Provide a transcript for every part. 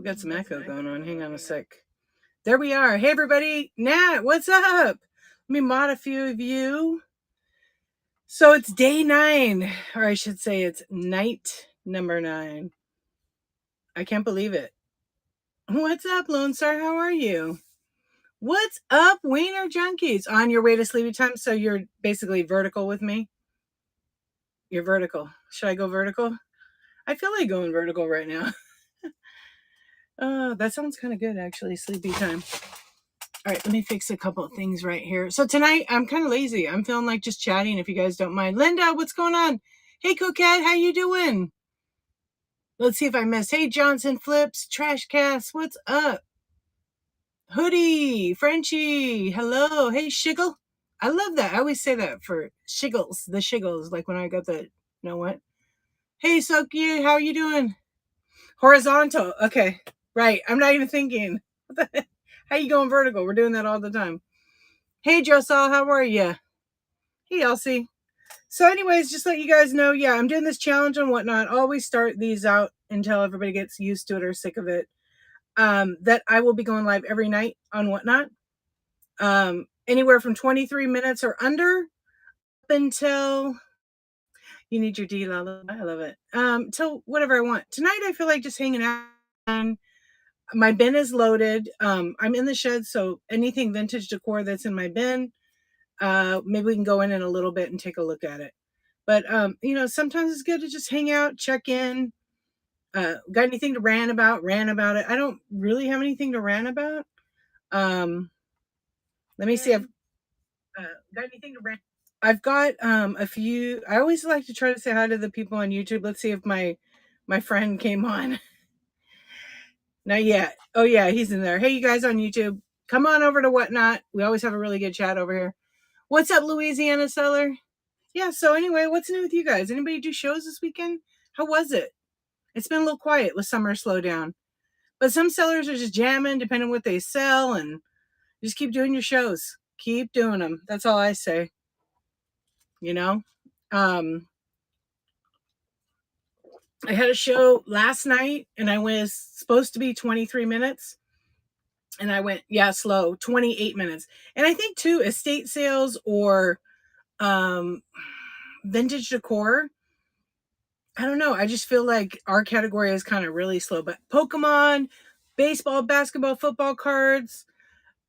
got some echo going on. Hang on a sec. There we are. Hey, everybody. Nat, what's up? Let me mod a few of you. So it's day 9, or I should say it's night number 9. I can't believe it. What's up, Lone Star? How are you? What's up, Wiener Junkies? On your way to sleepy time, so you're basically vertical with me? You're vertical. Should I go vertical? I feel like going vertical right now. That sounds kind of good, actually, sleepy time. All right, let me fix a couple of things right here. So tonight, I'm kind of lazy. I'm feeling like just chatting, if you guys don't mind. Linda, what's going on? Hey, Coquette, how you doing? Let's see if I missed. Hey, Johnson Flips, Trash Cast, what's up? Hoodie, Frenchie, hello. Hey, Shiggle. I love that. I always say that for Shiggles, the Shiggles, like when I got the, you know what? Hey, Soki, how are you doing? Horizontal. Okay, right. I'm not even thinking. How you going vertical? We're doing that all the time. Hey, Josal, how are you? Hey, Elsie. So anyways, just let you guys know, yeah, I'm doing this challenge and whatnot. Always start these out until everybody gets used to it or sick of it. That I will be going live every night on whatnot. Anywhere from 23 minutes or under up until you need your D, Lala. I love it. Till whatever I want. Tonight, I feel like just hanging out. My bin is loaded. I'm in the shed, so anything vintage decor that's in my bin, maybe we can go in a little bit and take a look at it. But sometimes it's good to just hang out, check in. Got anything to rant about it. I don't really have anything to rant about. Let me see. I've got anything to rant. I've got a few. I always like to try to say hi to the people on YouTube. Let's see if my friend came on. Not yet. Oh yeah, he's in there. Hey, you guys on YouTube, come on over to Whatnot. We always have a really good chat over here. What's up, Louisiana Seller? Yeah, so anyway, what's new with you guys? Anybody do shows this weekend? How was it? It's been a little quiet with summer slowdown. But some sellers are just jamming, depending on what they sell, and just keep doing your shows. Keep doing them. That's all I say. You know? I had a show last night, and I was supposed to be 23 minutes. And I went, yeah, slow, 28 minutes. And I think, too, estate sales or vintage decor, I don't know. I just feel like our category is kind of really slow. But Pokemon, baseball, basketball, football cards,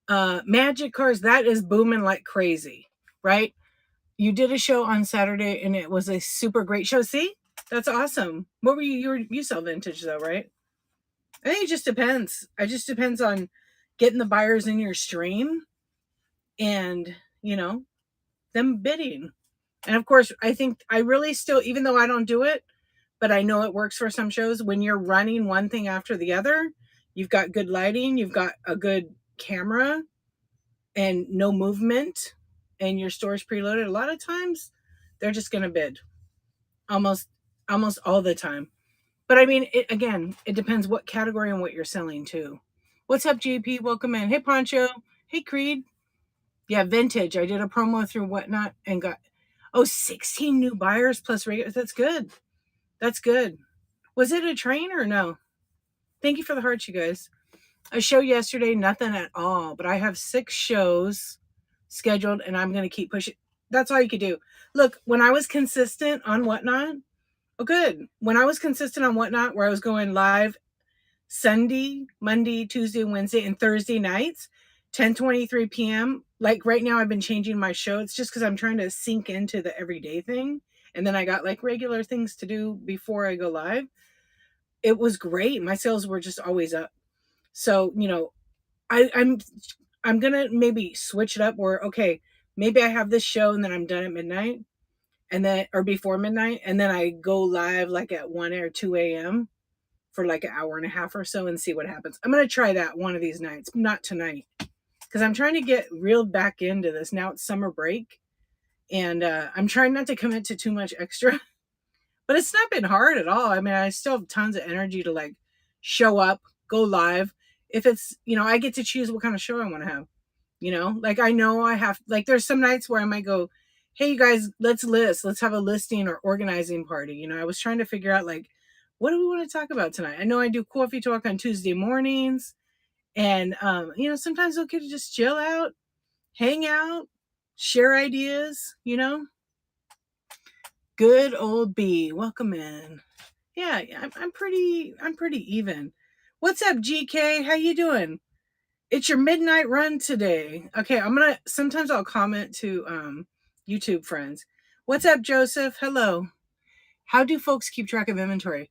magic cards, that is booming like crazy, right? You did a show on Saturday, and it was a super great show. See? That's awesome. What were you sell vintage, though, right? I think it just depends. It just depends on getting the buyers in your stream and, them bidding. And, of course, I think I really still, even though I don't do it, but I know it works for some shows, when you're running one thing after the other, you've got good lighting, you've got a good camera, and no movement, and your store's preloaded. A lot of times, they're just going to bid. Almost all the time. But I mean, it depends what category and what you're selling too. What's up, JP? Welcome in. Hey, Poncho. Hey, Creed. Yeah, vintage. I did a promo through Whatnot and got, 16 new buyers plus regulars. That's good. That's good. Was it a train or no? Thank you for the hearts, you guys. A show yesterday, nothing at all. But I have 6 shows scheduled, and I'm going to keep pushing. That's all you could do. Look, when I was consistent on Whatnot, good. When I was consistent on Whatnot, where I was going live SunDEE, Monday, Tuesday, Wednesday, and Thursday nights, 10:23 p.m. Like right now, I've been changing my show. It's just because I'm trying to sink into the everyday thing. And then I got like regular things to do before I go live. It was great. My sales were just always up. So, I'm going to maybe switch it up where, okay, maybe I have this show and then I'm done at midnight. And then, or before midnight, and then I go live like at 1 or 2 a.m. for like an hour and a half or so and see what happens. I'm going to try that one of these nights, not tonight, because I'm trying to get reeled back into this. Now it's summer break, and I'm trying not to commit to too much extra, but it's not been hard at all. I mean, I still have tons of energy to like show up, go live. If it's, I get to choose what kind of show I want to have, like I know I have, like there's some nights where I might go, hey, you guys, let's have a listing or organizing party. I was trying to figure out like What do we want to talk about tonight? I know I do coffee talk on Tuesday mornings, and sometimes it's okay to just chill out, hang out, share ideas. Good old B, welcome in. Yeah, I'm pretty even. What's up, GK? How you doing? It's your midnight run today. Okay, sometimes I'll comment to YouTube friends. What's up, Joseph? Hello. How do folks keep track of inventory?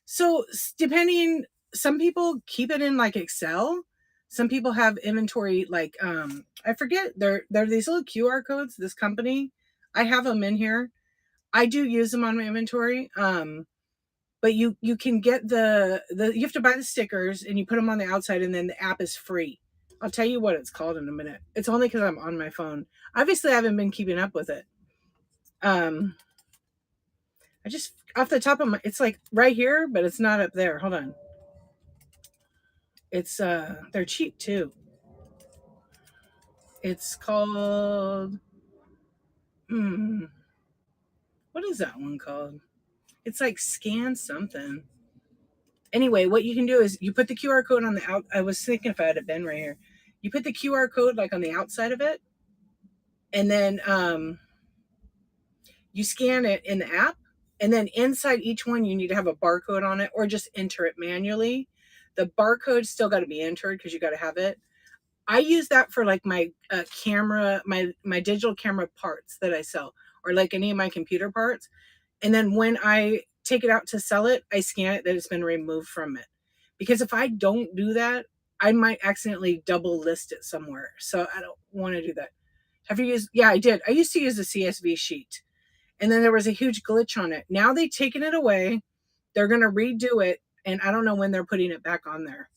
So depending, some people keep it in like Excel. Some people have inventory like I forget. They're these little QR codes. This company, I have them in here. I do use them on my inventory. But you can get the you have to buy the stickers and you put them on the outside, and then the app is free. I'll tell you what it's called in a minute. It's only because I'm on my phone. Obviously, I haven't been keeping up with it. I just off the top of my, it's like right here, but it's not up there. Hold on. It's they're cheap too. It's called what is that one called? It's like scan something. Anyway, what you can do is you put the QR code on the out. I was thinking if I had a pen right here. You put the QR code like on the outside of it, and then you scan it in the app, and then inside each one you need to have a barcode on it, or just enter it manually. The barcode's still got to be entered because you got to have it. I use that for like my camera, my digital camera parts that I sell, or like any of my computer parts. And then when I take it out to sell it, I scan it that it's been removed from it. Because if I don't do that, I might accidentally double list it somewhere. So I don't want to do that. Have you used? Yeah, I did. I used to use a CSV sheet, and then there was a huge glitch on it. Now they've taken it away. They're going to redo it, and I don't know when they're putting it back on there.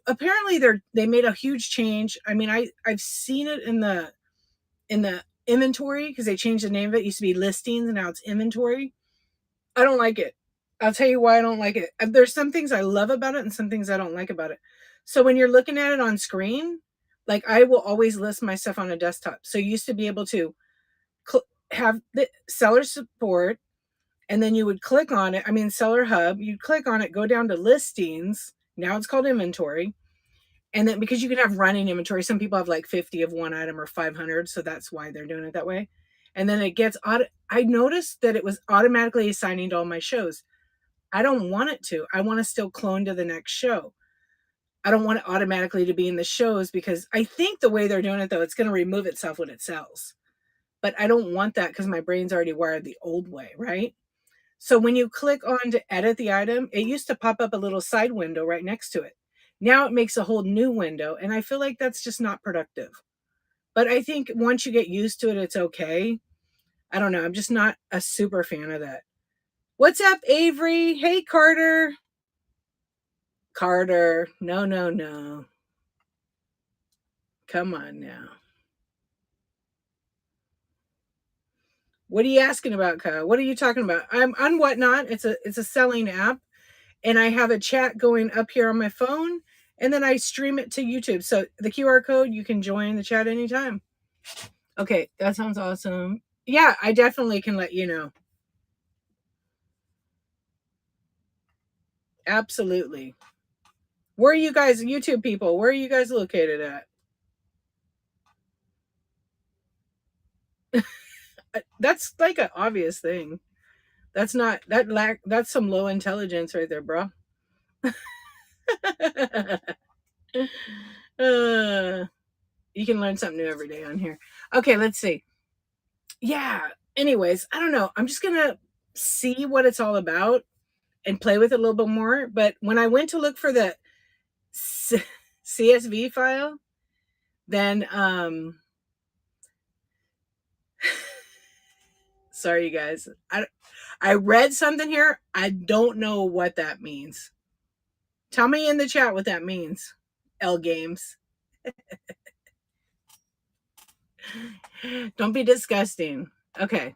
Apparently they made a huge change. I mean, I've seen it in the inventory because they changed the name of it. It used to be listings and now it's inventory. I don't like it. I'll tell you why I don't like it. There's some things I love about it and some things I don't like about it. So when you're looking at it on screen, like I will always list my stuff on a desktop. So you used to be able to have the seller support, and then you would click on it. I mean, seller hub, you'd click on it, go down to listings. Now it's called inventory. And then because you can have running inventory, some people have like 50 of one item or 500. So that's why they're doing it that way. And then it gets I noticed that it was automatically assigning to all my shows. I don't want it to. I want to still clone to the next show. I don't want it automatically to be in the shows because I think the way they're doing it though, it's going to remove itself when it sells. But I don't want that because my brain's already wired the old way, right? So when you click on to edit the item, it used to pop up a little side window right next to it. Now it makes a whole new window, and I feel like that's just not productive. But I think once you get used to it, it's okay. I don't know. I'm just not a super fan of that. What's up, Avery? Hey, Carter. Carter. No, no, no. Come on now. What are you asking about, Kyle? What are you talking about? I'm on Whatnot. It's a selling app, and I have a chat going up here on my phone, and then I stream it to YouTube. So the QR code, you can join the chat anytime. Okay, that sounds awesome. Yeah, I definitely can let you know. Absolutely. Where are you guys, YouTube people? Where are you guys located at? That's like an obvious thing. That's not that's some low intelligence right there, bro. You can learn something new every day on here. Okay, let's see. Yeah. Anyways, I don't know. I'm just gonna see what it's all about and play with it a little bit more. But when I went to look for the CSV file, then sorry you guys. I read something here. I don't know what that means. Tell me in the chat what that means. L Games. Don't be disgusting. Okay.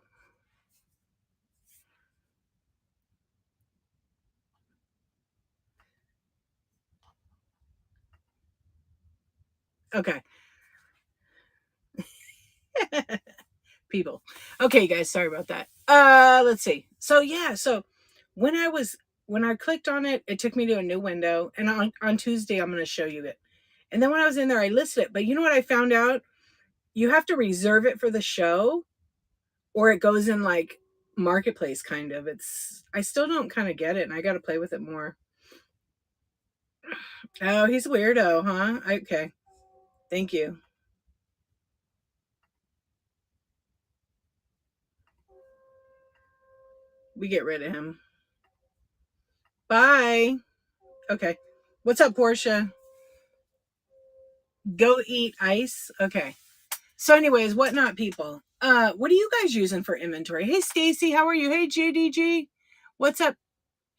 Okay. People. Okay, guys, sorry about that. Let's see. So yeah, so when I was when I clicked on it, it took me to a new window. And on Tuesday, I'm going to show you it. And then when I was in there, I listed it. But you know what I found out? You have to reserve it for the show, or it goes in like marketplace kind of. I still don't kind of get it, and I got to play with it more. Oh, he's a weirdo, huh? Okay. Thank you. We get rid of him. Bye. Okay. What's up, Portia? Go eat ice. Okay. So, anyways, whatnot people. What are you guys using for inventory? Hey, Stacy, how are you? Hey, JDG, what's up?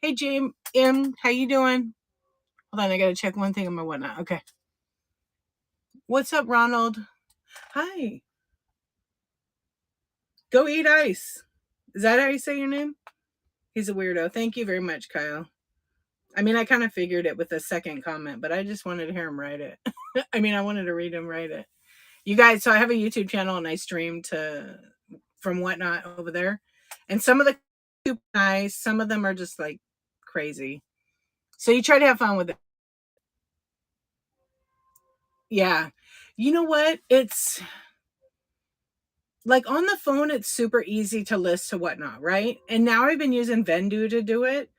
Hey, James M, how you doing? Hold on, I gotta check one thing on my whatnot. Okay. What's up, Ronald? Hi. Go eat ice. Is that how you say your name? He's a weirdo. Thank you very much, Kyle. I mean, I kind of figured it with the second comment, but I just wanted to hear him write it. I mean, I wanted to read him write it. You guys, so I have a YouTube channel and I stream from whatnot over there. And some of the super nice, some of them are just like crazy. So you try to have fun with it. Yeah. You know what? It's like on the phone, it's super easy to list to whatnot, right? And now I've been using Vendu to do it.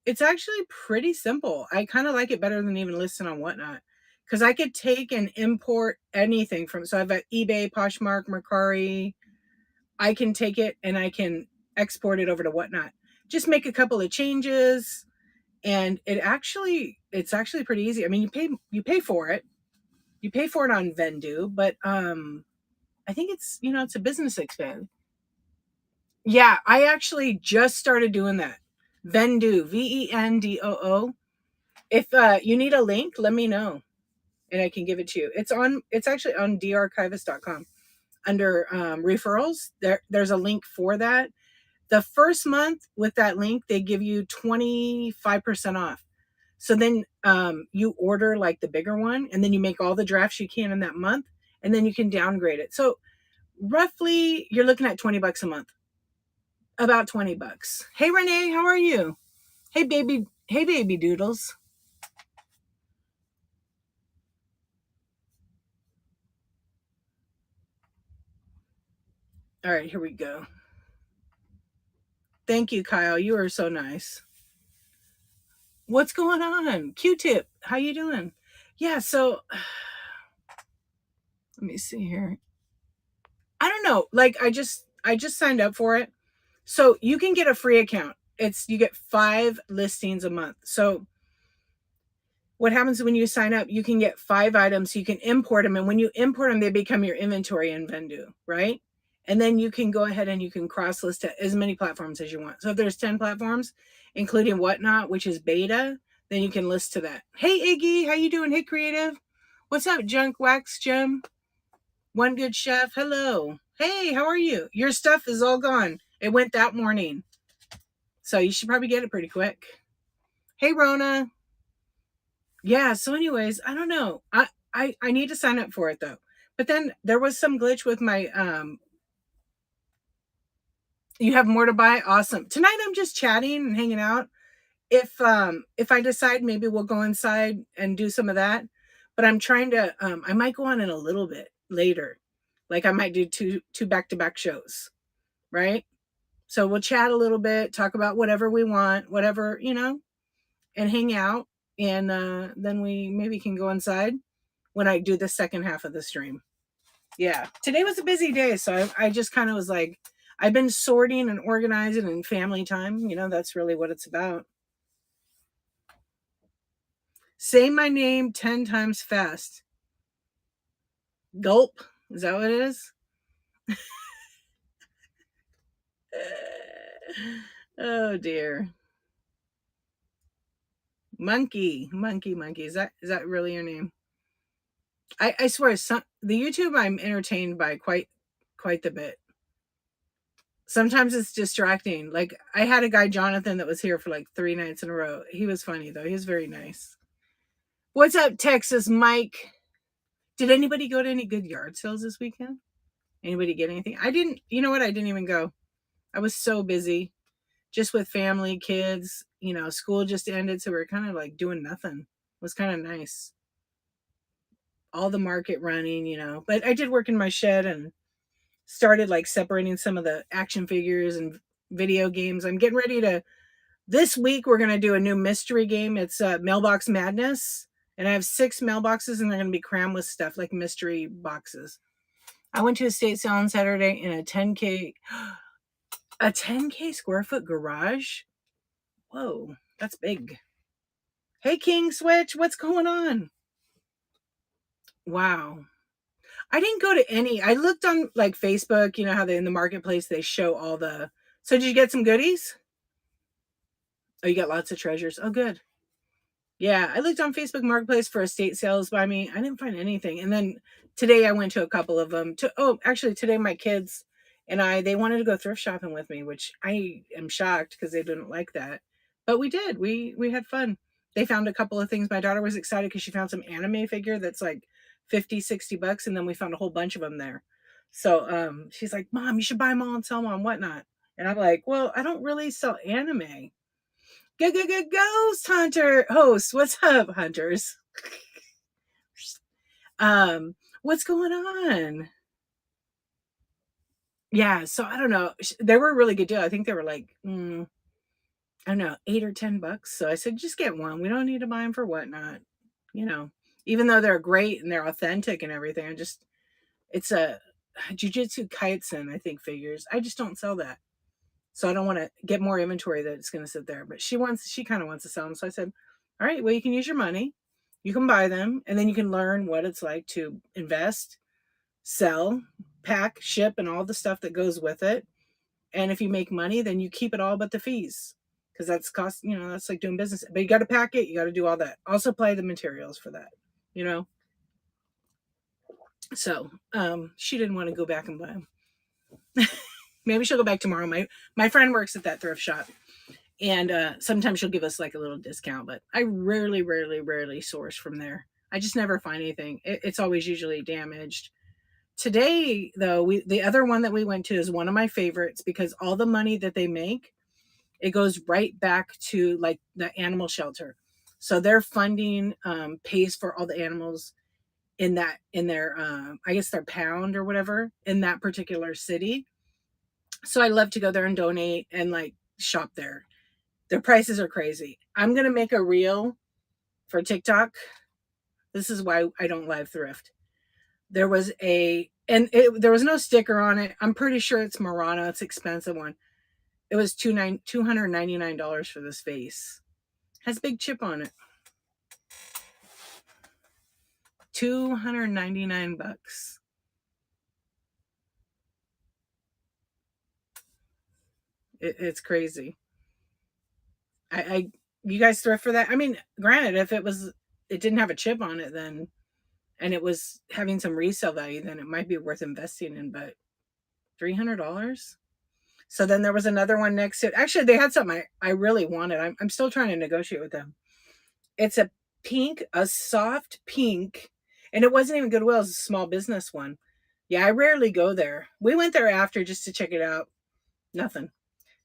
It's actually pretty simple. I kind of like it better than even listing on whatnot. Because I could take and import anything from, so I've got eBay, Poshmark, Mercari. I can take it and I can export it over to whatnot. Just make a couple of changes, and it's actually pretty easy. I mean, you pay for it. You pay for it on Vendu, but I think it's a business expense. Yeah, I actually just started doing that. Vendu, Vendoo. If you need a link, let me know and I can give it to you. It's actually on darchivist.com under referrals. There's a link for that. The first month with that link, they give you 25% off. So then you order like the bigger one, and then you make all the drafts you can in that month, and then you can downgrade it. So roughly you're looking at $20 a month. About $20. Hey Renee, how are you? Hey baby doodles. All right, here we go. Thank you, Kyle. You are so nice. What's going on? Q-tip, how you doing? Yeah, so let me see here. I don't know. Like I just signed up for it. So you can get a free account. You get 5 listings a month. So what happens when you sign up, you can get 5 items, so you can import them, and when you import them, they become your inventory in Vendu, right? And then you can go ahead and you can cross list to as many platforms as you want. So if there's 10 platforms, including whatnot, which is beta, then you can list to that. Hey Iggy, how you doing? Hey Creative, what's up? Junk Wax Gem, One Good Chef, hello. Hey, how are you? Your stuff is all gone. It went that morning, so you should probably get it pretty quick. Hey Rona. Yeah, so anyways, I don't know. I need to sign up for it though. But then there was some glitch with my you have more to buy? Awesome. Tonight I'm just chatting and hanging out. If I decide, maybe we'll go inside and do some of that. But I'm trying to I might go on in a little bit later. Like I might do two back-to-back shows, right? So we'll chat a little bit, talk about whatever we want, whatever, and hang out. And then we maybe can go inside when I do the second half of the stream. Yeah. Today was a busy day. So I just kind of was like, I've been sorting and organizing and family time. That's really what it's about. Say my name 10 times fast. Gulp. Is that what it is? Oh dear. Monkey. Is that really your name? I swear, the YouTube I'm entertained by quite the bit. Sometimes it's distracting. Like I had a guy, Jonathan, that was here for like 3 nights in a row. He was funny though. He was very nice. What's up, Texas Mike? Did anybody go to any good yard sales this weekend? Anybody get anything? I didn't. You know what? I didn't even go. I was so busy just with family, kids. School just ended, so we are kind of like doing nothing. It was kind of nice. All the market running. But I did work in my shed and started like separating some of the action figures and video games. I'm getting ready to this week we're going to do a new mystery game. It's Mailbox Madness, and I have 6 mailboxes and they're going to be crammed with stuff like mystery boxes. I went to a estate sale on Saturday in a 10K square foot garage. Whoa, that's big. Hey King Switch, what's going on? Wow. I didn't go to any. I looked on like Facebook, how they in the marketplace they show all the. So did you get some goodies? Oh, you got lots of treasures. Oh, good. Yeah, I looked on Facebook Marketplace for estate sales by me. I didn't find anything. And then today I went to a couple of them. Actually today my kids and they wanted to go thrift shopping with me, which I am shocked because they didn't like that. But we did. We had fun. They found a couple of things. My daughter was excited because she found some anime figure that's like 50, $60, and then we found a whole bunch of them there. So she's like, Mom, you should buy them all and sell them on whatnot. And I'm like, well, I don't really sell anime. Ghost Hunter host. What's up, hunters? What's going on? Yeah, so I don't know. They were a really good deal. I think they were like, I don't know, $8 or $10. So I said, just get one. We don't need to buy them for whatnot. Even though they're great and they're authentic and everything, it's a Jujutsu Kaisen, I think, figures. I just don't sell that. So I don't want to get more inventory that it's going to sit there. But she kind of wants to sell them. So I said, all right, well, you can use your money. You can buy them. And then you can learn what it's like to invest, sell, pack, ship, and all the stuff that goes with it. And if you make money, then you keep it all but the fees. Because that's cost, that's like doing business. But you got to pack it. You got to do all that. I'll supply the materials for that. So she didn't want to go back and buy them. Maybe she'll go back tomorrow. My friend works at that thrift shop, and sometimes she'll give us like a little discount, but I rarely source from there. I just never find anything. It's always usually damaged. Today, though, the other one that we went to is one of my favorites because all the money that they make, it goes right back to like the animal shelter. So their funding pays for all the animals in their I guess their pound or whatever in that particular city. So I love to go there and donate and like shop there. Their prices are crazy. I'm going to make a reel for TikTok. This is why I don't live thrift. There was there was no sticker on it. I'm pretty sure it's Murano. It's an expensive one. It was $299 for this vase. Has a big chip on it. $299. It's crazy. You guys thrift for that? I mean, granted, if it didn't have a chip on it, then, and it was having some resale value, then it might be worth investing in. But $300. So then there was another one next to it. Actually, they had something I really wanted. I'm still trying to negotiate with them. It's a soft pink, and it wasn't even Goodwill. It was a small business one. Yeah, I rarely go there. We went there after just to check it out. Nothing.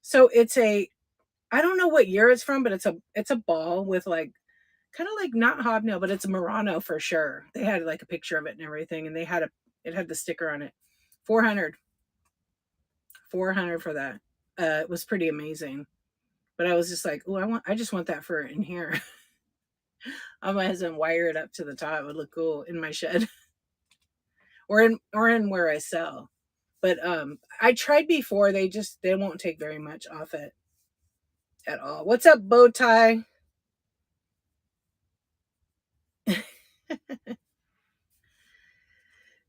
So I don't know what year it's from, but it's a ball with like kind of like not hobnail, but it's a Murano for sure. They had like a picture of it and everything, and it had the sticker on it. 400 for that. It was pretty amazing. But I was just like, oh, I just want that for in here. I might as well wire it up to the top. It would look cool in my shed. or in where I sell. But I tried before, they won't take very much off it at all. What's up, Bowtie?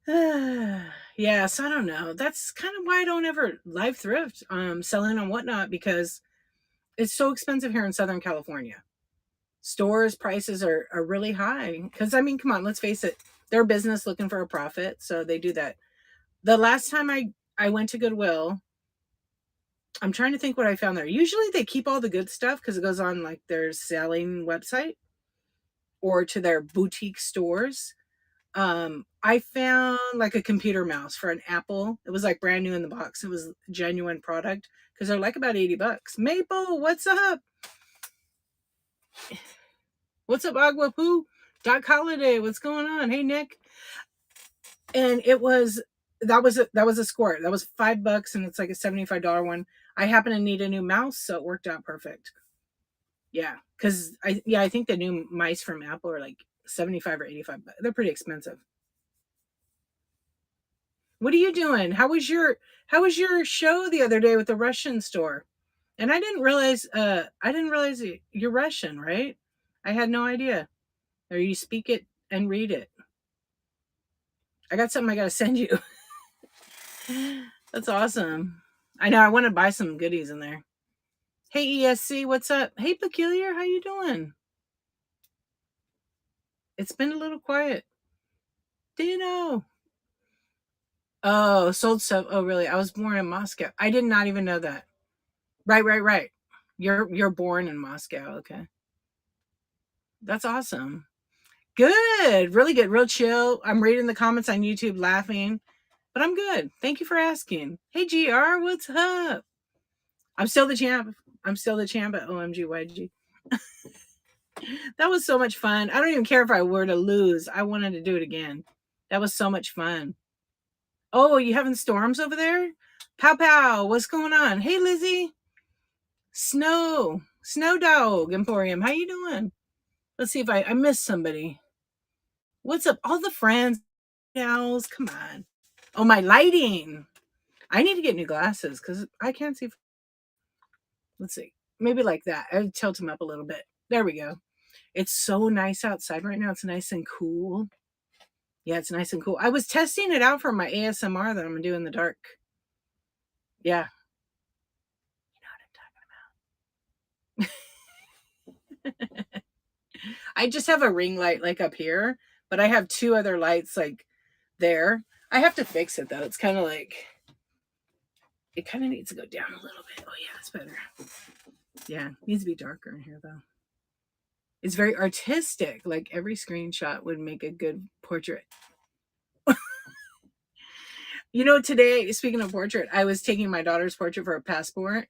Yeah, so I don't know. That's kind of why I don't ever live thrift, selling on whatnot, because it's so expensive here in Southern California. Stores prices are really high. Because I mean, come on, let's face it, they're a business looking for a profit, so they do that. The last time I went to Goodwill, I'm trying to think what I found there. Usually they keep all the good stuff because it goes on like their selling website or to their boutique stores. I found like a computer mouse for an Apple. It was like brand new in the box. It was a genuine product because they're like about $80. Maple, what's up? What's up, Agua Poo? Doc Holiday, what's going on? Hey, Nick. And that was a squirt. That was $5, and it's like a $75 one. I happen to need a new mouse, so it worked out perfect. Yeah, because I think the new mice from Apple are like 75 or 85. They're pretty expensive. What are you doing? How was your show the other day with the Russian store? And I didn't realize you're Russian, right? I had no idea. Or you speak it and read it. I got something I got to send you. That's awesome. I know I want to buy some goodies in there. Hey ESC, what's up? Hey Peculiar, how you doing? It's been a little quiet. Dino. Oh, sold stuff. Oh, really? I was born in Moscow. I did not even know that. Right. You're born in Moscow. Okay. That's awesome. Good. Really good. Real chill. I'm reading the comments on YouTube laughing, but I'm good. Thank you for asking. Hey GR, what's up? I'm still the champ. I'm still the champ at OMG YG. That was so much fun. I don't even care if I were to lose. I wanted to do it again. That was so much fun. Oh, you having storms over there? Pow pow. What's going on? Hey Lizzie. Snow Dog Emporium. How you doing? Let's see if I missed somebody. What's up? All the friends. Owls. Come on. Oh, my lighting. I need to get new glasses because I can't see. Let's see. Maybe like that. I'll tilt them up a little bit. There we go. It's so nice outside right now. It's nice and cool. Yeah, it's nice and cool. I was testing it out for my ASMR that I'm going to do in the dark. Yeah. You know what I'm talking about. I just have a ring light like up here, but I have two other lights like there. I have to fix it though. It's kind of like, it kind of needs to go down a little bit. Oh yeah, it's better. Yeah, it needs to be darker in here though. It's very artistic. Like every screenshot would make a good portrait. You know, today, speaking of portrait, I was taking my daughter's portrait for a passport.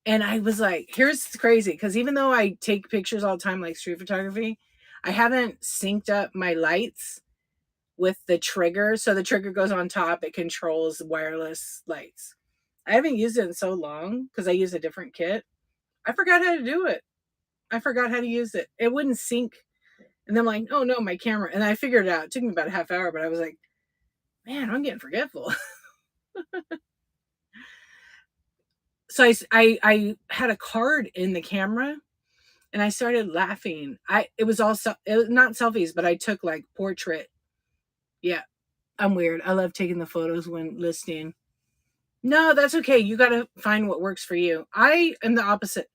And I was like, here's crazy. Because even though I take pictures all the time, like street photography, I haven't synced up my lights with the trigger. So the trigger goes on top. It controls wireless lights. I haven't used it in so long because I use a different kit. I forgot how to do it. I forgot how to use it. It wouldn't sync. And then I'm like, oh no, my camera. And I figured it out. It took me about a half hour, but I was like, man, I'm getting forgetful. So I had a card in the camera and I started laughing. It was not selfies, but I took like portrait. Yeah, I'm weird. I love taking the photos when listing. No, that's okay. You got to find what works for you. I am the opposite.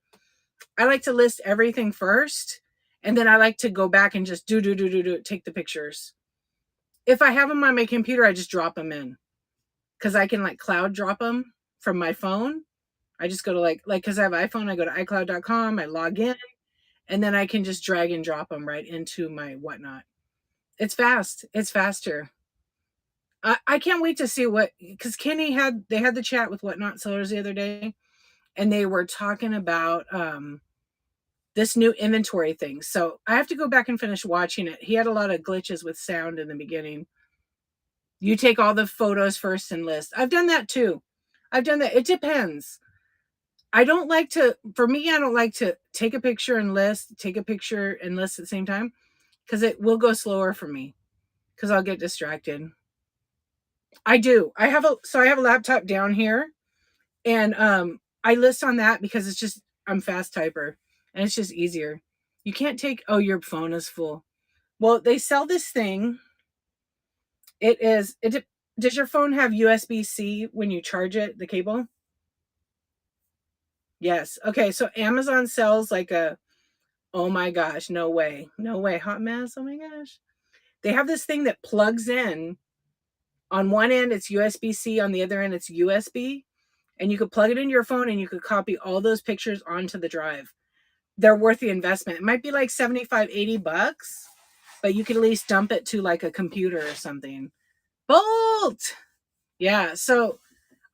I like to list everything first, and then I like to go back and just do, take the pictures. If I have them on my computer, I just drop them in because I can like cloud drop them from my phone. I just go to like, because I have iPhone, I go to iCloud.com, I log in, and then I can just drag and drop them right into my whatnot. It's fast. It's faster. I can't wait to see because Kenny they had the chat with Whatnot Sellers the other day, and they were talking about this new inventory thing. So I have to go back and finish watching it. He had a lot of glitches with sound in the beginning. You take all the photos first and list. I've done that too. I've done that. It depends. I don't like to take a picture and list, take a picture and list at the same time because it will go slower for me because I'll get distracted. I do. I have a laptop down here and I list on that because I'm fast typer and it's just easier. You can't take, oh, your phone is full. Well, they sell this thing. Does your phone have USB-C when you charge it, the cable? Yes. Okay. So Amazon sells like oh my gosh, no way. Hot mess. Oh my gosh. They have this thing that plugs in. On one end, it's USB-C. On the other end, it's USB. And you could plug it into your phone and you could copy all those pictures onto the drive. They're worth the investment. It might be like $75, $80, but you could at least dump it to like a computer or something. Bolt! Yeah. So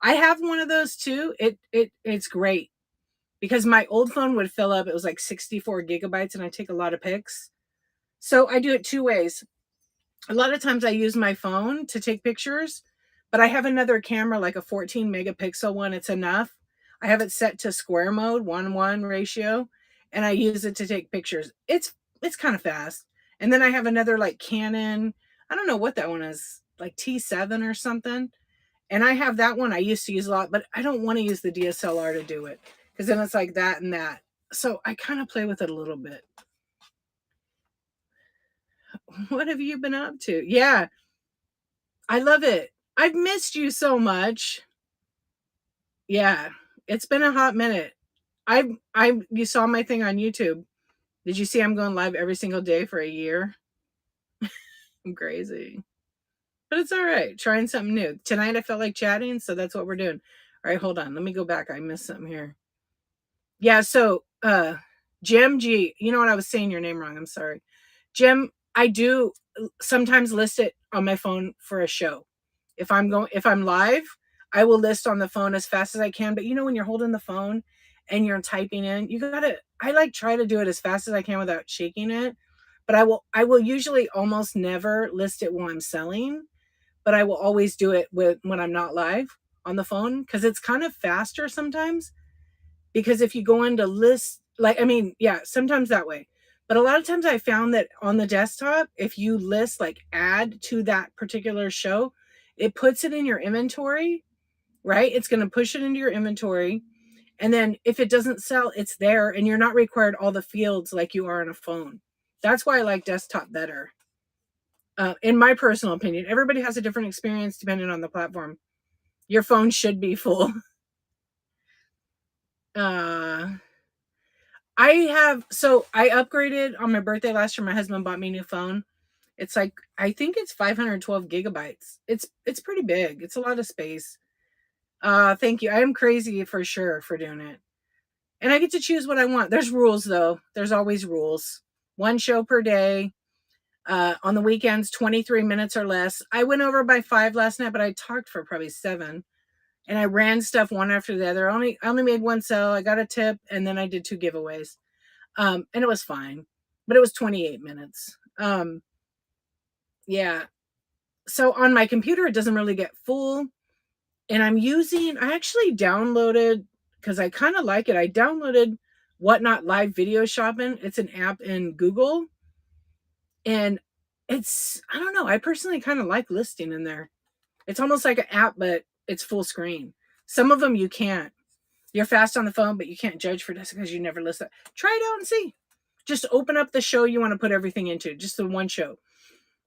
I have one of those too. It's great because my old phone would fill up. It was like 64 gigabytes, and I take a lot of pics. So I do it two ways. A lot of times I use my phone to take pictures, but I have another camera, like a 14 megapixel one. It's enough. I have it set to square mode, 1:1 ratio, and I use it to take pictures. It's kind of fast. And then I have another like Canon. I don't know what that one is, like T7 or something. And I have that one I used to use a lot, but I don't want to use the DSLR to do it because then it's like that and that. So I kind of play with it a little bit. What have you been up to? Yeah, I love it. I've missed you so much. Yeah, it's been a hot minute. You saw my thing on YouTube. Did you see I'm going live every single day for a year? I'm crazy. But it's all right. Trying something new. Tonight I felt like chatting, so that's what we're doing. All right, hold on. Let me go back. I missed something here. Yeah, so Jim G, you know what, I was saying your name wrong. I'm sorry. Jim, I do sometimes list it on my phone for a show. If I'm live, I will list on the phone as fast as I can. But you know, when you're holding the phone and you're typing in, you gotta I like try to do it as fast as I can without shaking it. But I will usually almost never list it while I'm selling, but I will always do it with when I'm not live on the phone because it's kind of faster sometimes. Because if you go into list, like, I mean, yeah, sometimes that way. But a lot of times I found that on the desktop, if you list like add to that particular show, it puts it in your inventory, right? It's going to push it into your inventory. And then if it doesn't sell, it's there and you're not required all the fields like you are on a phone. That's why I like desktop better. In my personal opinion, everybody has a different experience depending on the platform. Your phone should be full. Uh, I upgraded on my birthday last year. My husband bought me a new phone. It's like, I think it's 512 gigabytes. It's pretty big. It's a lot of space. Thank you. I am crazy for sure for doing it. And I get to choose what I want. There's rules though. There's always rules. One show per day. On the weekends, 23 minutes or less. I went over by 5 last night, but I talked for probably 7. And I ran stuff one after the other. I only made one sale. I got a tip, and then I did 2 giveaways. And it was fine, but it was 28 minutes. Yeah. So on my computer, it doesn't really get full. And I actually downloaded, because I kind of like it. I downloaded Whatnot Live Video Shopping. It's an app in Google. And I don't know, I personally kind of like listing in there. It's almost like an app, but it's full screen. Some of them you can't. You're fast on the phone, but you can't judge for this because you never list it. Try it out and see. Just open up the show you want to put everything into, just the one show.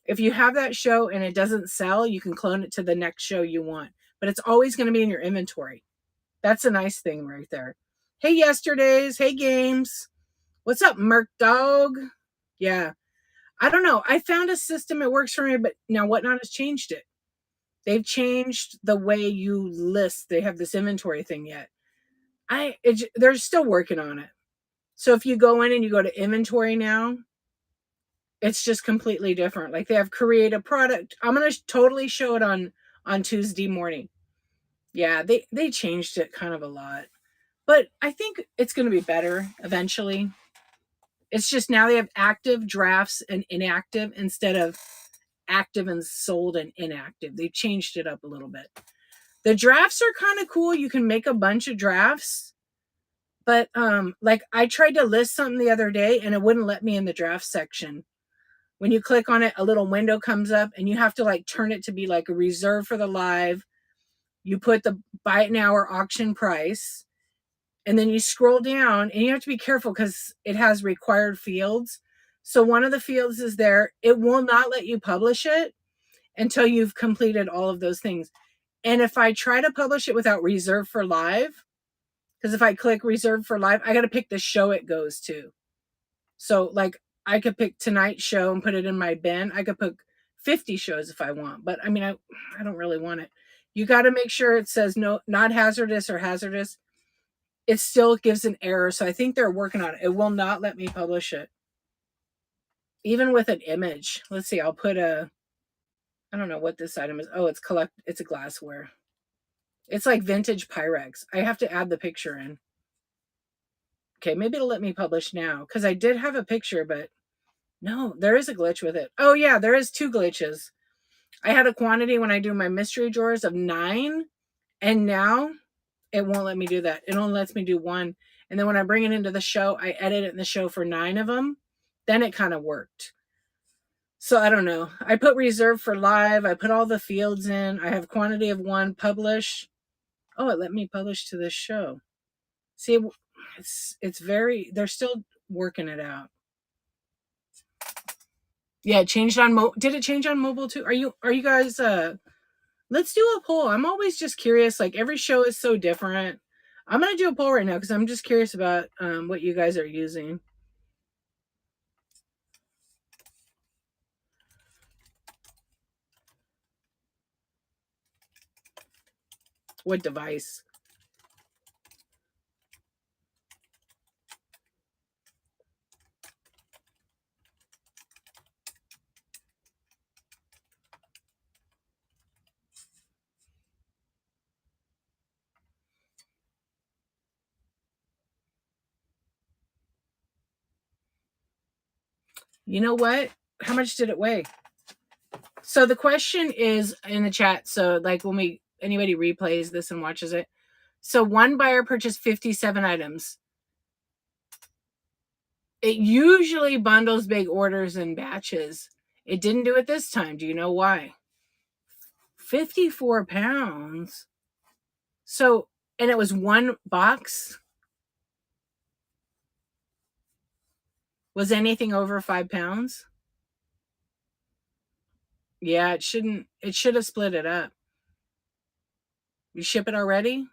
If you have that show and it doesn't sell, you can clone it to the next show you want, but it's always going to be in your inventory. That's a nice thing right there. Hey, yesterdays. Hey, games. What's up, Merc Dog? Yeah. I don't know. I found a system that works for me, but now Whatnot has changed it. They've changed the way you list. They have this inventory thing yet. They're still working on it. So if you go in and you go to inventory now, it's just completely different. Like they have create a product. I'm going to totally show it on Tuesday morning. Yeah, they changed it kind of a lot. But I think it's going to be better eventually. It's just now they have active drafts and inactive instead of active and sold and inactive. They changed it up a little bit. The drafts are kind of cool. You can make a bunch of drafts. But like I tried to list something the other day and it wouldn't let me in the draft section. When you click on it, a little window comes up and you have to like turn it to be like a reserve for the live. You put the buy it now or auction price, and then you scroll down and you have to be careful because it has required fields. So one of the fields is there. It will not let you publish it until you've completed all of those things. And if I try to publish it without reserve for live, because if I click reserve for live, I got to pick the show it goes to. So like I could pick tonight's show and put it in my bin. I could put 50 shows if I want, but I mean, I don't really want it. You got to make sure it says no, not hazardous or hazardous. It still gives an error. So I think they're working on it. It will not let me publish it. Even with an image. Let's see. I don't know what this item is. Oh, it's a glassware. It's like vintage Pyrex. I have to add the picture in. Okay, maybe it'll let me publish now because I did have a picture, but no, there is a glitch with it. Oh yeah, there is 2 glitches. I had a quantity when I do my mystery drawers of 9, and now it won't let me do that. It only lets me do 1. And then when I bring it into the show, I edit it in the show for 9 of them. Then it kind of worked. So I don't know. I put reserve for live. I put all the fields in. I have quantity of 1, publish. Oh, it let me publish to this show. See, it's very, they're still working it out. Yeah, it changed on did it change on mobile too? Are you guys let's do a poll. I'm always just curious. Like every show is so different. I'm gonna do a poll right now because I'm just curious about what you guys are using. What device? You know what? How much did it weigh? So the question is in the chat. So like when anybody replays this and watches it. So one buyer purchased 57 items. It usually bundles big orders in batches. It didn't do it this time. Do you know why? 54 pounds. So, and it was 1 box. Was anything over 5 pounds? Yeah, it should have split it up. You ship it already?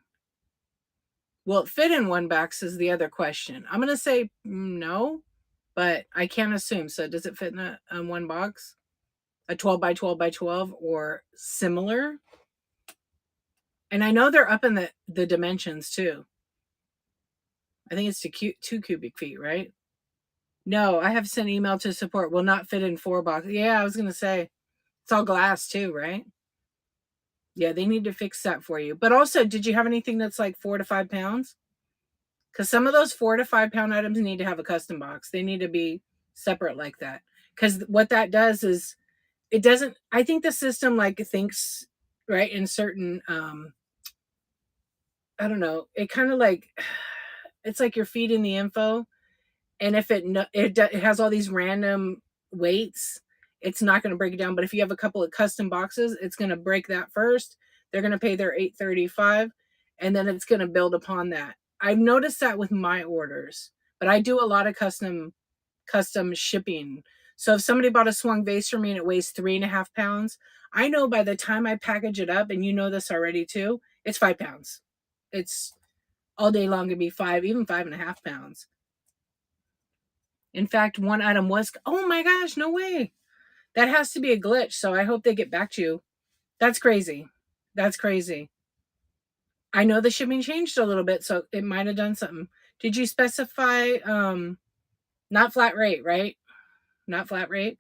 Will it fit in 1 box is the other question. I'm going to say no, but I can't assume. So does it fit in a 1 box? A 12 by 12 by 12 or similar? And I know they're up in the dimensions too. I think it's 2 cubic feet, right? No, I have sent email to support. Will not fit in 4 boxes. Yeah, I was going to say. It's all glass too, right? Yeah, they need to fix that for you. But also, did you have anything that's like 4 to 5 pounds? Because some of those 4 to 5 pound items need to have a custom box. They need to be separate like that. Because what that does is it doesn't, I think the system like thinks, right, in certain, I don't know, it kind of like, it's like you're feeding the info. And if it has all these random weights, it's not going to break it down. But if you have a couple of custom boxes, it's going to break that first. They're going to pay their $8.35, and then it's going to build upon that. I've noticed that with my orders, but I do a lot of custom shipping. So if somebody bought a swung vase for me and it weighs 3.5 pounds, I know by the time I package it up, and you know this already too, it's 5 pounds. It's all day long to be 5, even 5.5 pounds. In fact, 1 item was, oh my gosh, no way. That has to be a glitch. So I hope they get back to you. That's crazy. That's crazy. I know the shipping changed a little bit, so it might have done something. Did you specify not flat rate, right? Not flat rate?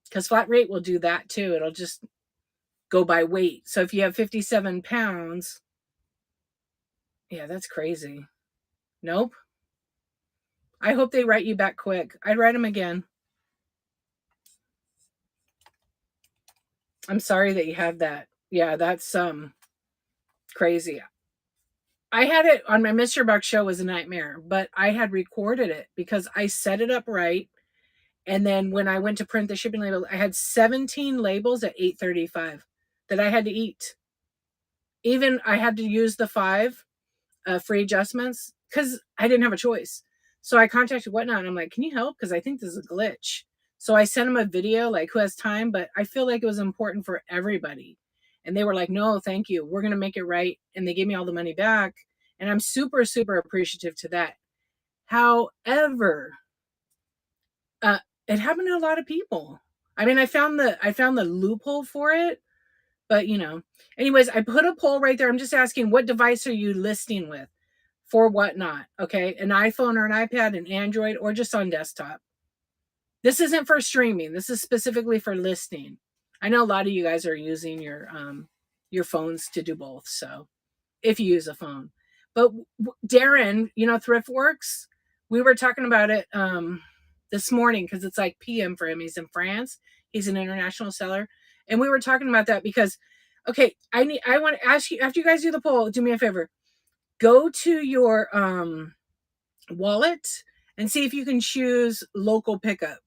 Because flat rate will do that too. It'll just go by weight. So if you have 57 pounds, yeah, that's crazy. Nope. I hope they write you back quick. I'd write them again. I'm sorry that you have that. Yeah, that's crazy. I had it on my Mr. Buck show was a nightmare, but I had recorded it because I set it up right. And then when I went to print the shipping label, I had 17 labels at $8.35 that I had to eat. Even I had to use the 5 free adjustments because I didn't have a choice. So I contacted Whatnot and I'm like, can you help? Because I think this is a glitch. So I sent them a video, like who has time, but I feel like it was important for everybody. And they were like, no, thank you. We're going to make it right. And they gave me all the money back. And I'm super, super appreciative to that. However, it happened to a lot of people. I mean, I found the loophole for it, but anyways, I put a poll right there. I'm just asking, what device are you listing with for Whatnot? Okay. An iPhone or an iPad, an Android, or just on desktop. This isn't for streaming. This is specifically for listing. I know a lot of you guys are using your phones to do both. So if you use a phone. But Darren, ThriftWorks, we were talking about it this morning because it's like PM for him. He's in France. He's an international seller. And we were talking about that because, okay, I want to ask you, after you guys do the poll, do me a favor. Go to your wallet and see if you can choose local pickup.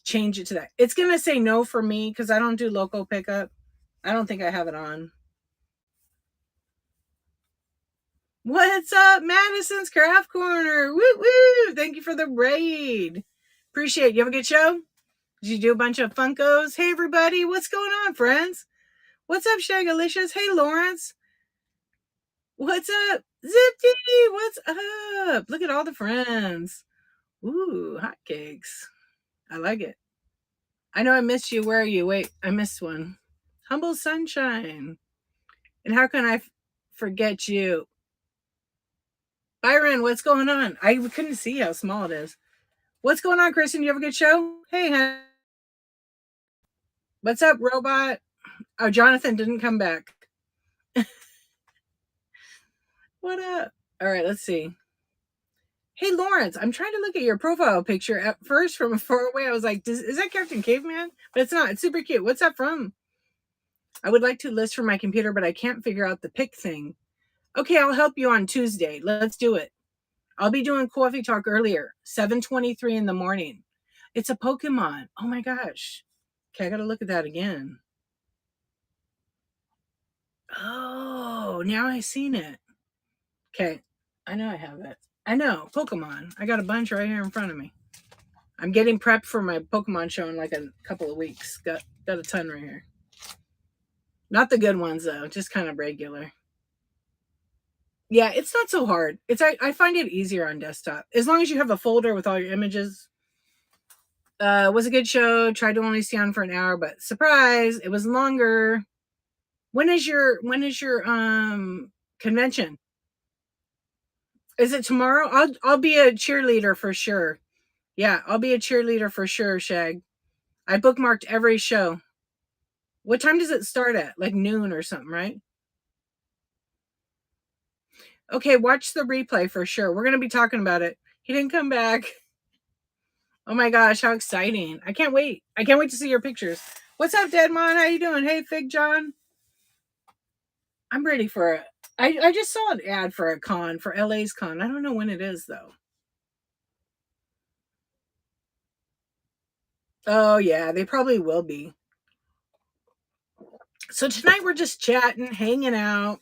Change it to that. It's going to say no for me because I don't do local pickup. I don't think I have it on. What's up, Madison's Craft Corner? Woo woo! Thank you for the raid. Appreciate it. You have a good show? Did you do a bunch of Funkos? Hey, everybody. What's going on, friends? What's up, Shagalicious? Hey, Lawrence. What's up? Zippy, what's up? Look at all the friends. Ooh, hotcakes. I like it. I know I missed you. Where are you? Wait, I missed one. Humble Sunshine. And how can I forget you? Byron, what's going on? I couldn't see how small it is. What's going on, Kristen? You have a good show? Hey, honey. What's up, robot? Oh, Jonathan didn't come back. What up? All right, let's see. Hey, Lawrence, I'm trying to look at your profile picture. At first, from far away, I was like, is that Captain Caveman? But it's not. It's super cute. What's that from? I would like to list for my computer, but I can't figure out the pick thing. Okay, I'll help you on Tuesday. Let's do it. I'll be doing coffee talk earlier, 7:23 in the morning. It's a Pokemon. Oh my gosh. Okay, I got to look at that again. Oh, now I've seen it. Okay, I know I have it. I know, Pokemon. I got a bunch right here in front of me. I'm getting prepped for my Pokemon show in like a couple of weeks. Got a ton right here. Not the good ones though, just kind of regular. Yeah, it's not so hard. I find it easier on desktop. As long as you have a folder with all your images. Was a good show. Tried to only stay on for an hour, but surprise, it was longer. When is your convention? Is it tomorrow? I'll be a cheerleader for sure. Yeah, I'll be a cheerleader for sure, Shag. I bookmarked every show. What time does it start at? Like noon or something, right? Okay, watch the replay for sure. We're going to be talking about it. He didn't come back. Oh my gosh, how exciting. I can't wait. I can't wait to see your pictures. What's up, Deadmon? How you doing? Hey, Fig John. I'm ready for it. I just saw an ad for a con, for LA's con. I don't know when it is, though. Oh, yeah, they probably will be. So tonight we're just chatting, hanging out.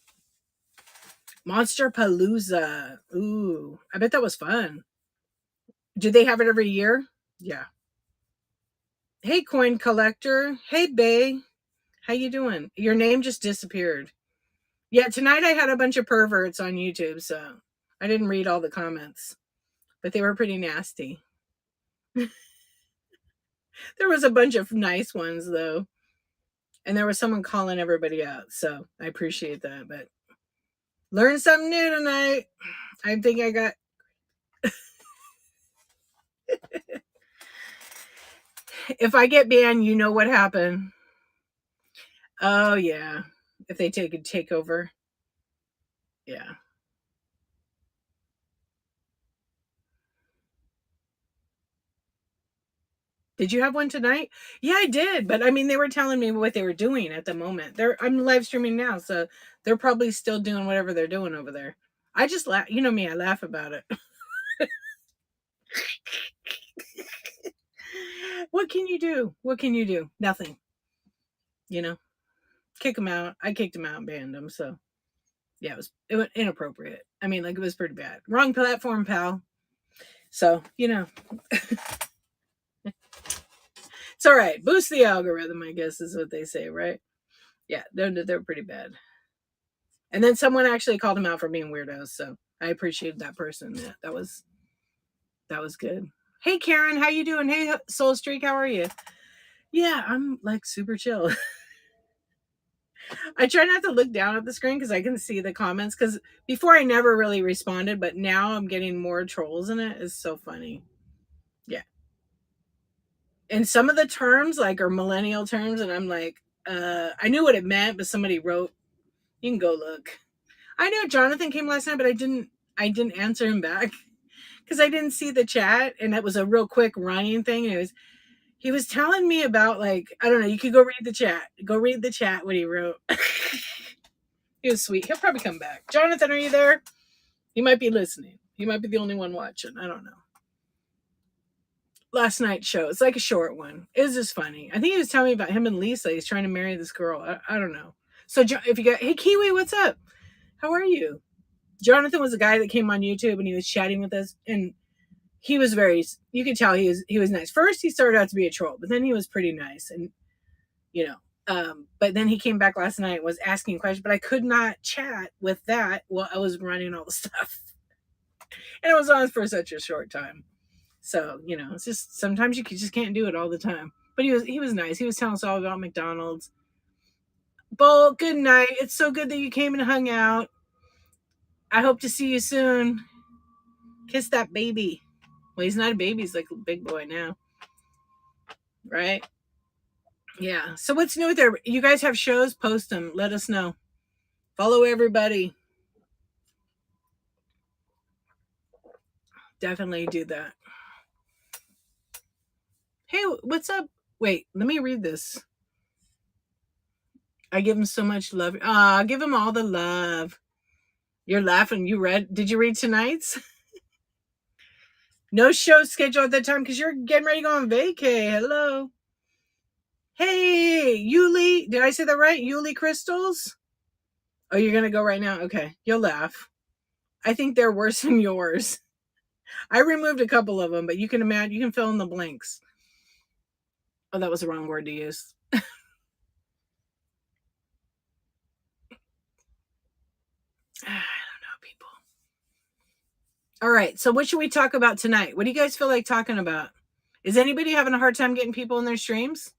Monster Palooza. Ooh, I bet that was fun. Do they have it every year? Yeah. Hey, coin collector. Hey, Bay. How you doing? Your name just disappeared. Yeah, tonight I had a bunch of perverts on YouTube, so I didn't read all the comments, but they were pretty nasty. There was a bunch of nice ones, though. And there was someone calling everybody out, so I appreciate that. But learned something new tonight. I think I got... If I get banned, you know what happened. Oh, yeah. If they take over. Yeah. Did you have one tonight? Yeah, I did. But I mean, they were telling me what they were doing at the moment. I'm live streaming now, so they're probably still doing whatever they're doing over there. I just laugh. You know me, I laugh about it. What can you do? What can you do? Nothing. Kick them out. I kicked them out and banned them. So yeah, it was inappropriate. I mean, like, it was pretty bad. Wrong platform, pal. So, it's all right. Boost the algorithm, I guess is what they say, right? Yeah, they're pretty bad. And then someone actually called him out for being weirdos, so I appreciated that person. Yeah, that was good. Hey, Karen, how you doing? Hey, Soul Streak, how are you? Yeah, I'm like super chill. I try not to look down at the screen because I can see the comments. Because before I never really responded, but now I'm getting more trolls in it. It's so funny. Yeah. And some of the terms are millennial terms, and I'm like, I knew what it meant, but somebody wrote. You can go look. I know Jonathan came last night, but I didn't answer him back because I didn't see the chat, and it was a real quick running thing. And he was telling me about, like, I don't know. You could go read the chat. Go read the chat what he wrote. He was sweet. He'll probably come back. Jonathan, are you there? He might be listening. He might be the only one watching. I don't know. Last night's show. It's like a short one. It was just funny. I think he was telling me about him and Lisa. He's trying to marry this girl. I don't know. So if you got, hey Kiwi, what's up? How are you? Jonathan was a guy that came on YouTube and he was chatting with us, and he was very. You could tell he was nice. First, he started out to be a troll, but then he was pretty nice, and you know. But then he came back last night and was asking questions, but I could not chat with that while I was running all the stuff, and it was on for such a short time. So, it's just sometimes you just can't do it all the time. But he was nice. He was telling us all about McDonald's. Bull, good night. It's so good that you came and hung out. I hope to see you soon. Kiss that baby. Well, he's not a baby. He's like a big boy now. Right? Yeah. So what's new with there? You guys have shows? Post them. Let us know. Follow everybody. Definitely do that. Hey, what's up? Wait, let me read this. I give him so much love. Give him all the love. You're laughing. Did you read tonight's? No show scheduled at that time because you're getting ready to go on vacay. Hello. Hey, Yuli. Did I say that right? Yuli Crystals? Oh, you're going to go right now? Okay. You'll laugh. I think they're worse than yours. I removed a couple of them, but you can imagine, you can fill in the blanks. Oh, that was the wrong word to use. I don't know, people. All right. So what should we talk about tonight? What do you guys feel like talking about? Is anybody having a hard time getting people in their streams?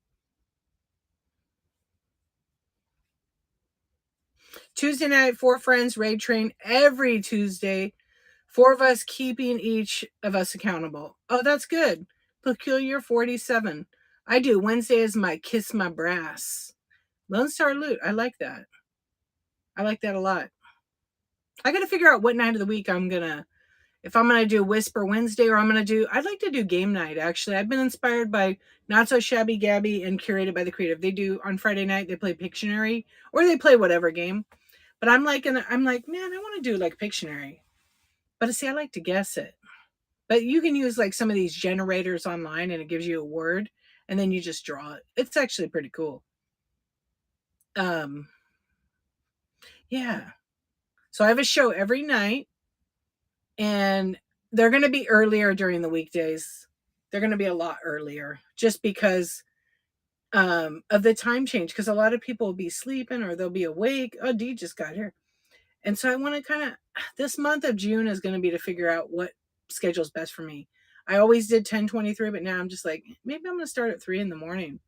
Tuesday night, 4 friends, raid train every Tuesday. 4 of us keeping each of us accountable. Oh, that's good. Peculiar 47. I do. Wednesday is my kiss my brass. Lone Star Loot. I like that. I like that a lot. I got to figure out what night of the week if I'm going to do Whisper Wednesday, or I'd like to do game night, actually. I've been inspired by Not So Shabby Gabby and Curated by the Creative. They do on Friday night, they play Pictionary, or they play whatever game. But I'm like, man, I want to do like Pictionary. But see, I like to guess it. But you can use like some of these generators online and it gives you a word and then you just draw it. It's actually pretty cool. Yeah. So I have a show every night, and they're going to be earlier during the weekdays. They're going to be a lot earlier just because of the time change, because a lot of people will be sleeping or they'll be awake. Oh, Dee just got here. And so I want to kind of, this month of June is going to be to figure out what schedule's best for me. I always did 10:23, but now I'm just like, maybe I'm going to start at 3 a.m.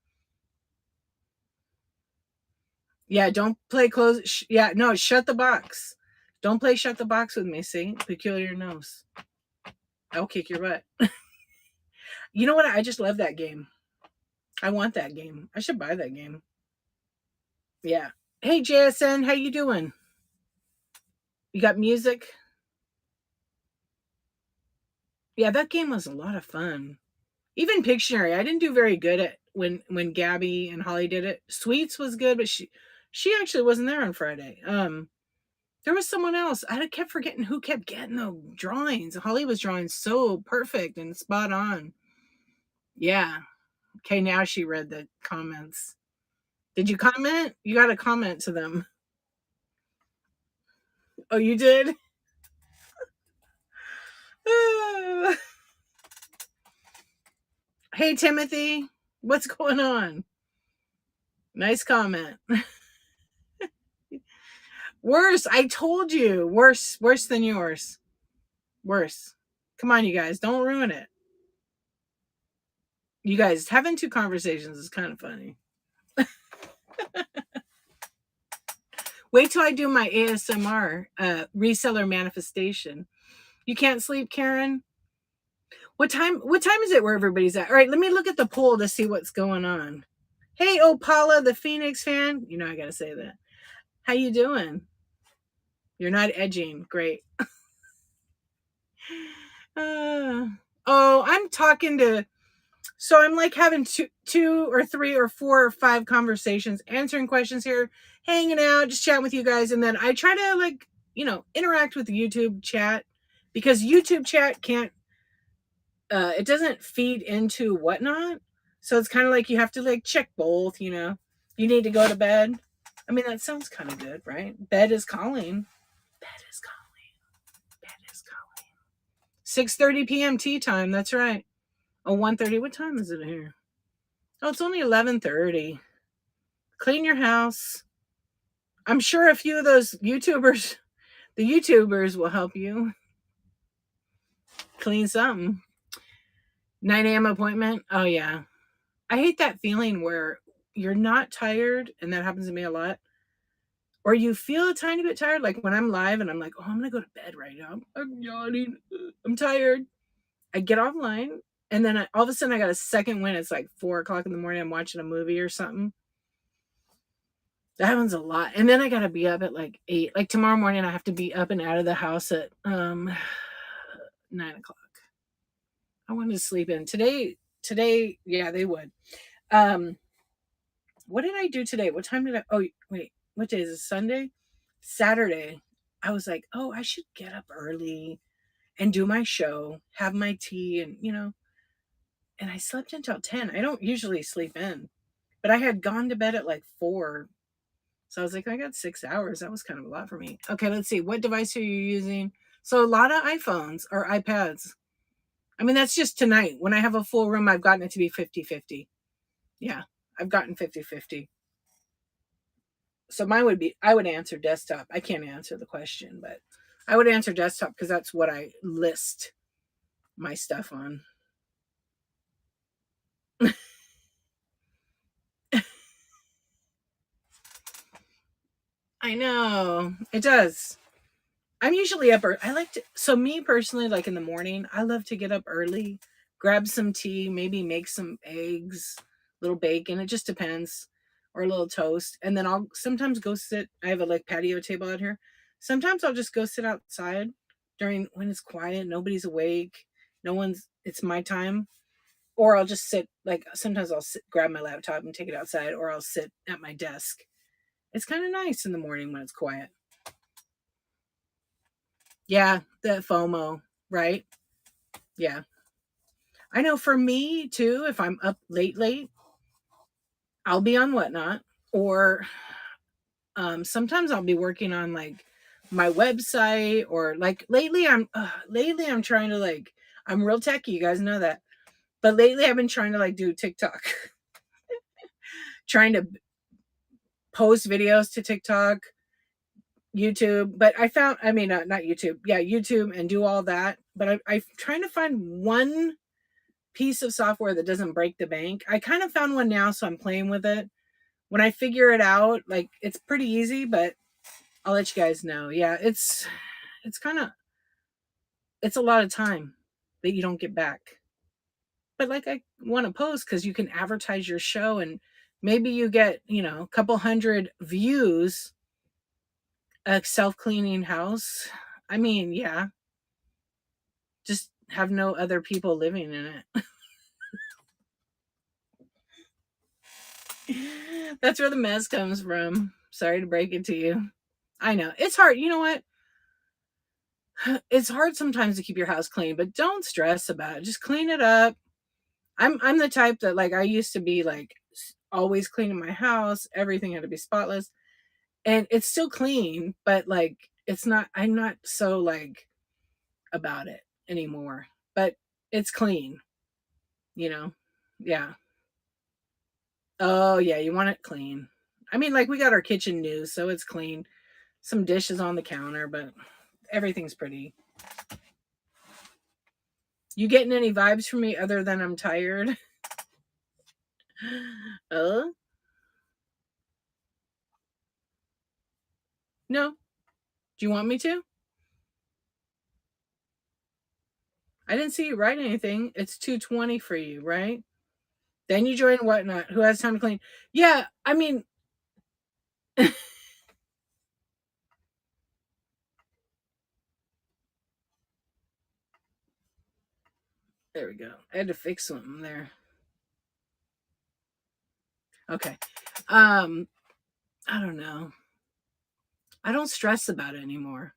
Yeah, don't play close. Yeah, no, shut the box. Don't play shut the box with me. See, peculiar nose. I'll kick your butt. You know what? I just love that game. I want that game. I should buy that game. Yeah. Hey, JSN, how you doing? You got music? Yeah, that game was a lot of fun. Even Pictionary, I didn't do very good at when Gabby and Holly did it. Sweets was good, but she actually wasn't there on Friday. There was someone else. I kept forgetting who kept getting the drawings. Holly was drawing so perfect and spot on. Yeah. Okay, now she read the comments. Did you comment? You got to comment to them. Oh, you did? Hey, Timothy. What's going on? Nice comment. Worse. I told you. Worse than yours. Worse. Come on, you guys. Don't ruin it. You guys, having 2 conversations is kind of funny. Wait till I do my ASMR reseller manifestation. You can't sleep, Karen? What time is it where everybody's at? All right, let me look at the poll to see what's going on. Hey, Opala, the Phoenix fan. You know I got to say that. How you doing? You're not edging. Great. Uh, oh, I'm talking to, so I'm like having two or three or four or five conversations, answering questions here, hanging out, just chatting with you guys. And then I try to like, interact with the YouTube chat because YouTube chat can't, it doesn't feed into Whatnot. So it's kind of like you have to like check both, You need to go to bed. I mean, that sounds kind of good, right? Bed is calling. Bed is calling. Bed is calling. 6:30 p.m. tea time. That's right. Oh, 1:30. What time is it here? Oh, it's only 11:30. Clean your house. I'm sure a few of those the YouTubers will help you clean something. 9 a.m. appointment. Oh, yeah. I hate that feeling where you're not tired, and that happens to me a lot, or you feel a tiny bit tired, like when I'm live and I'm like, oh, I'm going to go to bed right now. I'm yawning. I'm tired. I get offline, and then all of a sudden I got a second wind. It's like 4 o'clock in the morning. I'm watching a movie or something. That happens a lot. And then I got to be up at like 8. Like tomorrow morning, I have to be up and out of the house at 9 o'clock. I wanted to sleep in. Today, yeah, they would. What did I do today? What time did I? Oh, wait. What day is it? Sunday? Saturday. I was like, oh, I should get up early and do my show, have my tea, and I slept until 10. I don't usually sleep in, but I had gone to bed at like 4. So I was like, I got 6 hours. That was kind of a lot for me. Okay, let's see. What device are you using? So a lot of iPhones or iPads. I mean, that's just tonight. When I have a full room, I've gotten it to be 50-50. Yeah, I've gotten 50-50. So mine would be, I would answer desktop. I can't answer the question, but I would answer desktop because that's what I list my stuff on. I know. It does. I'm usually up early. So me personally, like in the morning, I love to get up early, grab some tea, maybe make some eggs, little bacon. It just depends, or a little toast. And then I'll sometimes go sit. I have a like patio table out here. Sometimes I'll just go sit outside during when it's quiet, nobody's awake, it's my time. Or I'll just sit, like sometimes I'll grab my laptop and take it outside, or I'll sit at my desk. It's kind of nice in the morning when it's quiet. Yeah, the FOMO, right? Yeah. I know for me too, if I'm up late, I'll be on Whatnot, or sometimes I'll be working on like my website, or like lately I'm trying to like, I'm real techy, you guys know that. But lately I've been trying to like do TikTok. Trying to post videos to TikTok, YouTube, but I mean, not YouTube. Yeah, YouTube, and do all that. But I'm trying to find one piece of software that doesn't break the bank. I kind of found one now, so I'm playing with it. When I figure it out, like it's pretty easy, but I'll let you guys know. Yeah, it's kind of, it's a lot of time that you don't get back. But like I want to post because you can advertise your show, and maybe you get, a couple hundred views, a self-cleaning house. I mean, yeah, just have no other people living in it. That's where the mess comes from. Sorry to break it to you. I know. It's hard. You know what? It's hard sometimes to keep your house clean, but don't stress about it. Just clean it up. I'm the type that like I used to be like always cleaning my house. Everything had to be spotless. And it's still clean, but like I'm not so like about it anymore. But it's clean, you know? Yeah. Oh yeah, you want it clean. I mean, like we got our kitchen new, so it's clean. Some dishes on the counter, but everything's pretty. You getting any vibes from me other than I'm tired? Uh? No. Do you want me to? I didn't see you write anything. It's 2:20 for you, right? Then you join Whatnot. Who has time to clean? Yeah, I mean, There we go. I had to fix something there. Okay. I don't know. I don't stress about it anymore.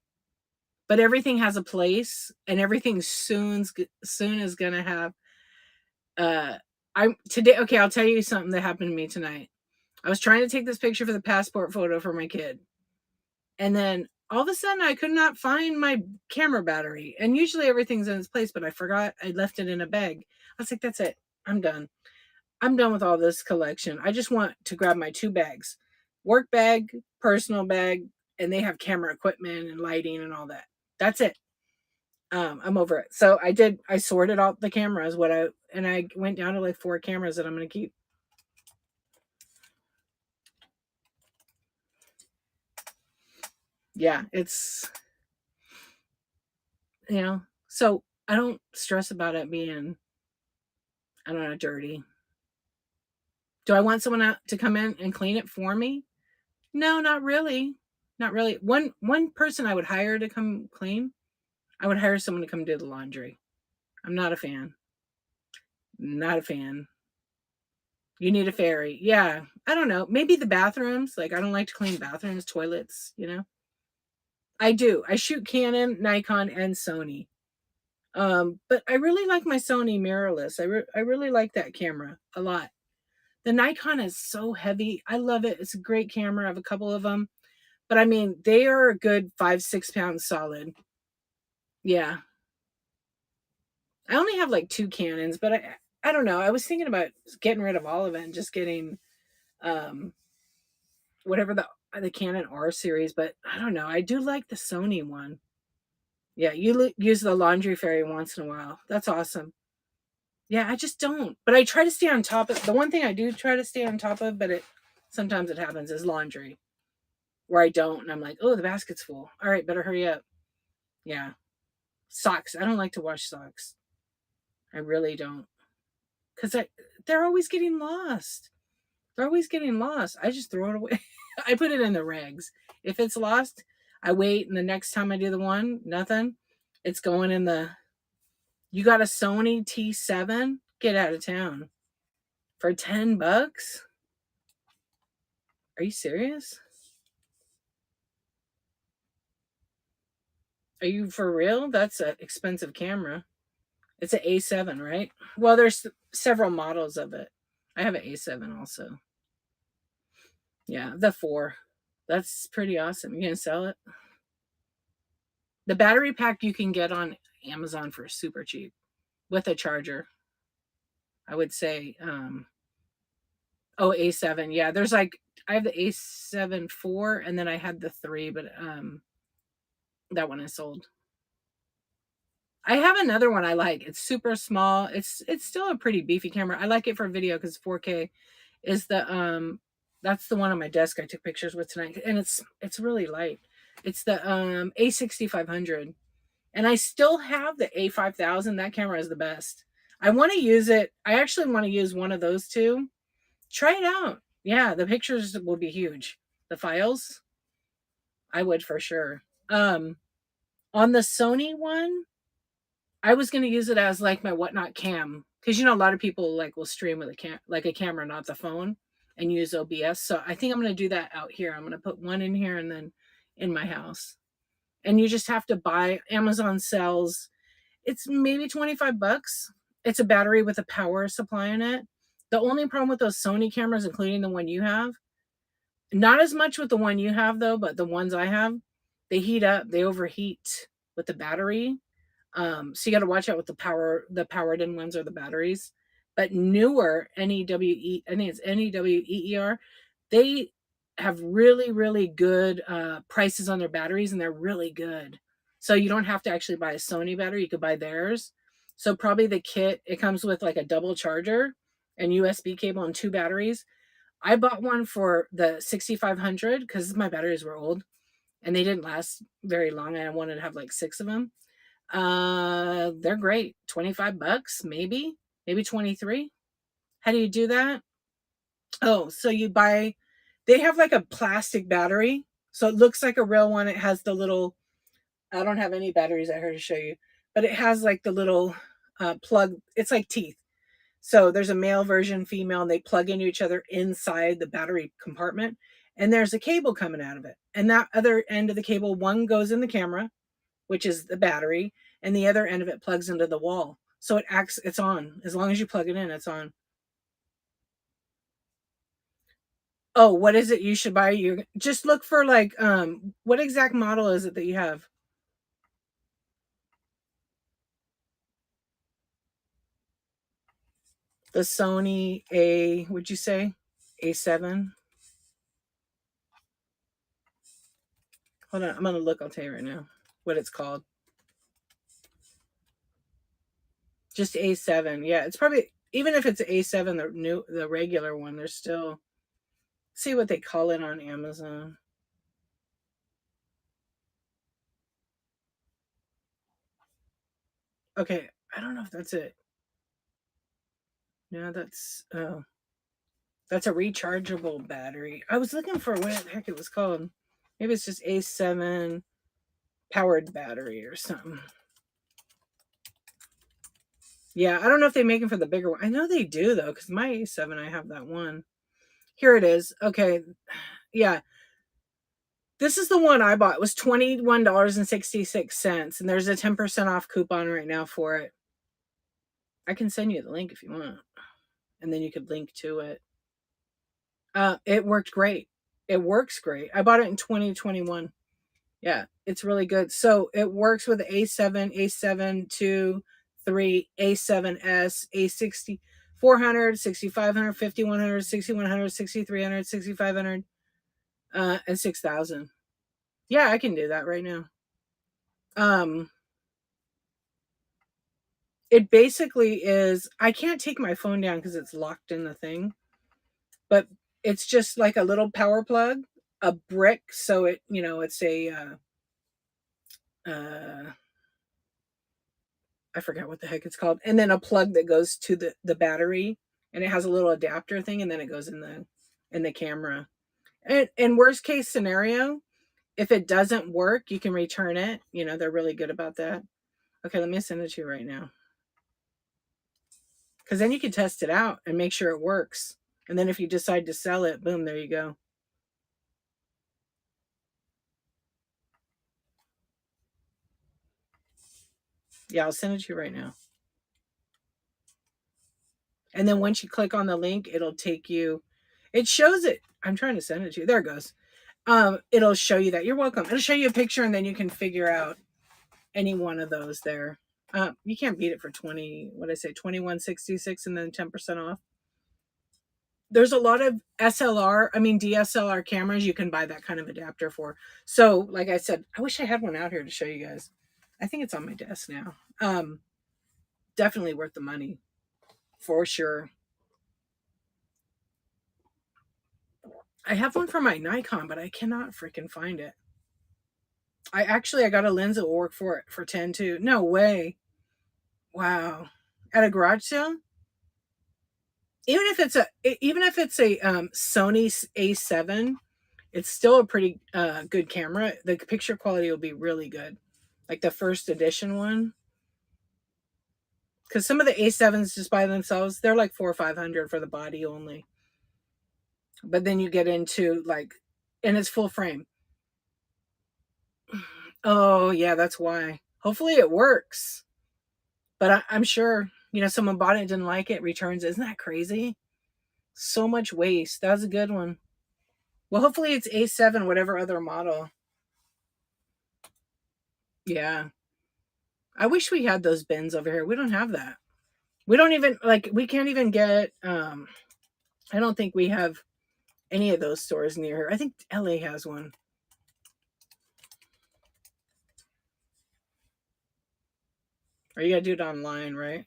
But everything has a place, and everything soon is gonna have. I'm today. Okay, I'll tell you something that happened to me tonight. I was trying to take this picture for the passport photo for my kid, and then all of a sudden I could not find my camera battery. And usually everything's in its place, but I forgot I left it in a bag. I was like, "That's it. I'm done. I'm done with all this collection. I just want to grab my 2 bags, work bag, personal bag, and they have camera equipment and lighting and all that. That's it. I'm over it." So I sorted out the cameras, and I went down to like 4 cameras that I'm going to keep. Yeah, it's, so I don't stress about it being, I don't know, dirty. Do I want someone out to come in and clean it for me? No, not really. Not really. One person I would hire to come clean, I would hire someone to come do the laundry. I'm not a fan. Not a fan. You need a fairy. Yeah. I don't know. Maybe the bathrooms. Like, I don't like to clean bathrooms, toilets. I do. I shoot Canon, Nikon, and Sony. But I really like my Sony mirrorless. I really like that camera a lot. The Nikon is so heavy. I love it. It's a great camera. I have a couple of them. But I mean, they are a good 5-6 pounds solid. Yeah. I only have like 2 Canons, but I don't know. I was thinking about getting rid of all of it and just getting um whatever the Canon R series, but I don't know. I do like the Sony one. Yeah, you use the laundry fairy once in a while. That's awesome. Yeah, I just don't. But I try to stay on top of the one thing I do try to stay on top of, but it sometimes it happens is laundry where I don't and I'm like, "Oh, the basket's full. All right, better hurry up." Yeah. Socks. I don't like to wash socks. I really don't. Cuz they're always getting lost. They're always getting lost. I just throw it away. I put it in the rags. If it's lost, I wait, and the next time I do the one, nothing. It's going in the. You got a Sony T7? Get out of town for $10. Are you serious? Are you for real? That's an expensive camera. It's an A7, right? Well, there's several models of it. I have an A7 also. Yeah, the 4. That's pretty awesome. You gonna sell it? The battery pack you can get on Amazon for super cheap with a charger. I would say, oh, A7. Yeah, there's like, I have the A7 4 and then I had the 3, but that one is sold. I have another one I like. It's super small. It's still a pretty beefy camera. I like it for video cuz 4K is the that's the one on my desk I took pictures with tonight, and it's really light. It's the A6500. And I still have the A5000. That camera is the best. I want to use it. I actually want to use one of those two. Try it out. Yeah, the pictures will be huge. The files, I would for sure. On the Sony one, I was going to use it as like my whatnot cam because a lot of people like will stream with a camera, not the phone, and use OBS. So I think I'm going to do that out here. I'm going to put one in here and then in my house. And you just have to buy. Amazon sells. It's maybe $25. It's a battery with a power supply in it. The only problem with those Sony cameras, including the one you have, not as much with the one you have though, but the ones I have, they heat up, they overheat with the battery. So you got to watch out with the powered in ones or the batteries. But newer NEWE, I think it's NEWEER, they have really, really good prices on their batteries, and they're really good. So you don't have to actually buy a Sony battery, you could buy theirs. So probably the kit, it comes with like a double charger and USB cable and 2 batteries. I bought one for the 6500 because my batteries were old and they didn't last very long. And I wanted to have like 6 of them. They're great. $25, maybe 23. How do you do that? Oh, so they have like a plastic battery. So it looks like a real one. It has the little, I don't have any batteries out here to show you, but it has like the little plug. It's like teeth. So there's a male version, female, and they plug into each other inside the battery compartment. And there's a cable coming out of it. And that other end of the cable, one goes in the camera, which is the battery, and the other end of it plugs into the wall. So it's on. As long as you plug it in, it's on. Oh, what is it you should buy? You just look for like what exact model is it that you have? The Sony A, would you say? A7? Hold on, I'm gonna look, I'll tell you right now what it's called. Just A7. Yeah, it's probably, even if it's A7, the regular one, there's still, see what they call it on Amazon. Okay, I don't know if that's it. No, that's a rechargeable battery. I was looking for what the heck it was called. Maybe it's just A7 powered battery or something. Yeah, I don't know if they make them for the bigger one. I know they do though, because my A7, I have that one. Here it is. Okay. Yeah. This is the one I bought. It was $21.66. And there's a 10% off coupon right now for it. I can send you the link if you want. And then you could link to it. It worked great. It works great. I bought it in 2021. Yeah, it's really good. So it works with A7, A7 2, 3, A7S, A60, 400, 6500, 5100, 6100, 6300, 6500, and 6000. Yeah, I can do that right now. Um, it basically is, I can't take my phone down because it's locked in the thing, but it's just like a little power plug, a brick. So it's uh, I forgot what the heck it's called, and then a plug that goes to the battery, and it has a little adapter thing, and then it goes in the camera. And in worst case scenario, if it doesn't work, you can return it. They're really good about that. Okay, let me send it to you right now, because then you can test it out and make sure it works. And then if you decide to sell it, boom, there you go. Yeah, I'll send it to you right now. And then once you click on the link, it'll take you. It shows it. I'm trying to send it to you. There it goes. It'll show you that. You're welcome. It'll show you a picture, and then you can figure out any one of those there. You can't beat it for 20. What did I say? 21.66, and then 10% off. There's a lot of DSLR cameras you can buy that kind of adapter for. So, like I said, I wish I had one out here to show you guys. I think it's on my desk now. Definitely worth the money, for sure. I have one for my Nikon, but I cannot freaking find it. I got a lens that will work for it for 10 too. No way. Wow. At a garage sale? Even if it's a Sony A7, it's still a pretty good camera. The picture quality will be really good. Like the first edition one. Because some of the A7s just by themselves, they're like 400 or 500 for the body only. But then you get into and it's full frame. Oh, yeah, that's why. Hopefully it works. But I'm sure, someone bought it, didn't like it, returns it. Isn't that crazy? So much waste. That was a good one. Well, hopefully it's A7, whatever other model. Yeah. I wish we had those bins over here. We don't have that. We don't even, we can't even get, I don't think we have any of those stores near here. I think LA has one. Or you gotta do it online, right?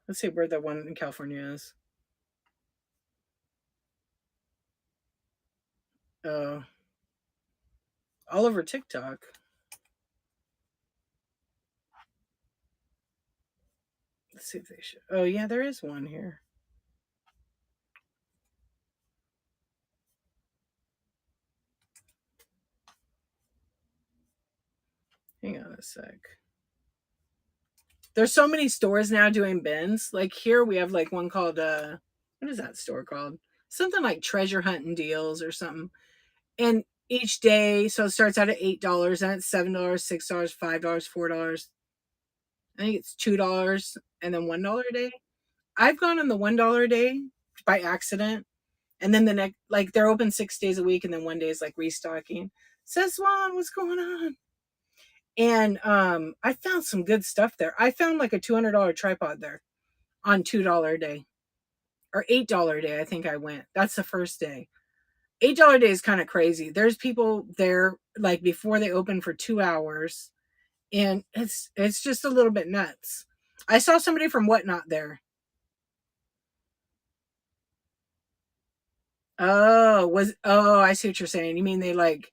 Let's see where the one in California is. Oh, all over TikTok. Let's see if they show. Oh, yeah, there is one here. Hang on a sec. There's so many stores now doing bins. Like here we have like one called what is that store called? Something like Treasure Hunting Deals or something. And each day, so it starts out at $8, and it's $7, $6, $5, $4. I think it's $2 and then $1 a day. I've gone on the $1 a day by accident. And then the next, like they're open 6 days a week, and then one day is like restocking. Says Swan, what's going on? And I found some good stuff there. I found like a $200 tripod there on $2 a day or $8 a day. I think I went. That's the first day. $8 a day is kind of crazy. There's people there like before they open for 2 hours, and it's just a little bit nuts. I saw somebody from Whatnot there. I see what you're saying. You mean they like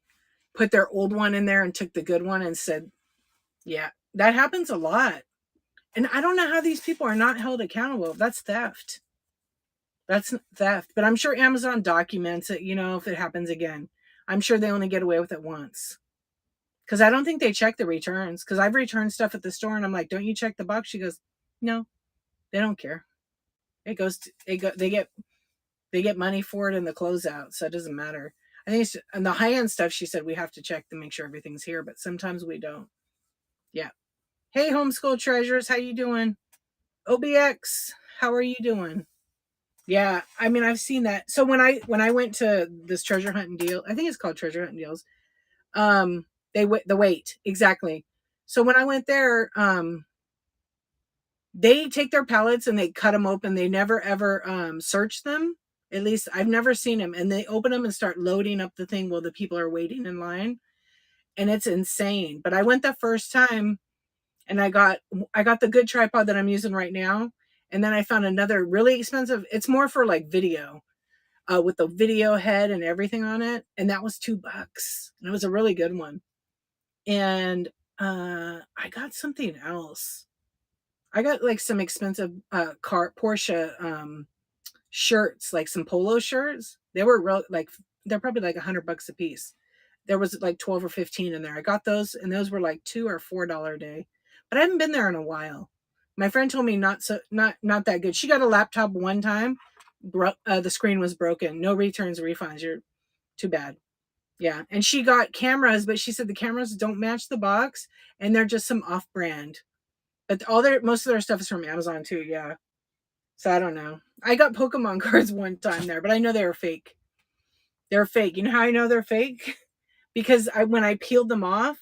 put their old one in there and took the good one and said, yeah, that happens a lot. And I don't know how these people are not held accountable. That's theft. That's theft. But I'm sure Amazon documents it, if it happens again. I'm sure they only get away with it once. Because I don't think they check the returns. Because I've returned stuff at the store and I'm like, don't you check the box? She goes, no, they don't care. They get money for it in the closeout, so it doesn't matter. I think and the high end stuff, she said we have to check to make sure everything's here, but sometimes we don't. Yeah. Hey, homeschool treasures, how you doing? OBX, how are you doing? Yeah, I mean, I've seen that. So when I went to this treasure hunting deal, I think it's called treasure hunting deals. The weight exactly. So when I went there, they take their pallets and they cut them open. They never ever search them. At least I've never seen them. And they open them and start loading up the thing while the people are waiting in line. And it's insane. But I went the first time and I got the good tripod that I'm using right now. And then I found another really expensive. It's more for like video, with the video head and everything on it. And that was $2. And it was a really good one. And I got something else. I got like some expensive Porsche shirts, like some polo shirts. They were they're probably like $100 a piece. There was like 12 or 15 in there. I got those, and those were like $2 or $4 a day. But I haven't been there in a while. My friend told me not that good. She got a laptop one time, the screen was broken. No returns or refunds. You're too bad. Yeah, and she got cameras, but she said the cameras don't match the box, and they're just some off-brand. But most of their stuff is from Amazon too. Yeah, so I don't know. I got Pokemon cards one time there, but I know they were fake. They're fake. You know how I know they're fake? Because when I peeled them off,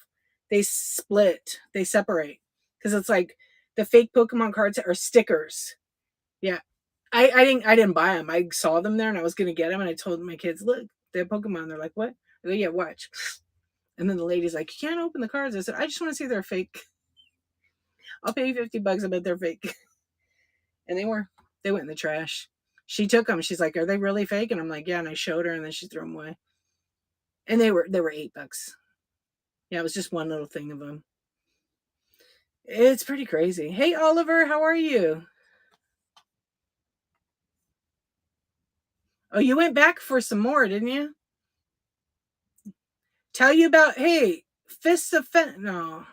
they split. They separate. Because it's like the fake Pokemon cards are stickers. Yeah. I didn't buy them. I saw them there and I was gonna get them, and I told my kids, look, they're Pokemon. They're like, what? I go, yeah, watch. And then the lady's like, you can't open the cards. I said, I just want to see they're fake. I'll pay you $50. I bet they're fake. And they were. They went in the trash. She took them. She's like, are they really fake? And I'm like, yeah. And I showed her, and then she threw them away. And they were $8. Yeah, it was just one little thing of them. It's pretty crazy. Hey, Oliver, how are you? Oh, you went back for some more, didn't you? Tell you about, hey, Fists of No.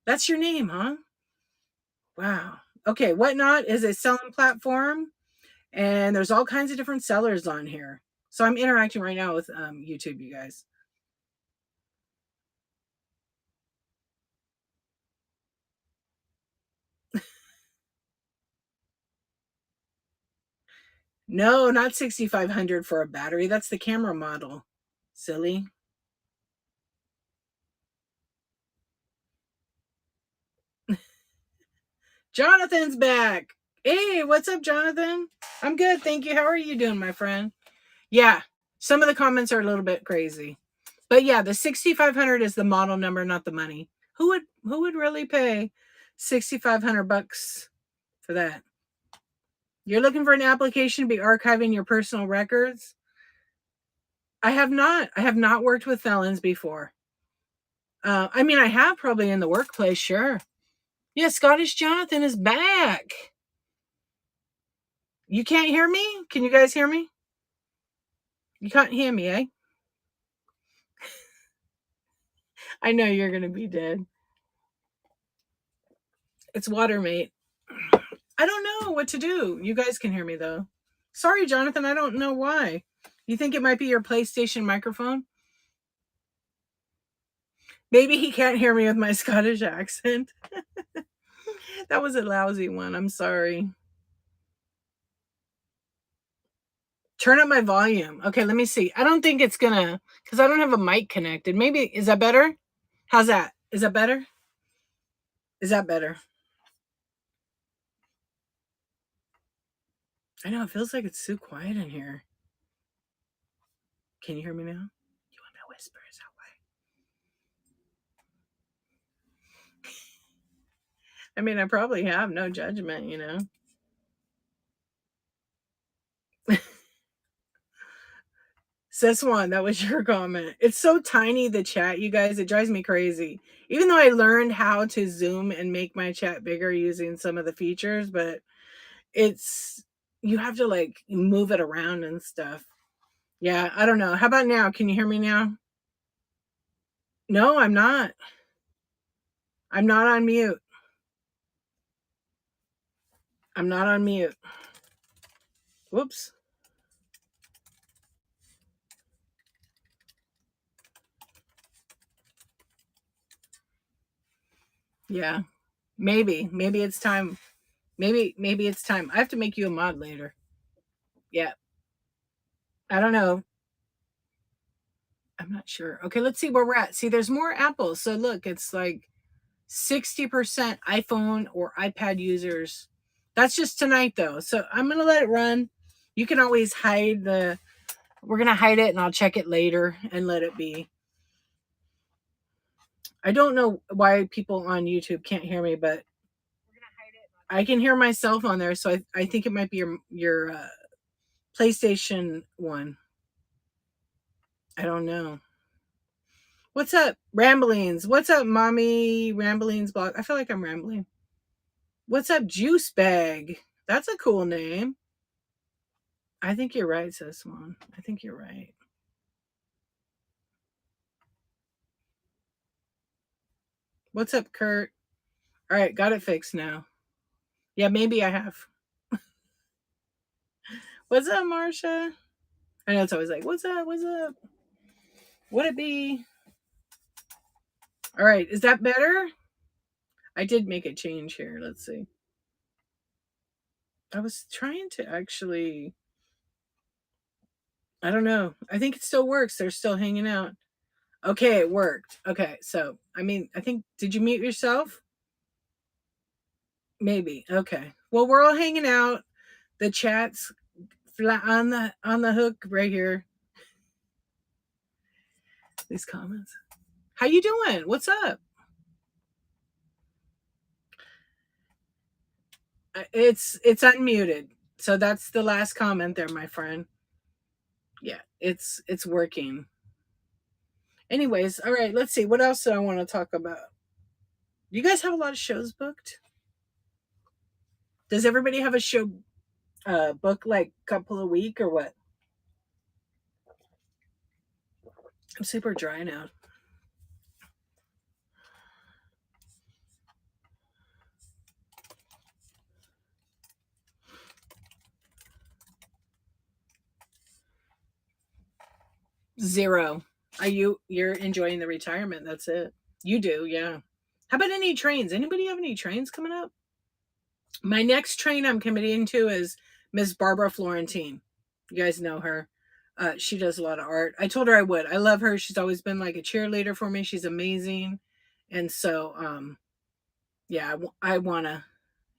That's your name, huh? Wow. Okay, Whatnot is a selling platform, and there's all kinds of different sellers on here. So I'm interacting right now with YouTube, you guys. No, not 6,500 for a battery. That's the camera model. Silly. Jonathan's back. Hey, what's up, Jonathan? I'm good, thank you. How are you doing, my friend? Yeah, some of the comments are a little bit crazy. But yeah, the 6,500 is the model number, not the money. Who would really pay $6,500 for that? You're looking for an application to be archiving your personal records? I have not. I have not worked with felons before. I mean, I have probably in the workplace, sure. Yeah, Scottish Jonathan is back. You can't hear me? Can you guys hear me? You can't hear me, eh? I know you're going to be dead. It's water, mate. I don't know what to do. You guys can hear me though. Sorry, Jonathan. I don't know why. You think it might be your PlayStation microphone? Maybe he can't hear me with my Scottish accent. That was a lousy one. I'm sorry. Turn up my volume. Okay, let me see. I don't think it's gonna, because I don't have a mic connected. Maybe, is that better? How's that? Is that better? Is that better? I know, it feels like it's so quiet in here. Can you hear me now? You want me to whisper? Is that why? I mean, I probably have no judgment, you know? Sis one, that was your comment. It's so tiny, the chat, you guys. It drives me crazy. Even though I learned how to zoom and make my chat bigger using some of the features, but it's, you have to like move it around and stuff. Yeah, I don't know. How about now? Can you hear me now? No, I'm not. I'm not on mute. I'm not on mute. Whoops. Yeah. Maybe it's time. Maybe it's time. I have to make you a mod later. Yeah. I don't know. I'm not sure. Okay, let's see where we're at. See, there's more apples. So look, it's like 60% iPhone or iPad users. That's just tonight though. So I'm going to let it run. You can always hide the, we're going to hide it and I'll check it later and let it be. I don't know why people on YouTube can't hear me, but I can hear myself on there. So I think it might be your PlayStation 1. I don't know. What's up, Ramblings? What's up, Mommy Ramblings blog? I feel like I'm rambling. What's up, Juice Bag? That's a cool name. I think you're right, sis one. I think you're right. What's up, Kurt? All right, got it fixed now. Yeah, maybe I have. What's up, Marsha? I know it's always like, what's up? What's up? Would it be? All right, is that better? I did make a change here. Let's see. I was trying to actually, I don't know. I think it still works. They're still hanging out. Okay, it worked. Okay, so I mean, I think, did you mute yourself? Maybe. Okay. Well, we're all hanging out. The chat's flat on the hook right here. These comments. How you doing? What's up? It's unmuted. So that's the last comment there, my friend. Yeah, it's working. Anyways, all right, let's see. What else do I want to talk about? You guys have a lot of shows booked? Does everybody have a show book like a couple a week or what? I'm super dry now. Zero. You're enjoying the retirement, that's it. You do, yeah. How about any trains? Anybody have any trains coming up? My next train I'm committing to is Miss Barbara Florentine. You guys know her. She does a lot of art. I told her I would. I love her. She's always been like a cheerleader for me. She's amazing. And so, yeah, I want to.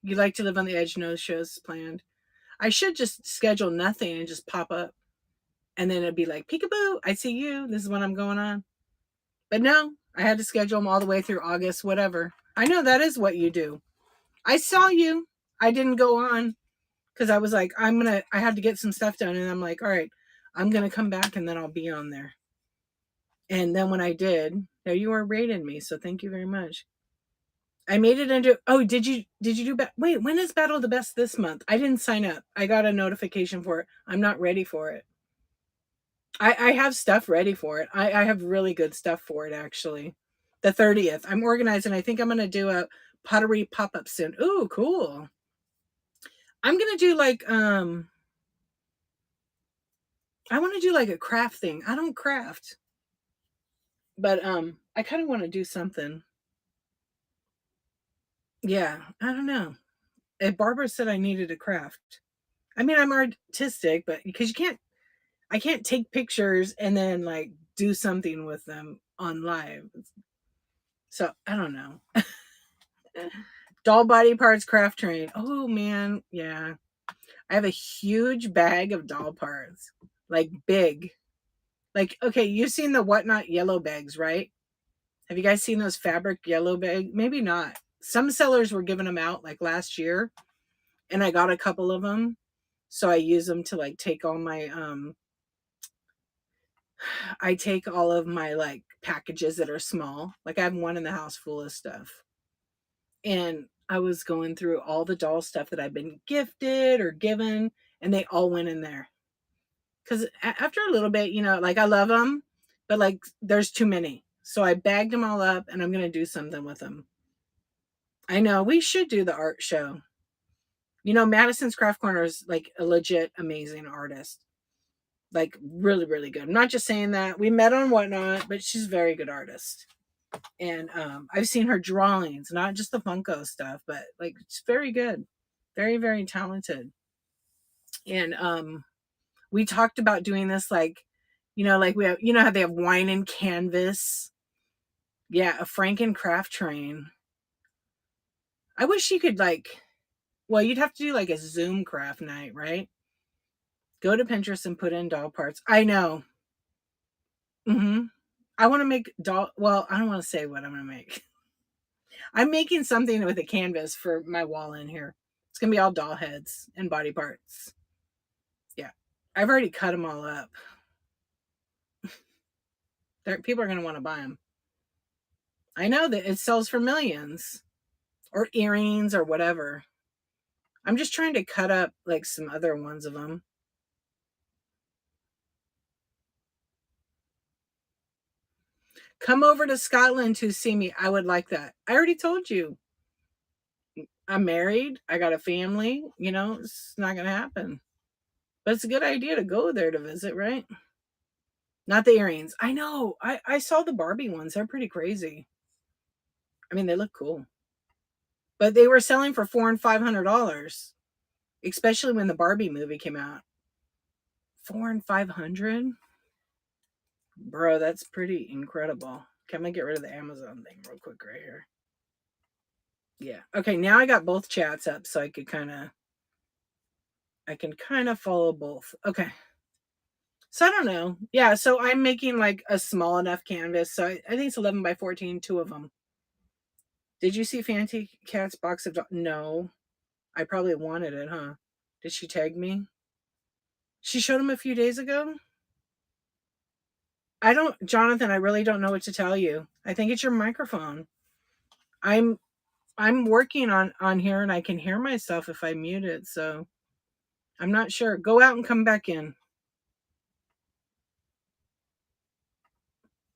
You like to live on the edge, no shows planned. I should just schedule nothing and just pop up. And then it'd be like, peekaboo, I see you. This is what I'm going on. But no, I had to schedule them all the way through August, whatever. I know that is what you do. I saw you. I didn't go on because I was like, I had to get some stuff done. And I'm like, all right, I'm going to come back and then I'll be on there. And then when I did, there you are rating me. So thank you very much. I made it into, oh, did you do, wait, when is Battle of the Best this month? I didn't sign up. I got a notification for it. I'm not ready for it. I have stuff ready for it. I have really good stuff for it, actually. The 30th. I'm organizing. I think I'm going to do a pottery pop-up soon. Ooh, cool. I'm gonna do like I want to do like a craft thing. I don't craft, but I kind of want to do something. Yeah, I don't know. And Barbara said I needed a craft. I mean, I'm artistic, but because I can't take pictures and then like do something with them on live. So I don't know. Doll body parts craft train. Oh man, yeah. I have a huge bag of doll parts, like big. Like, okay, you've seen the Whatnot yellow bags, right? Have you guys seen those fabric yellow bags? Maybe not. Some sellers were giving them out like last year, and I got a couple of them. So I use them to like take all my I take all of my like packages that are small. Like I have one in the house full of stuff. And I was going through all the doll stuff that I've been gifted or given, and they all went in there. Because after a little bit, like I love them, but like there's too many. So I bagged them all up and I'm going to do something with them. I know we should do the art show. Madison's Craft Corner is like a legit amazing artist. Like really, really good. I'm not just saying that. We met on Whatnot, but she's a very good artist. And I've seen her drawings, not just the Funko stuff, but like it's very good. Very, very talented. And we talked about doing this like, like we have, how they have wine and canvas. Yeah, a Franken craft train. I wish you could like, well, you'd have to do like a Zoom craft night, right? Go to Pinterest and put in doll parts. I know. I want to make doll. Well, I don't want to say what I'm going to make. I'm making something with a canvas for my wall in here. It's going to be all doll heads and body parts. Yeah. I've already cut them all up. People are going to want to buy them. I know that it sells for millions, or earrings or whatever. I'm just trying to cut up like some other ones of them. Come over to Scotland to see me. I would like that. I already told you. I'm married. I got a family. It's not going to happen. But it's a good idea to go there to visit, right? Not the earrings. I know. I saw the Barbie ones. They're pretty crazy. I mean, they look cool. But they were selling for $400 and $500, especially when the Barbie movie came out. $400 and $500? Bro, that's pretty incredible. Okay, I'm gonna get rid of the Amazon thing real quick right here. Yeah. Okay, now I got both chats up so I can kind of follow both. Okay. So I don't know. Yeah, so I'm making like a small enough canvas. So I think it's 11 by 14, two of them. Did you see Fancy Cat's box of No. I probably wanted it, huh? Did she tag me? She showed him a few days ago? Jonathan, I really don't know what to tell you. I think it's your microphone. I'm working on here and I can hear myself if I mute it, so I'm not sure. Go out and come back in.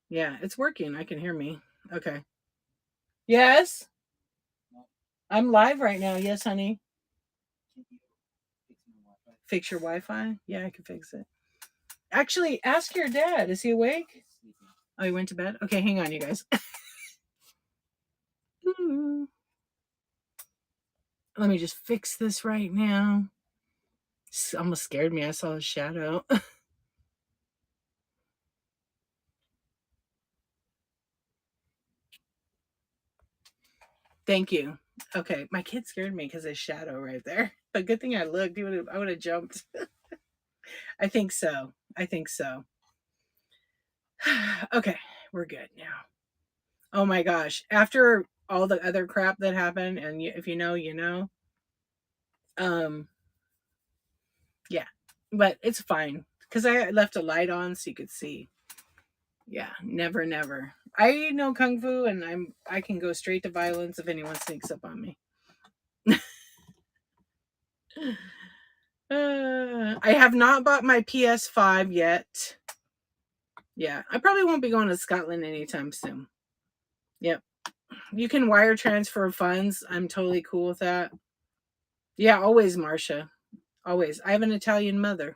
Yeah, it's working. I can hear me. Okay. Yes? I'm live right now. Yes, honey. Fix your Wi-Fi? Yeah, I can fix it. Actually, ask your dad. Is he awake? Oh, he went to bed? Okay, hang on, you guys. Let me just fix this right now. It almost scared me. I saw a shadow. Thank you. Okay, my kid scared me because there's shadow right there. But good thing I looked. I would have jumped. I think so. Okay, we're good now. Oh my gosh. After all the other crap that happened, and if you know, you know. Yeah. But it's fine. Because I left a light on so you could see. Yeah, never. I know Kung Fu and I can go straight to violence if anyone sneaks up on me. I have not bought my PS5 yet. Yeah, I probably won't be going to Scotland anytime soon. Yep. You can wire transfer funds. I'm totally cool with that. Yeah, always, Marcia. Always. I have an Italian mother.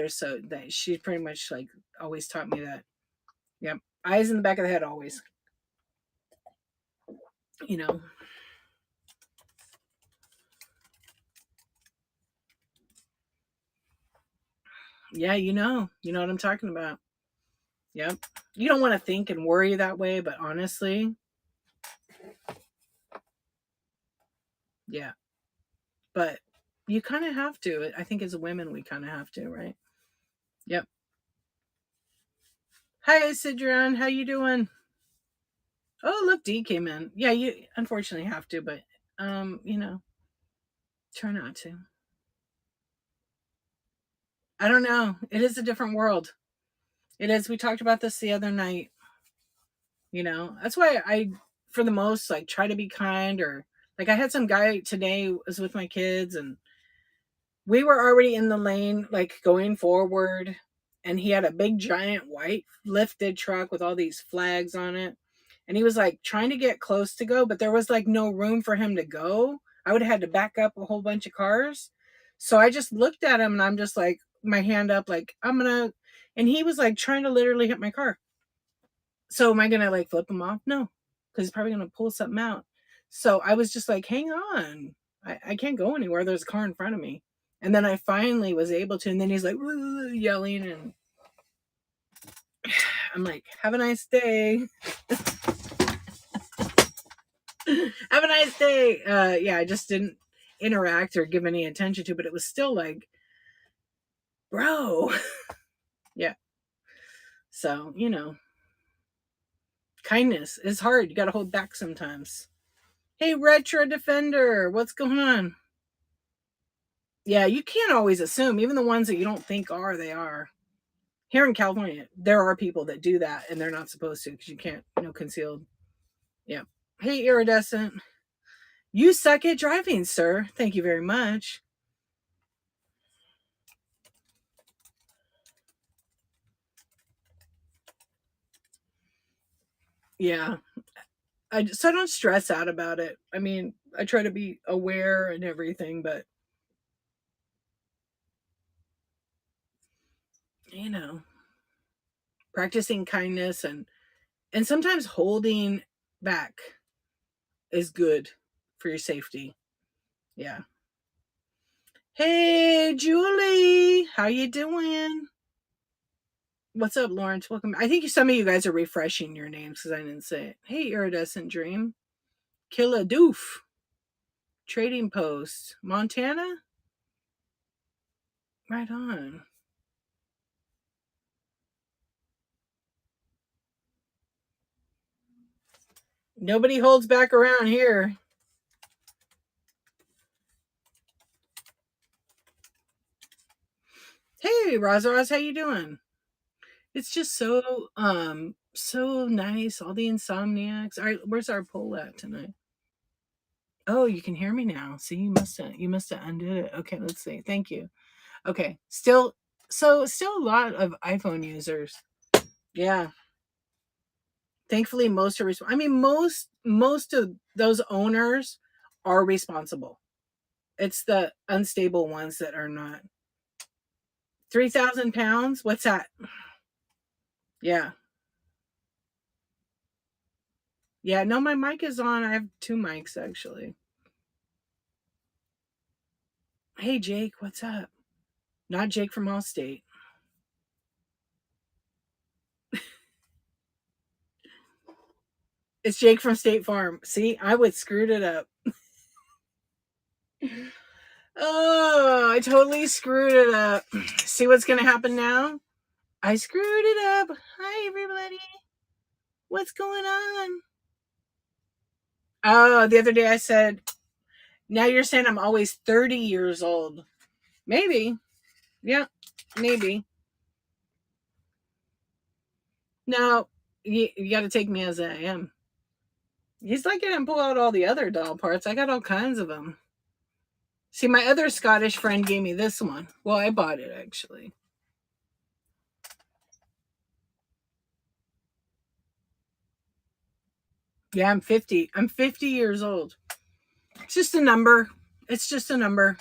So that she pretty much like always taught me that. Yep. Eyes in the back of the head always. You know. Yeah, you know. You know what I'm talking about. Yep. You don't want to think and worry that way, but honestly, yeah. But you kind of have to. I think as women we kind of have to, right? Yep. Hi, Sidran. How you doing? Oh, look, D came in. Yeah, you unfortunately have to, but you know, try not to. I don't know. It is a different world. It is. We talked about this the other night. You know, that's why I, for the most, like try to be kind or like I had some guy today was with my kids and we were already in the lane, like going forward, and he had a big giant white lifted truck with all these flags on it. And he was like trying to get close to go, but there was like no room for him to go. I would have had to back up a whole bunch of cars. So I just looked at him and I'm just like, my hand up, like, I'm gonna, and he was like trying to literally hit my car. So am I gonna like flip him off? No, because he's probably gonna pull something out. So I was just like, hang on. I can't go anywhere. There's a car in front of me. And then I finally was able to, and then he's like yelling, and I'm like, have a nice day. Have a nice day. Yeah, I just didn't interact or give any attention to, but it was still like, bro. Yeah. So, you know, kindness is hard. You got to hold back sometimes. Hey, Retro Defender, what's going on? Yeah, you can't always assume. Even the ones that you don't think are, they are. Here in California, there are people that do that, and they're not supposed to because you can't, concealed. Yeah. Hey, Iridescent. You suck at driving, sir. Thank you very much. Yeah. So I don't stress out about it. I mean, I try to be aware and everything, but you know, practicing kindness and sometimes holding back is good for your safety. Yeah. Hey, Julie, how you doing? What's up, Lawrence? Welcome. I think some of you guys are refreshing your names because I didn't say it. Hey, Iridescent Dream. Killa Doof. Trading Post. Montana? Right on. Nobody holds back around here. Hey, Roz, how you doing? It's just so nice. All the insomniacs. All right, where's our poll at tonight? Oh, you can hear me now. See, you must have undid it. Okay, let's see. Thank you. Okay, still a lot of iPhone users. Yeah, thankfully most are. I mean, most of those owners are responsible. It's the unstable ones that are not. 3,000 pounds. What's that? Yeah, yeah. No, my mic is on. I have two mics actually. Hey, Jake, what's up? Not Jake from Allstate. It's Jake from State Farm. See, I would screwed it up. Oh, I totally screwed it up. See what's going to happen now? I screwed it up. Hi, everybody. What's going on? Oh, the other day I said, now you're saying I'm always 30 years old. Maybe. Yeah, maybe. No, you got to take me as I am. He's like, I didn't pull out all the other doll parts. I got all kinds of them. See, my other Scottish friend gave me this one. Well, I bought it actually. Yeah, I'm 50. I'm 50 years old. It's just a number. It's just a number.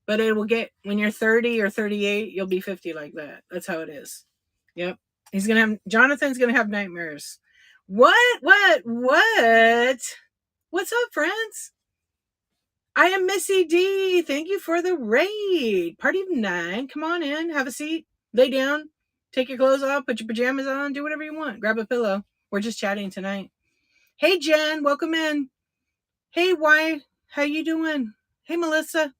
But it will get, when you're 30 or 38, you'll be 50 like that. That's how it is. Yep. Jonathan's going to have nightmares. What? What's up, friends? I am Missy D. Thank you for the raid. Party of 9. Come on in. Have a seat. Lay down. Take your clothes off. Put your pajamas on. Do whatever you want. Grab a pillow. We're just chatting tonight. Hey, Jen. Welcome in. Hey, Y. How you doing? Hey, Melissa.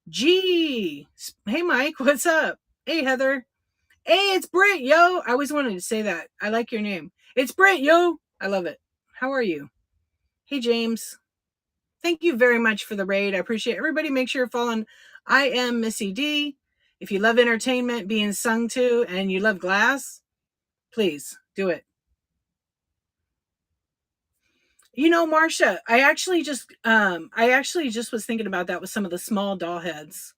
G. Hey, Mike. What's up? Hey, Heather. Hey, it's Britt, yo. I always wanted to say that. I like your name. It's Britt, yo. I love it. How are you? Hey, James. Thank you very much for the raid. I appreciate it. Everybody. Make sure you're following I Am Missy D. If you love entertainment being sung to and you love glass, please do it. You know, Marcia, I actually just was thinking about that with some of the small doll heads.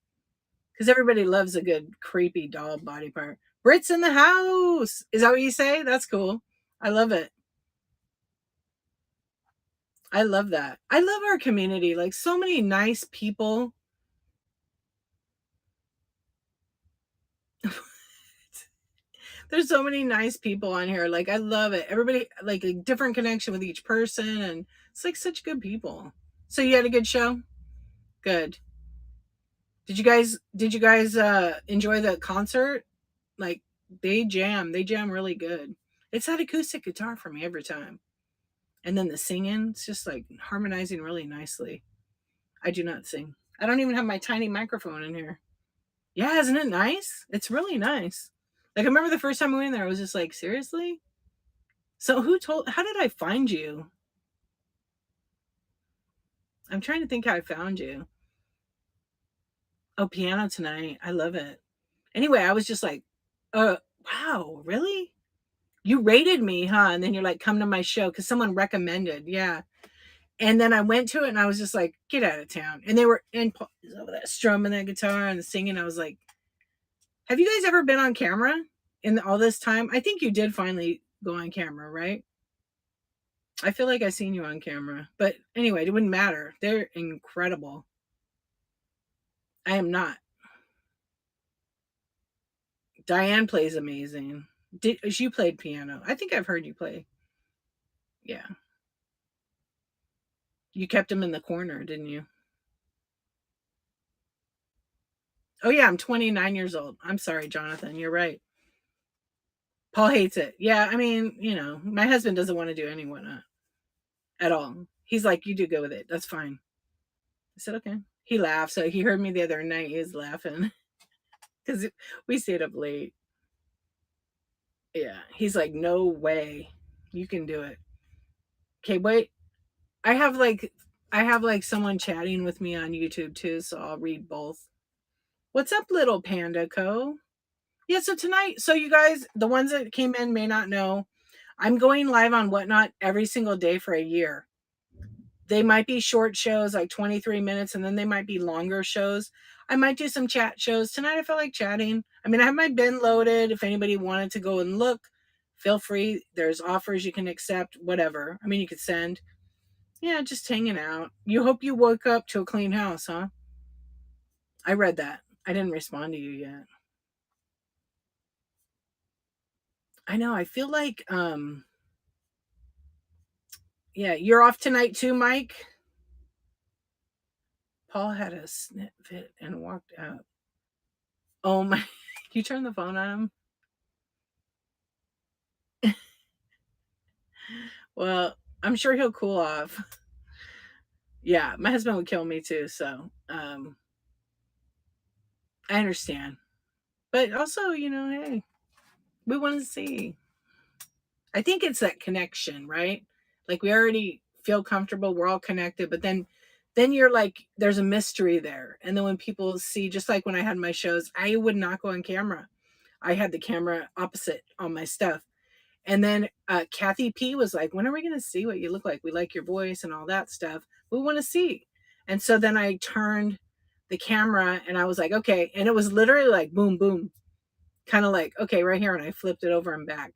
Because everybody loves a good creepy doll body part. Brit's in the house. Is that what you say? That's cool. I love it. I love that. I love our community. Like, so many nice people. There's so many nice people on here. Like, I love it. Everybody, like, a different connection with each person. And it's like such good people. So you had a good show? Good. Did you guys enjoy the concert? Like, they jam really good. It's that acoustic guitar for me every time. And then the singing, it's just like harmonizing really nicely. I do not sing. I don't even have my tiny microphone in here. Yeah, isn't it nice? It's really nice. Like, I remember the first time I went in there, I was just like, seriously? So how did I find you? I'm trying to think how I found you. Oh, piano tonight. I love it. Anyway, I was just like, wow, really? You rated me, huh? And then you're like, come to my show because someone recommended. Yeah. And then I went to it and I was just like, get out of town. And they were in over that strumming that guitar and singing. I was like, have you guys ever been on camera in all this time? I think you did finally go on camera, right? I feel like I seen you on camera. But anyway, it wouldn't matter. They're incredible. I am not. Diane plays amazing. You played piano? I think I've heard you play. Yeah. You kept him in the corner, didn't you? Oh, yeah, I'm 29 years old. I'm sorry, Jonathan. You're right. Paul hates it. Yeah, I mean, my husband doesn't want to do anyone at all. He's like, you do go with it. That's fine. I said, okay. He laughed. So he heard me the other night. He was laughing because we stayed up late. Yeah. He's like, no way. You can do it. Okay, wait. I have like someone chatting with me on YouTube too, so I'll read both. What's up, little Panda Co? Yeah, so tonight, so you guys, the ones that came in may not know, I'm going live on Whatnot every single day for a year. They might be short shows, like 23 minutes, and then they might be longer shows. I might do some chat shows. Tonight I felt like chatting. I mean, I have my bin loaded. If anybody wanted to go and look, feel free. There's offers you can accept, whatever. I mean, you could send. Yeah, just hanging out. You hope you woke up to a clean house, huh? I read that. I didn't respond to you yet. I know. I feel like, yeah, you're off tonight too, Mike. Paul had a snippet and walked out. Oh my! You turned the phone on him. Well, I'm sure he'll cool off. Yeah, my husband would kill me too. So, I understand, but also, hey, we want to see. I think it's that connection, right? Like, we already feel comfortable, we're all connected, but then you're like, there's a mystery there. And then when people see, just like when I had my shows, I would not go on camera. I had the camera opposite on my stuff. And then Kathy P was like, when are we going to see what you look like? We like your voice and all that stuff. We want to see. And so then I turned the camera and I was like, okay. And it was literally like, boom, boom, kind of like, okay, right here. And I flipped it over and back.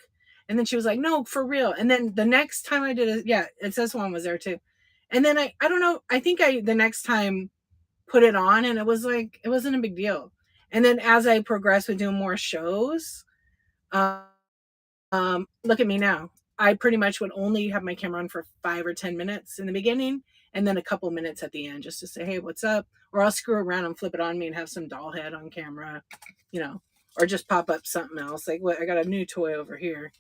And then she was like, no, for real. And then the next time I did it, yeah, it says one was there too. And then I don't know, I think the next time put it on and it was like, it wasn't a big deal. And then as I progressed with doing more shows, look at me now. I pretty much would only have my camera on for 5 or 10 minutes in the beginning and then a couple minutes at the end just to say, hey, what's up? Or I'll screw around and flip it on me and have some doll head on camera, you know, or just pop up something else. Like, what? I got a new toy over here.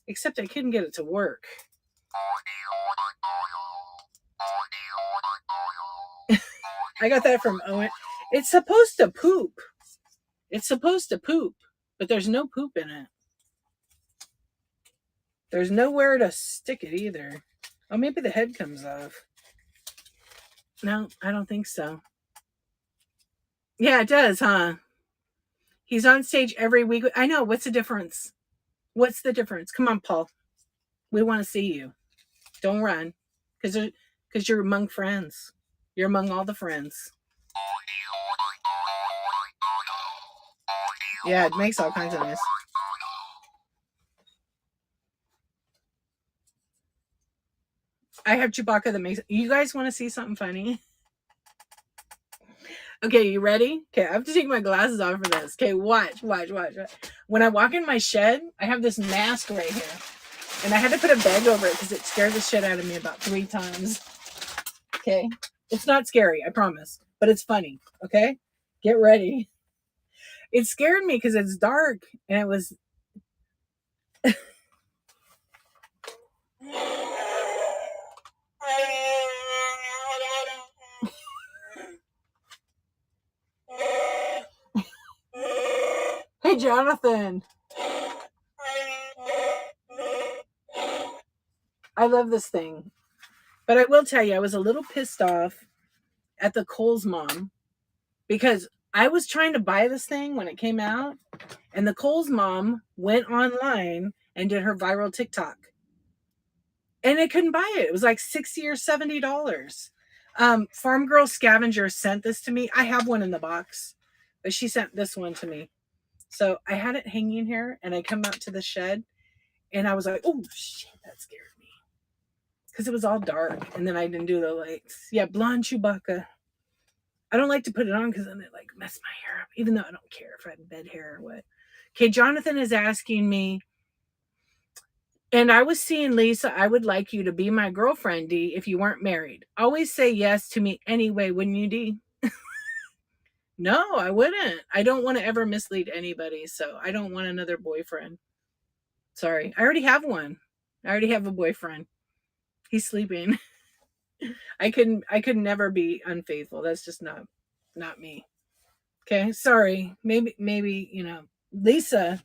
Except I couldn't get it to work. I got that from Owen. It's supposed to poop. It's supposed to poop, but there's no poop in it. There's nowhere to stick it either. Oh, maybe the head comes off. No, I don't think so. Yeah, it does, huh? He's on stage every week. I know. What's the difference? What's the difference? Come on, Paul. We want to see you. Don't run. Because you're among friends. You're among all the friends. Yeah, it makes all kinds of noise. I have Chewbacca that makes... You guys want to see something funny? Okay, you ready? Okay, I have to take my glasses off for this. Okay, watch. When I walk in my shed, I have this mask right here. And I had to put a bag over it because it scared the shit out of me about 3 times. Okay? It's not scary, I promise. But it's funny, okay? Get ready. It scared me because it's dark. And it was... Hey, Jonathan. I love this thing. But I will tell you, I was a little pissed off at the Kohl's mom because I was trying to buy this thing when it came out, and the Kohl's mom went online and did her viral TikTok. And I couldn't buy it. It was like $60 or $70. Farm Girl Scavenger sent this to me. I have one in the box, but she sent this one to me. So I had it hanging here, and I come out to the shed, and I was like, oh, shit, that scared me. Because it was all dark, and then I didn't do the lights. Yeah, blonde Chewbacca. I don't like to put it on because then it like mess my hair up, even though I don't care if I have bed hair or what. Okay, Jonathan is asking me, and I was seeing Lisa, I would like you to be my girlfriend, Dee, if you weren't married. Always say yes to me anyway, wouldn't you, Dee? No, I wouldn't. I don't want to ever mislead anybody, so I don't want another boyfriend. Sorry. I already have one. I already have a boyfriend. He's sleeping. I could never be unfaithful. That's just not me. Okay, sorry. Maybe, you know, Lisa.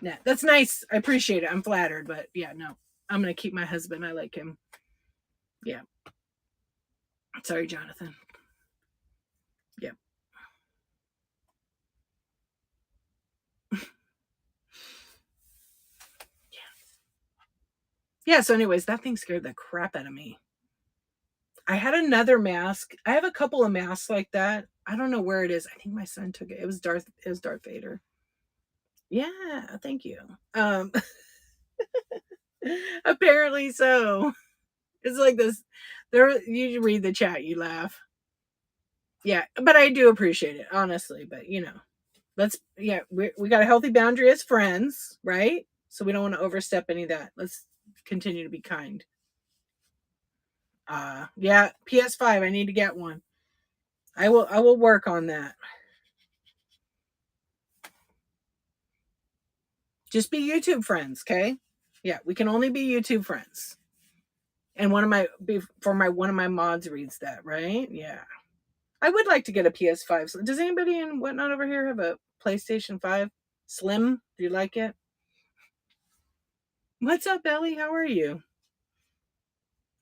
Yeah, that's nice. I appreciate it. I'm flattered, but yeah, no. I'm going to keep my husband. I like him. Yeah. Sorry, Jonathan. Yeah. Yeah, so anyways, that thing scared the crap out of me. I had another mask. I have a couple of masks like that. I don't know where it is. I think my son took it. It was Darth Vader. Yeah, thank you. Apparently so. It's like this. You read the chat, you laugh. Yeah, but I do appreciate it, honestly. But you know, we got a healthy boundary as friends, right? So we don't want to overstep any of that. Let's continue to be kind. Yeah, PS5. I need to get one. I will work on that. Just be YouTube friends, okay? Yeah, we can only be YouTube friends. And one of my mods reads that, right? Yeah. I would like to get a PS5. So does anybody in Whatnot over here have a PlayStation 5? Slim? Do you like it? What's up, Ellie? How are you?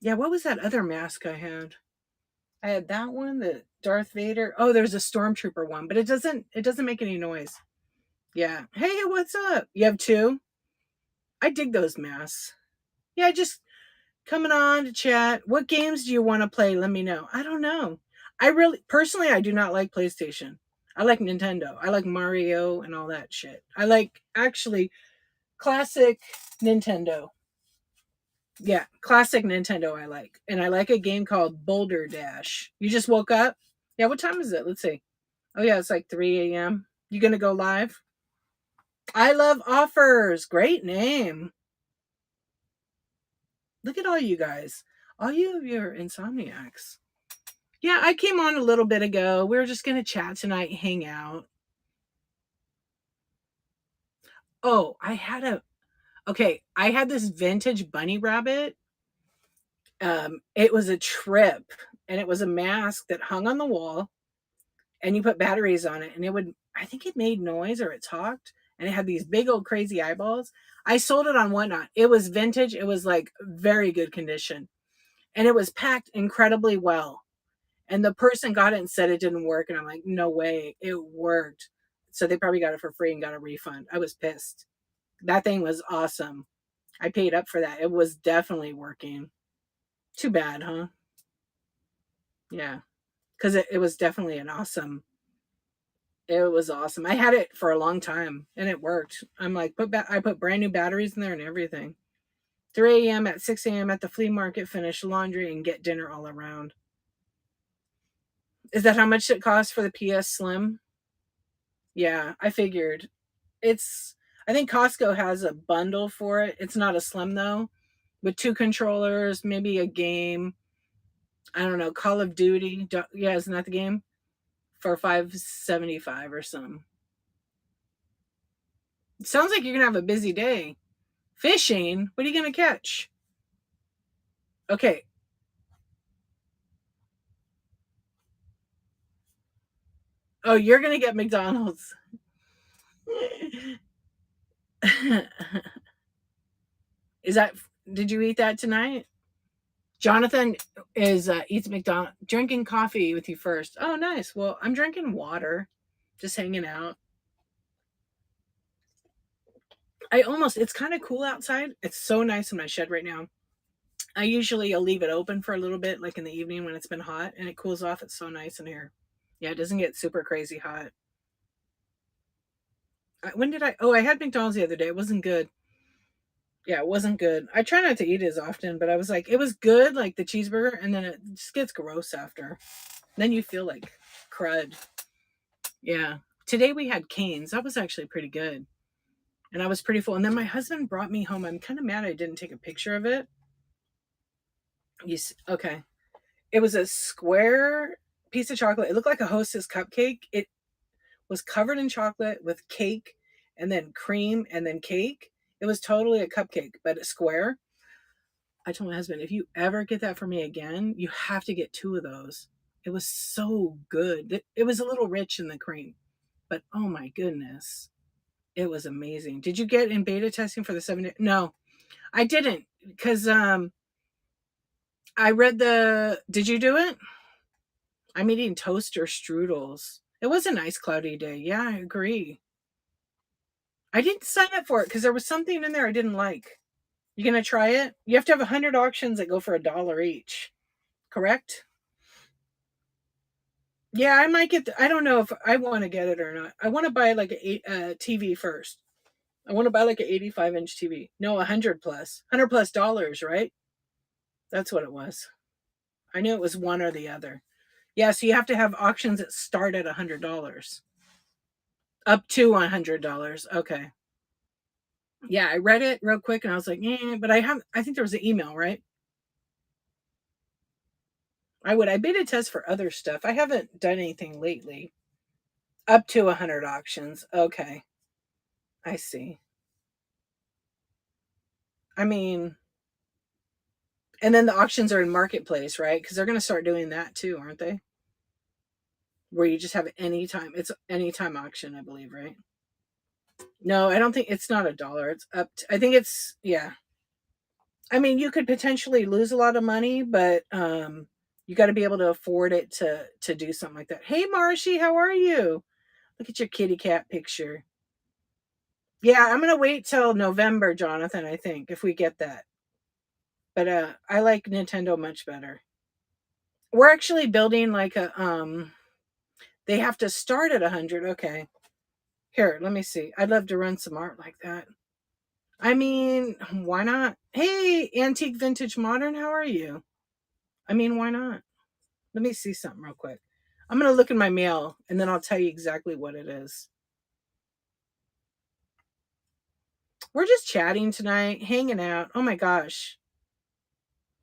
Yeah, what was that other mask I had? I had that one, the Darth Vader. Oh, there's a Stormtrooper one, but it doesn't make any noise. Yeah. Hey, what's up? You have 2? I dig those masks. Yeah, just coming on to chat. What games do you want to play? Let me know. I don't know. Personally, I do not like PlayStation. I like Nintendo. I like Mario and all that shit. I like, actually, Classic Nintendo. Yeah, classic Nintendo I like. And I like a game called Boulder Dash. You just woke up? Yeah, what time is it? Let's see. Oh yeah, it's like 3 a.m. You gonna go live? I love offers. Great name. Look at all you guys. All you of you are insomniacs. Yeah, I came on a little bit ago. We were just gonna chat tonight, hang out. Oh, I had this vintage bunny rabbit. It was a trip, and it was a mask that hung on the wall, and you put batteries on it, and I think it made noise or it talked, and it had these big old crazy eyeballs. I sold it on Whatnot. It was vintage. It was like very good condition, and it was packed incredibly well. And the person got it and said it didn't work, and I'm like, no way, it worked. So they probably got it for free and got a refund. I was pissed. That thing was awesome. I paid up for that. It was definitely working. Too bad, huh? Yeah, because it was definitely it was awesome. I had it for a long time and it worked. I'm like, I put brand new batteries in there and everything. 3 a.m. at 6 a.m. at the flea market, finish laundry and get dinner all around. Is that how much it costs for the PS Slim? Yeah, I figured. I think Costco has a bundle for it. It's not a Slim though, with 2 controllers, maybe a game. I don't know, Call of Duty. Yeah, isn't that the game? For 575 or something. Sounds like you're gonna have a busy day. Fishing? What are you gonna catch? Okay. Oh, you're gonna get McDonald's. Is that? Did you eat that tonight? Jonathan is eats McDonald's, drinking coffee with you first. Oh, nice. Well, I'm drinking water, just hanging out. It's kind of cool outside. It's so nice in my shed right now. I'll leave it open for a little bit, like in the evening when it's been hot and it cools off. It's so nice in here. Yeah, it doesn't get super crazy hot. When did I? Oh, I had McDonald's the other day. It wasn't good. Yeah, it wasn't good. I try not to eat it as often, but I was like, it was good, like the cheeseburger, and then it just gets gross after. Then you feel like crud. Yeah. Today we had Cane's. That was actually pretty good. And I was pretty full. And then my husband brought me home. I'm kind of mad I didn't take a picture of it. Okay. It was a square piece of chocolate. It looked like a Hostess cupcake. It was covered in chocolate with cake and then cream and then cake. It was totally a cupcake, but a square. I told my husband, if you ever get that for me again, you have to get 2 of those. It was so good. It was a little rich in the cream, but oh my goodness, it was amazing. Did you get in beta testing for the 7 day? No, I didn't because I read the. Did you do it? I'm eating toaster strudels. It was a nice cloudy day. Yeah, I agree. I didn't sign up for it because there was something in there I didn't like. You gonna try it? You have to have 100 auctions that go for $1 each. Correct? Yeah, I might get. I don't know if I want to get it or not. I want to buy like a TV first. I want to buy like an 85-inch TV. No, 100 plus dollars, right? That's what it was. I knew it was one or the other. Yeah, so you have to have auctions that start at $100, up to $100. Okay. Yeah, I read it real quick and I was like, yeah, but I think there was an email, right? I beta test for other stuff. I haven't done anything lately. Up to 100 auctions. Okay. I see. I mean, and then the auctions are in marketplace, right? Because they're going to start doing that too, aren't they? Where you just have anytime. It's anytime auction, I believe, right? No, I don't think it's not $1. It's I think it's yeah. I mean, you could potentially lose a lot of money, but you got to be able to afford it to do something like that. Hey, Marshy, how are you? Look at your kitty cat picture. Yeah, I'm gonna wait till November, Jonathan. I think if we get that, but I like Nintendo much better. We're actually building like a They have to start at 100. Okay, here, let me see. I'd love to run some art like that. I mean, why not? Hey, antique, vintage, modern, how are you? I mean, why not? Let me see something real quick. I'm going to look in my mail and then I'll tell you exactly what it is. We're just chatting tonight, hanging out. Oh my gosh.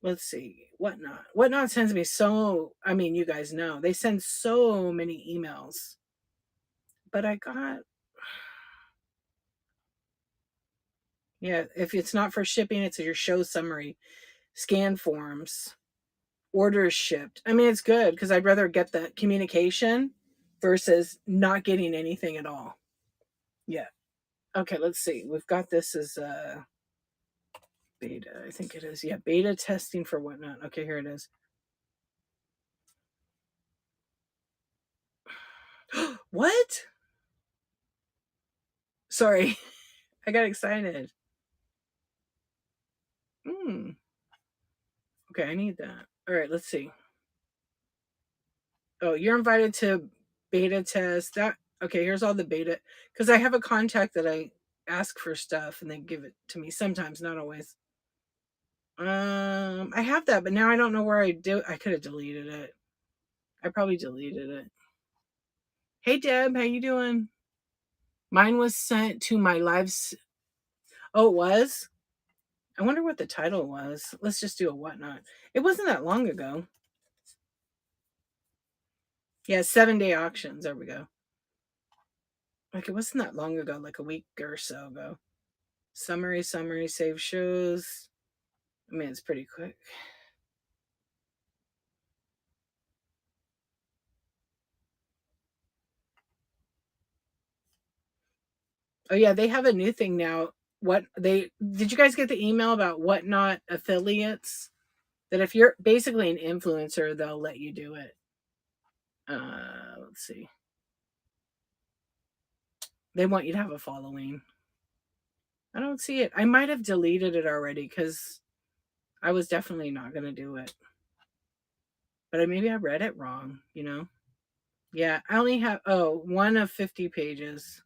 Let's see. Whatnot. Whatnot sends me so, I mean, you guys know, they send so many emails. But I got, yeah, if it's not for shipping, it's your show summary, scan forms, orders shipped. I mean, it's good because I'd rather get the communication versus not getting anything at all. Yeah. Okay, let's see. We've got this as beta. I think it is. Yeah, beta testing for Whatnot. Okay, here it is. What? Sorry. I got excited. Hmm. Okay, I need that. All right, let's see. Oh, you're invited to beta test. That okay, here's all the beta because I have a contact that I ask for stuff and they give it to me sometimes, not always. I have that, but now I don't know where I could have deleted it. I probably deleted it. Hey Deb, how you doing? Mine was sent to my lives. Oh, it was? I wonder what the title was. Let's just do a Whatnot. It wasn't that long ago. Yeah, 7-day auctions. There we go. Like it wasn't that long ago, like a week or so ago. Summary, save shows. I mean, it's pretty quick. Oh yeah, they have a new thing now. What they did you guys get the email about Whatnot affiliates? That if you're basically an influencer, they'll let you do it. Let's see. They want you to have a following. I don't see it. I might have deleted it already because I was definitely not going to do it. But maybe I read it wrong, you know? Yeah, I only have, one of 50 pages.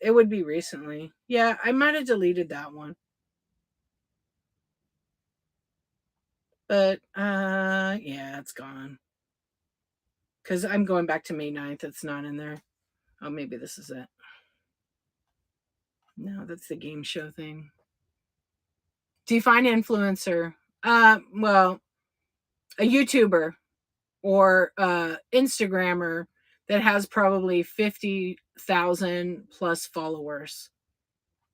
It would be recently. Yeah, I might have deleted that one. But, yeah, it's gone. Because I'm going back to May 9th. It's not in there. Oh, maybe this is it. No, that's the game show thing. Define influencer. Well, a YouTuber or Instagrammer that has probably 50,000 plus followers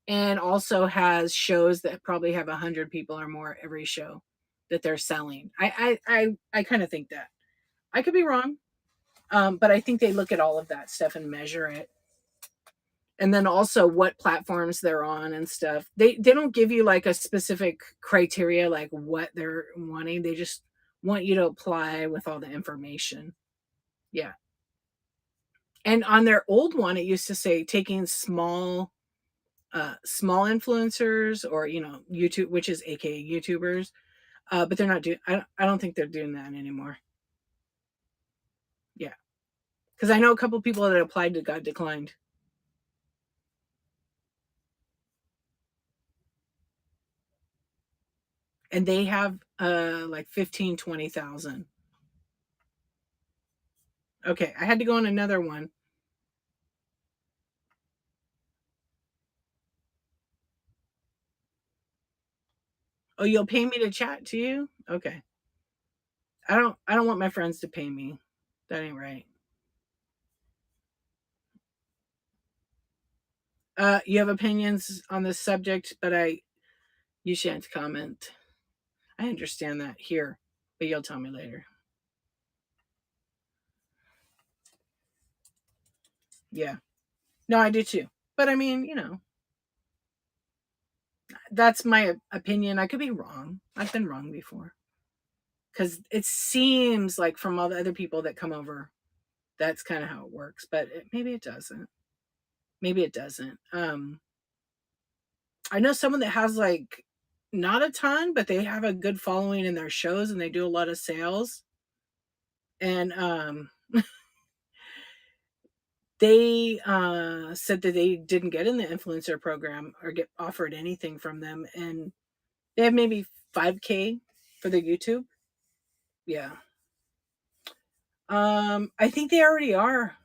and also has shows that probably have 100 people or more every show that they're selling. I kind of think that. I could be wrong, but I think they look at all of that stuff and measure it. And then also what platforms they're on and stuff. They don't give you like a specific criteria like what they're wanting. They just want you to apply with all the information. Yeah. And on their old one, it used to say taking small influencers or YouTube, which is aka YouTubers. But they're not doing. I don't think they're doing that anymore. Yeah, because I know a couple people that applied to got declined, and they have like 15-20,000. Okay, I had to go on another one. Oh, you'll pay me to chat to you? Okay. I don't want my friends to pay me. That ain't right. You have opinions on this subject, but you shan't comment. I understand that here, but you'll tell me later. Yeah. No, I do too. But I mean, that's my opinion. I could be wrong. I've been wrong before. Because it seems like from all the other people that come over, that's kind of how it works. But maybe it doesn't. Maybe it doesn't. I know someone that has like not a ton, but they have a good following in their shows and they do a lot of sales. And they said that they didn't get in the influencer program or get offered anything from them, and they have maybe 5K for their YouTube. Yeah. I think they already are.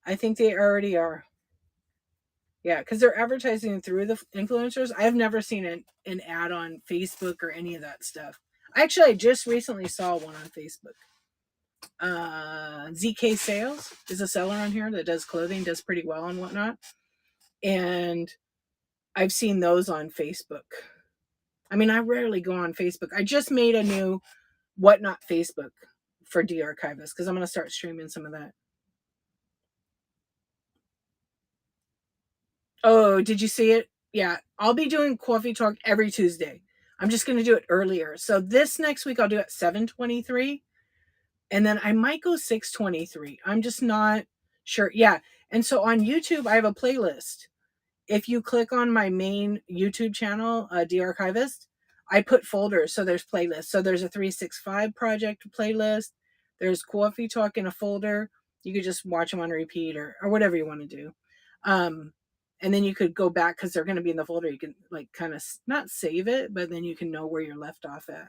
I think they already are. Yeah, because they're advertising through the influencers. I've never seen an ad on Facebook or any of that stuff. Actually, I just recently saw one on Facebook. ZK Sales is a seller on here that does clothing, does pretty well and whatnot. And I've seen those on Facebook. I mean, I rarely go on Facebook. I just made a new Whatnot Facebook for D Archivist because I'm going to start streaming some of that. Oh, did you see it? Yeah, I'll be doing coffee talk every Tuesday. I'm just going to do it earlier. So this next week I'll do it 7:23 and then I might go 6:23. I'm just not sure. Yeah. And so on YouTube I have a playlist. If you click on my main YouTube channel, D Archivist, I put folders. So there's playlists. So there's a 365 project playlist. There's coffee talk in a folder. You could just watch them on repeat or whatever you want to do. And then you could go back because they're going to be in the folder. You can like kind of not save it, but then you can know where you're left off at.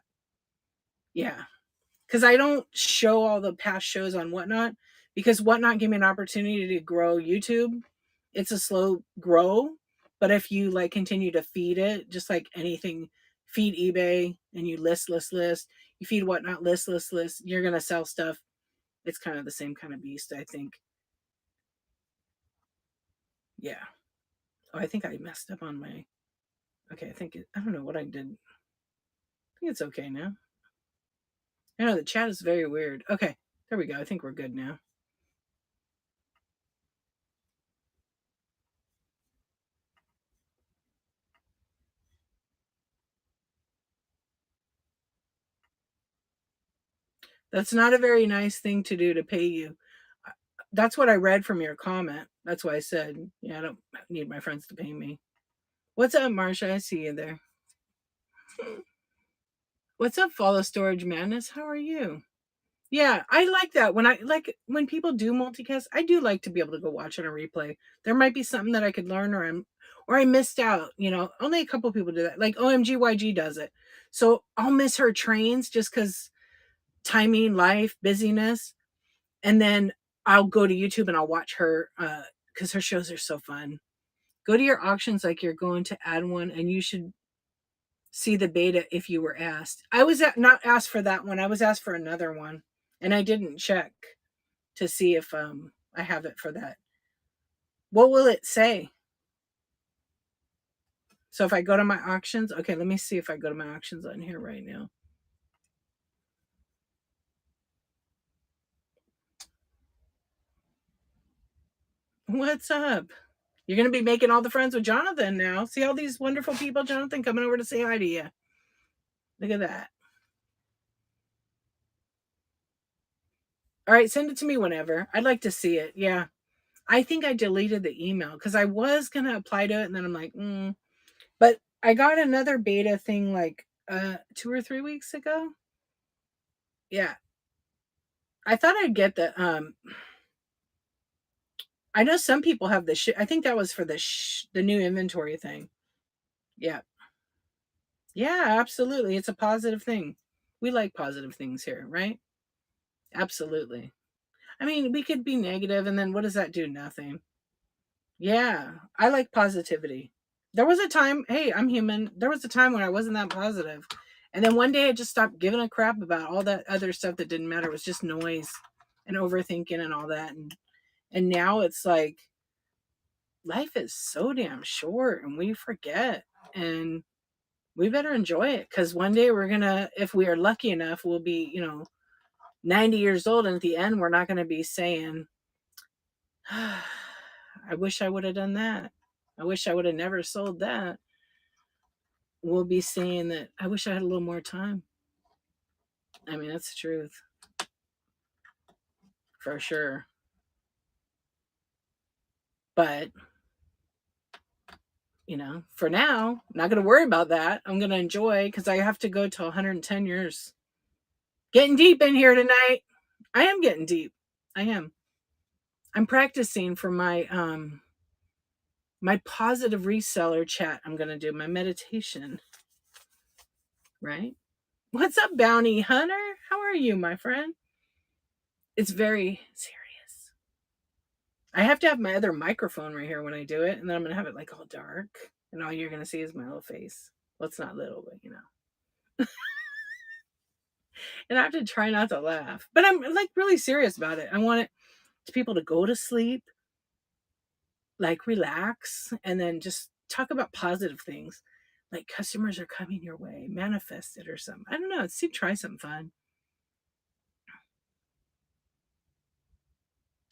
Yeah. Because I don't show all the past shows on Whatnot because Whatnot gave me an opportunity to grow YouTube. It's a slow grow, but if you like continue to feed it, just like anything, feed eBay and you list, you feed Whatnot, list, you're going to sell stuff. It's kind of the same kind of beast, I think. Yeah. Oh, I think I messed up on my. Okay, I don't know what I did. I think it's okay now. I know the chat is very weird. Okay, there we go. I think we're good now. That's not a very nice thing to do to pay you. That's what I read from your comment. That's why I said, yeah, I don't need my friends to pay me. What's up, Marsha? I see you there. What's up, Follow Storage Madness? How are you? Yeah, I like that. When people do multicast, I do like to be able to go watch on a replay. There might be something that I could learn or I missed out, Only a couple people do that. Like OMGYG does it. So I'll miss her trains just cuz timing, life, busyness. And then I'll go to YouTube and I'll watch her cuz her shows are so fun. Go to your auctions like you're going to add one and you should see the beta if you were asked. I was not asked for that one. I was asked for another one and I didn't check to see if I have it for that. What will it say? So if I go to my auctions, okay, let me see if I go to my auctions on here right now. What's up? You're going to be making all the friends with Jonathan now. See all these wonderful people, Jonathan, coming over to say hi to you. Look at that. All right, send it to me whenever. I'd like to see it. Yeah. I think I deleted the email because I was going to apply to it and then I'm like, But I got another beta thing like 2 or 3 weeks ago. Yeah. I thought I'd get the I know some people have the I think that was for the new inventory thing. Yeah. Yeah, absolutely. It's a positive thing. We like positive things here, right? Absolutely. I mean, we could be negative and then what does that do? Nothing. Yeah, I like positivity. There was a time, hey, I'm human. There was a time when I wasn't that positive. And then one day I just stopped giving a crap about all that other stuff that didn't matter. It was just noise and overthinking and all that. And now it's like life is so damn short and we forget and we better enjoy it because one day we're gonna, if we are lucky enough, we'll be, 90 years old and at the end we're not gonna be saying, I wish I would have done that. I wish I would have never sold that. We'll be saying that I wish I had a little more time. I mean, that's the truth. For sure. But, for now, I'm not going to worry about that. I'm going to enjoy because I have to go to 110 years. Getting deep in here tonight. I am getting deep. I am. I'm practicing for my positive reseller chat. I'm going to do my meditation, right? What's up, Bounty Hunter? How are you, my friend? It's very serious. I have to have my other microphone right here when I do it, and then I'm going to have it like all dark, and all you're going to see is my little face. Well, it's not little, but you know. And I have to try not to laugh. But I'm like really serious about it. I want it to people to go to sleep, like relax, and then just talk about positive things. Like customers are coming your way, manifest it or something. I don't know. See, try something fun.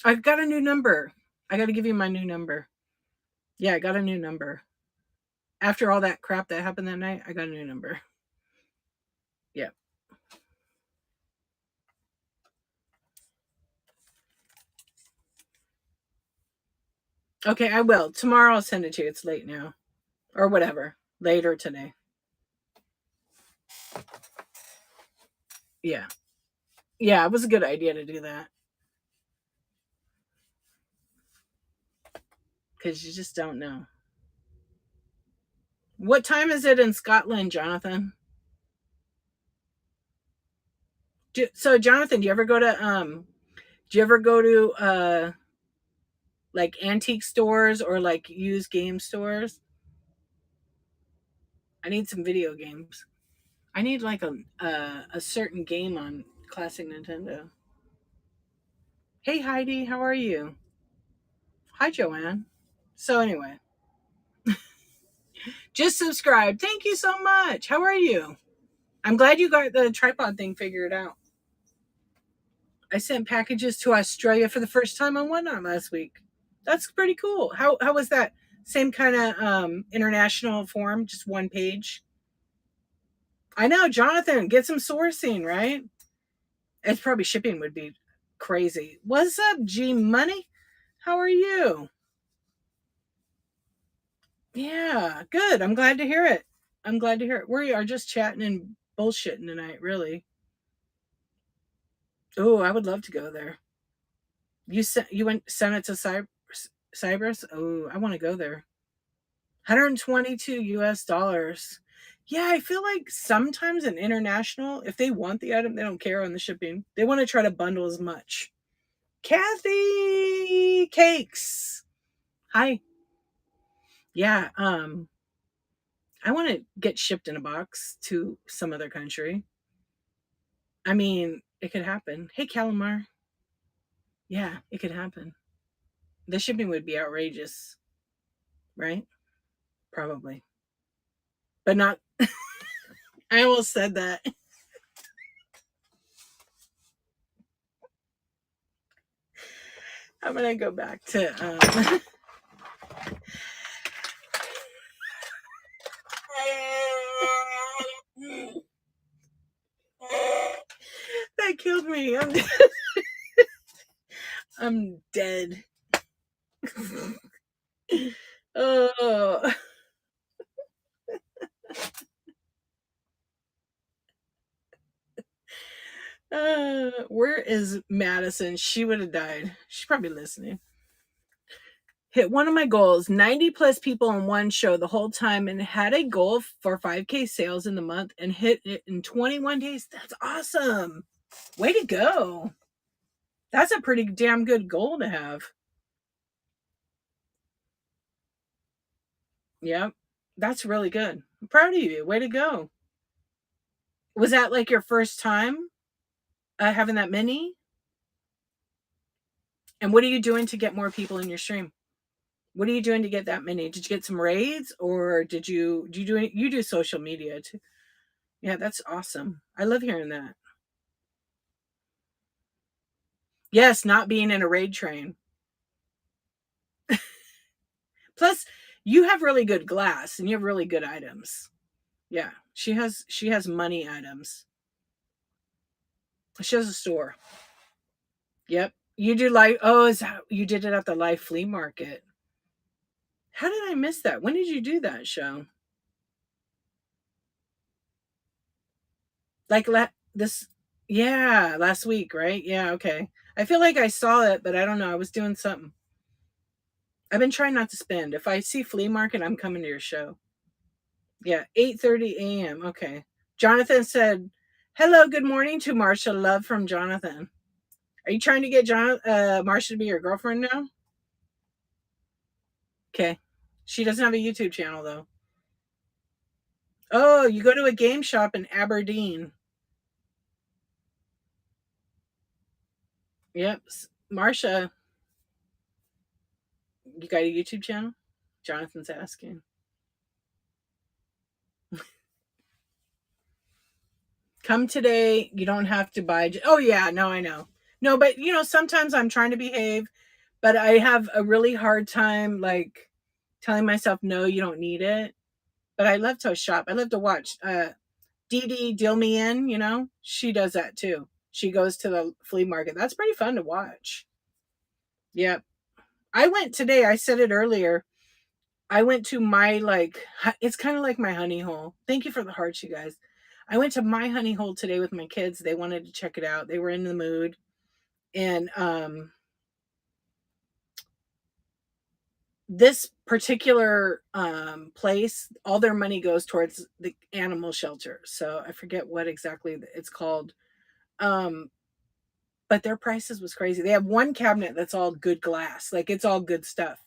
I've got a new number. I got to give you my new number. Yeah, I got a new number. After all that crap that happened that night, I got a new number. Yeah. Okay, I will. Tomorrow I'll send it to you. It's late now. Or whatever. Later today. Yeah. Yeah, it was a good idea to do that. Because you just don't know. What time is it in Scotland, Jonathan? So Jonathan, do you ever go to like antique stores or like used game stores? I need some video games. I need like a certain game on classic Nintendo. Hey Heidi, how are you? Hi Joanne. So anyway, just subscribe. Thank you so much. How are you? I'm glad you got the tripod thing figured out. I sent packages to Australia for the first time on Whatnot last week. That's pretty cool. How was that? Same kind of international form, just one page. I know, Jonathan, get some sourcing, right? It's probably shipping would be crazy. What's up, G Money? How are you? Yeah, good. I'm glad to hear it. I'm glad to hear it. We are just chatting and bullshitting tonight, really. Oh, I would love to go there. You sent it to Cyprus? Oh, I want to go there. 122 US dollars. Yeah, I feel like sometimes in international, if they want the item, they don't care on the shipping. They want to try to bundle as much. Kathy Cakes. Hi. Yeah, I want to get shipped in a box to some other country. I mean, it could happen. Hey, Calamar. Yeah, it could happen. The shipping would be outrageous, right? Probably. But not I almost said that. I'm gonna go back to that killed me. I'm dead. Oh. Where is Madison? She would have died. She's probably listening. Hit one of my goals, 90 plus people in one show the whole time, and had a goal for 5K sales in the month and hit it in 21 days. That's awesome. Way to go. That's a pretty damn good goal to have. Yep. That's really good. I'm proud of you. Way to go. Was that like your first time having that many? And what are you doing to get more people in your stream? What are you doing to get that many? Did you get some raids or you do social media too? Yeah, that's awesome. I love hearing that. Yes, not being in a raid train. Plus, you have really good glass and you have really good items. Yeah, she has money items. She has a store. Yep. You do live. Oh, is that you did it at the live flea market? How did I miss that? When did you do that show? Like this? Yeah, last week, right? Yeah. Okay. I feel like I saw it, but I don't know. I was doing something. I've been trying not to spend. If I see flea market, I'm coming to your show. Yeah, 8:30 a.m. Okay. Jonathan said, "Hello, good morning to Marsha. Love from Jonathan." Are you trying to get Marsha to be your girlfriend now? Okay. She doesn't have a YouTube channel though. Oh, you go to a game shop in Aberdeen. Yep. Marsha, you got a YouTube channel? Jonathan's asking. Come today. You don't have to buy. Oh, yeah. No, I know. No, but sometimes I'm trying to behave, but I have a really hard time like telling myself, no, you don't need it. But I love to shop. I love to watch. Dee Dee Deal Me In, she does that too. She goes to the flea market. That's pretty fun to watch. Yep. I went today. I said it earlier. I went to my it's kind of like my honey hole. Thank you for the hearts, you guys. I went to my honey hole today with my kids. They wanted to check it out. They were in the mood. And this particular place, all their money goes towards the animal shelter. So I forget what exactly it's called. Um, but their prices was crazy. They have one cabinet that's all good glass, like it's all good stuff,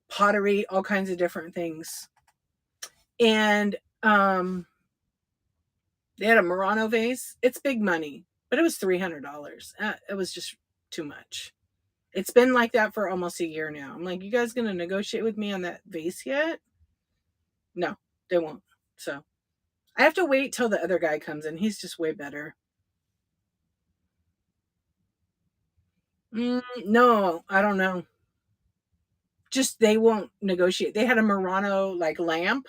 pottery, all kinds of different things. And they had a Murano vase. It's big money, but it was $300. It was just too much. It's been like that for almost a year now. I'm like, you guys gonna negotiate with me on that vase yet? No, they won't. So I have to wait till the other guy comes in. He's just way better. No, I don't know. Just they won't negotiate. They had a Murano like lamp,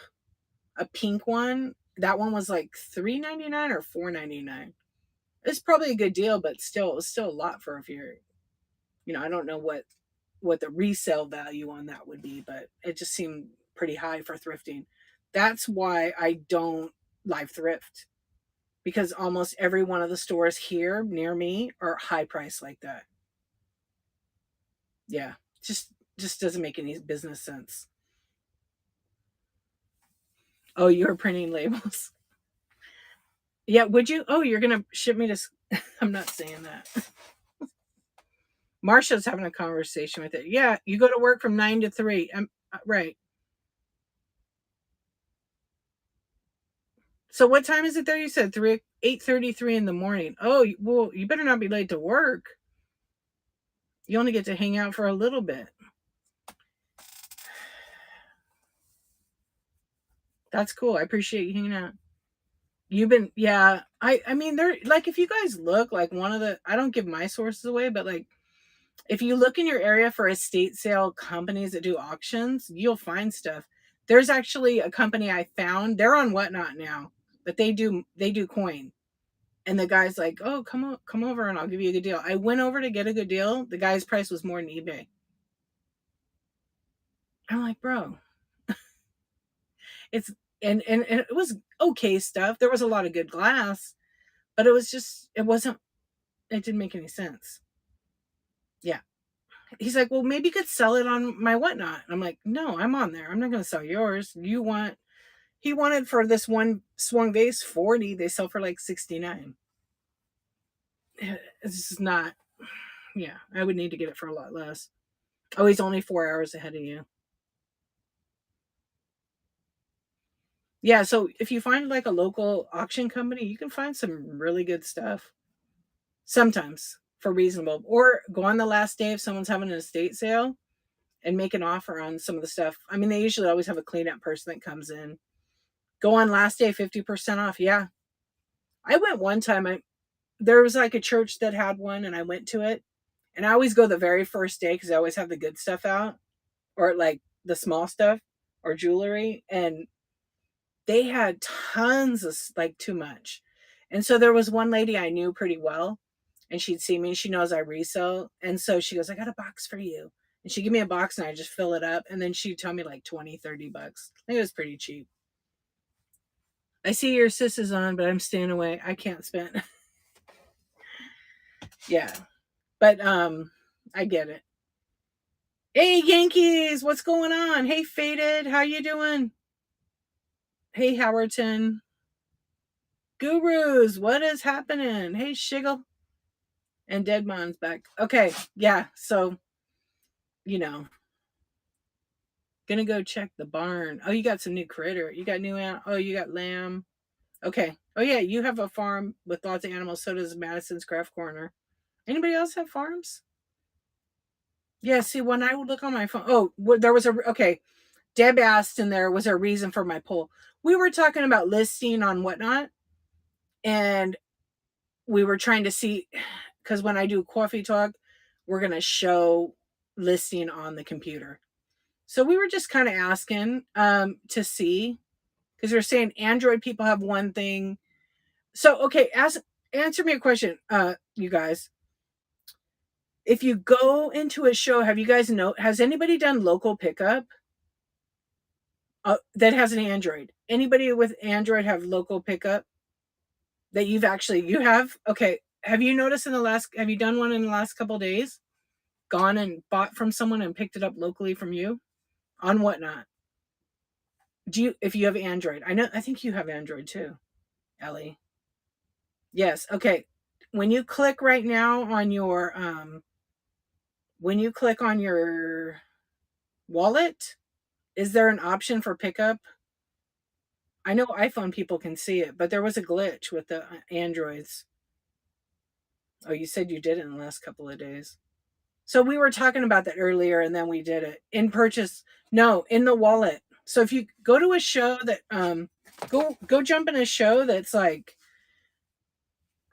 a pink one. That one was like $3.99 or $4.99. It's probably a good deal, but still, it's still a lot for if you're, I don't know what the resale value on that would be, but it just seemed pretty high for thrifting. That's why I don't live thrift, because almost every one of the stores here near me are high price like that. Yeah, just doesn't make any business sense. Oh, you're printing labels. Yeah, would you? Oh, you're gonna ship me to. I'm not saying that. Marsha's having a conversation with it. Yeah, you go to work from 9 to 3. Right. So what time is it there? You said 8:33 in the morning. Oh, well, you better not be late to work. You only get to hang out for a little bit. That's cool. I appreciate you hanging out. You've been, yeah. I mean, they're like, if you guys look like one of the, I don't give my sources away, but like, if you look in your area for estate sale companies that do auctions, you'll find stuff. There's actually a company I found. They're on Whatnot now, but they do coin. And the guy's like, "Oh, come over, and I'll give you a good deal." I went over to get a good deal. The guy's price was more than eBay. I'm like, "Bro, it's," and it was okay stuff. There was a lot of good glass, but it wasn't. It didn't make any sense. Yeah. He's like, "Well, maybe you could sell it on my Whatnot." I'm like, "No, I'm on there. I'm not going to sell yours. You want?" He wanted for this one swung vase 40. They sell for like 69. It's just not. Yeah, I would need to get it for a lot less. Oh, he's only 4 hours ahead of you. Yeah, so if you find like a local auction company, you can find some really good stuff sometimes for reasonable. Or go on the last day if someone's having an estate sale and make an offer on some of the stuff. I mean, they usually always have a cleanup person that comes in. Go on last day, 50% off. Yeah. I went one time. There was like a church that had one, and I went to it. And I always go the very first day because I always have the good stuff out, or like the small stuff or jewelry. And they had tons of like too much. And so there was one lady I knew pretty well, and she'd see me and she knows I resell. And so she goes, "I got a box for you." And she'd give me a box and I just fill it up. And then she'd tell me like 20, $30. I think it was pretty cheap. I see your sis is on, but I'm staying away. I can't spend. Yeah. But I get it. Hey Yankees, what's going on? Hey Faded, how you doing? Hey Howerton. Gurus, what is happening? Hey Shiggle. And Deadmon's back. Okay, yeah, so you know, gonna go check the barn. Oh, you got some new critter. You got oh, you got lamb. Okay. Oh yeah, you have a farm with lots of animals. So does Madison's Craft Corner. Anybody else have farms? Yeah. See, when I would look on my phone, oh, there was a okay. Deb asked, and there was a reason for my poll. We were talking about listing on Whatnot, and we were trying to see because when I do coffee talk, we're gonna show listing on the computer. So we were just kind of asking to see because they're saying Android people have one thing. So okay, answer me a question, you guys. If you go into a show, have you guys has anybody done local pickup that has an Android? Anybody with Android have local pickup that you have? Okay. Have you noticed have you done one in the last couple of days? Gone and bought from someone and picked it up locally from you on Whatnot? If you have Android? I think you have Android too, Ellie. Yes. Okay. When you click right now on your wallet, is there an option for pickup? I know iPhone people can see it, but there was a glitch with the Androids. Oh, you said you did it in the last couple of days. So we were talking about that earlier, and then we did it in purchase. No, in the wallet. So if you go to a show that go jump in a show that's like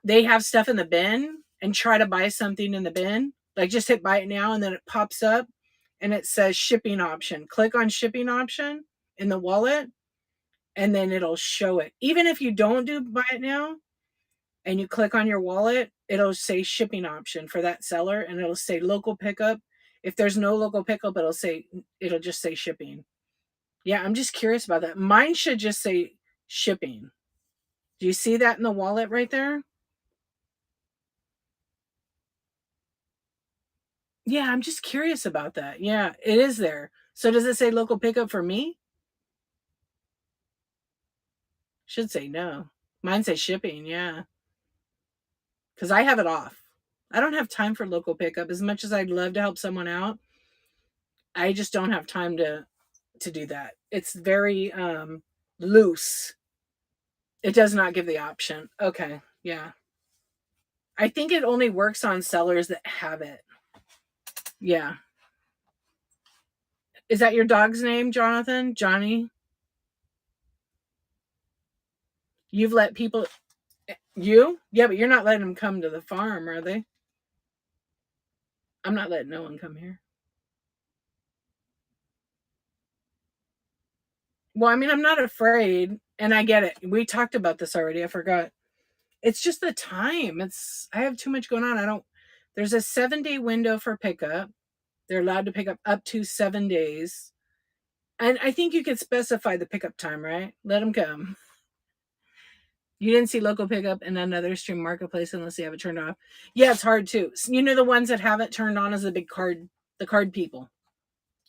they have stuff in the bin and try to buy something in the bin, like just hit buy it now, and then it pops up and it says shipping option. Click on shipping option in the wallet, and then it'll show it. Even if you don't do buy it now and you click on your wallet, it'll say shipping option for that seller, and it'll say local pickup. If there's no local pickup, it'll just say shipping. Yeah, I'm just curious about that. Mine should just say shipping. Do you see that in the wallet right there? Yeah, I'm just curious about that. Yeah, it is there. So does it say local pickup for me? Should say no. Mine says shipping, yeah. Because I have it off. I don't have time for local pickup. As much as I'd love to help someone out, I just don't have time to do that. It's very loose. It does not give the option. Okay, yeah. I think it only works on sellers that have it. Yeah. Is that your dog's name, Jonathan? Johnny? You've let people you? Yeah, but you're not letting them come to the farm, are they? I'm not letting no one come here. Well, I mean, I'm not afraid, and I get it. We talked about this already. I forgot. It's just the time. I have too much going on. There's a 7-day window for pickup. They're allowed to pick up to 7 days. And I think you could specify the pickup time, right? Let them come. You didn't see local pickup in another stream marketplace unless you have it turned off. Yeah, it's hard too. You know, the ones that have it turned on is the card people.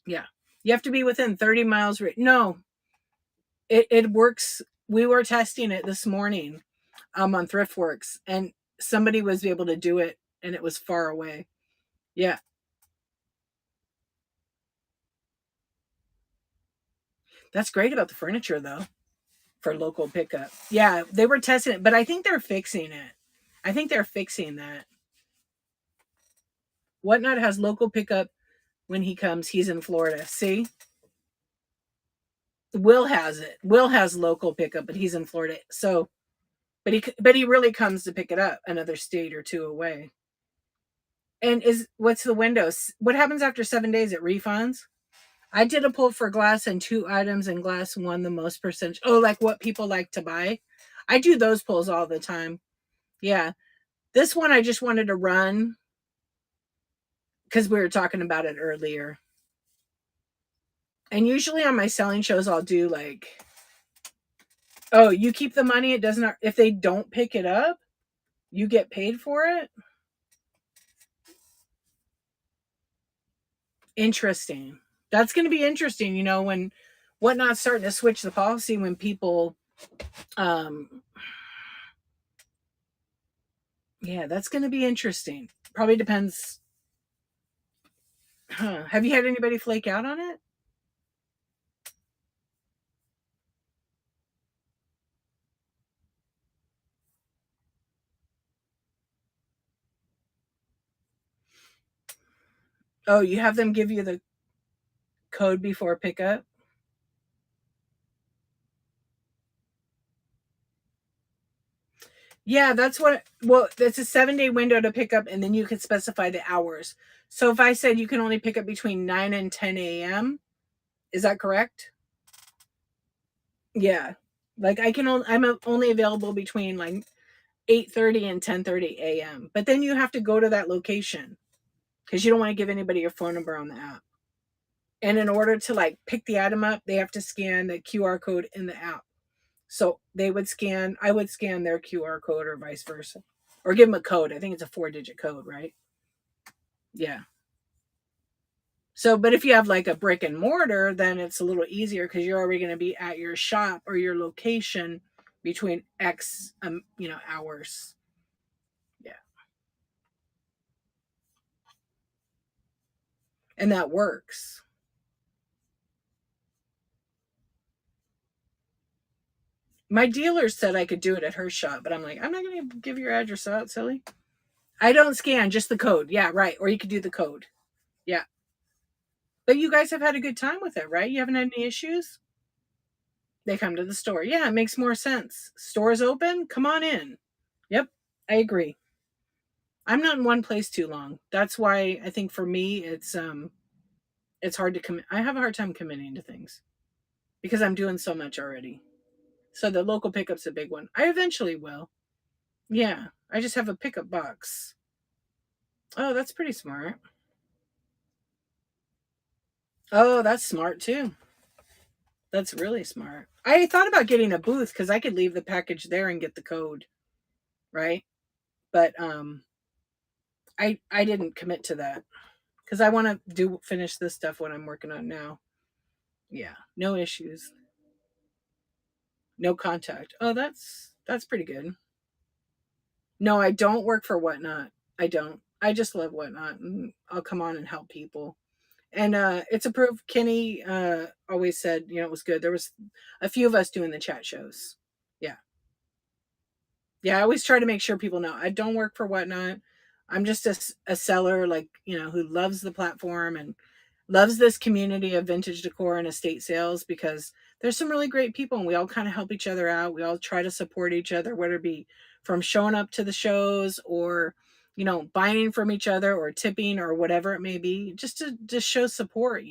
Yeah. You have to be within 30 miles. No, it works. We were testing it this morning on ThriftWorks, and somebody was able to do it, and it was far away. Yeah. That's great about the furniture, though, for local pickup. Yeah, they were testing it, but I think they're fixing it. I think they're fixing that. Whatnot has local pickup when he comes. He's in Florida. See? Will has it. Will has local pickup, but he's in Florida. So, but he really comes to pick it up another state or two away. And what's the windows? What happens after 7 days? It refunds. I did a poll for glass, and 2 items in glass won the most percentage. Oh, like what people like to buy. I do those polls all the time. Yeah. This one I just wanted to run because we were talking about it earlier. And usually on my selling shows, I'll do like, oh, you keep the money. It doesn't, if they don't pick it up, you get paid for it. Interesting. That's going to be interesting, you know, when Whatnot's starting to switch the policy when people um yeah, that's going to be interesting. Probably depends. Huh. Have you had anybody flake out on it? Oh, you have them give you the code before pickup? Yeah, that's what. Well, it's a 7-day window to pick up, and then you can specify the hours. So if I said you can only pick up between 9 and 10 a.m., is that correct? Yeah. Like I'm only available between like 8:30 and 10:30 a.m. But then you have to go to that location because you don't want to give anybody your phone number on the app. And in order to like pick the item up, they have to scan the QR code in the app. So I would scan their QR code or vice versa. Or give them a code. I think it's a 4-digit code, right? Yeah. So, but if you have like a brick and mortar, then it's a little easier because you're already going to be at your shop or your location between X, hours. Yeah. And that works. My dealer said I could do it at her shop, but I'm like, I'm not going to give your address out, silly. I don't scan, just the code. Yeah, right. Or you could do the code. Yeah. But you guys have had a good time with it, right? You haven't had any issues? They come to the store. Yeah, it makes more sense. Store's open, come on in. Yep, I agree. I'm not in one place too long. That's why I think for me it's hard to commit. I have a hard time committing to things because I'm doing so much already. So the local pickup's a big one. I eventually will. Yeah, I just have a pickup box. Oh, that's pretty smart. Oh, that's smart too. That's really smart. I thought about getting a booth because I could leave the package there and get the code, right? But I didn't commit to that because I want to do finish this stuff what I'm working on now. Yeah, no issues, no contact. Oh, that's pretty good. No, I don't work for Whatnot. I don't. I just love Whatnot, and I'll come on and help people. And it's approved. Kenny always said, it was good. There was a few of us doing the chat shows. Yeah. Yeah, I always try to make sure people know I don't work for Whatnot. I'm just a seller, like, who loves the platform and loves this community of vintage decor and estate sales because there's some really great people and we all kind of help each other out. We all try to support each other, whether it be from showing up to the shows or, buying from each other or tipping or whatever it may be, just to just show support.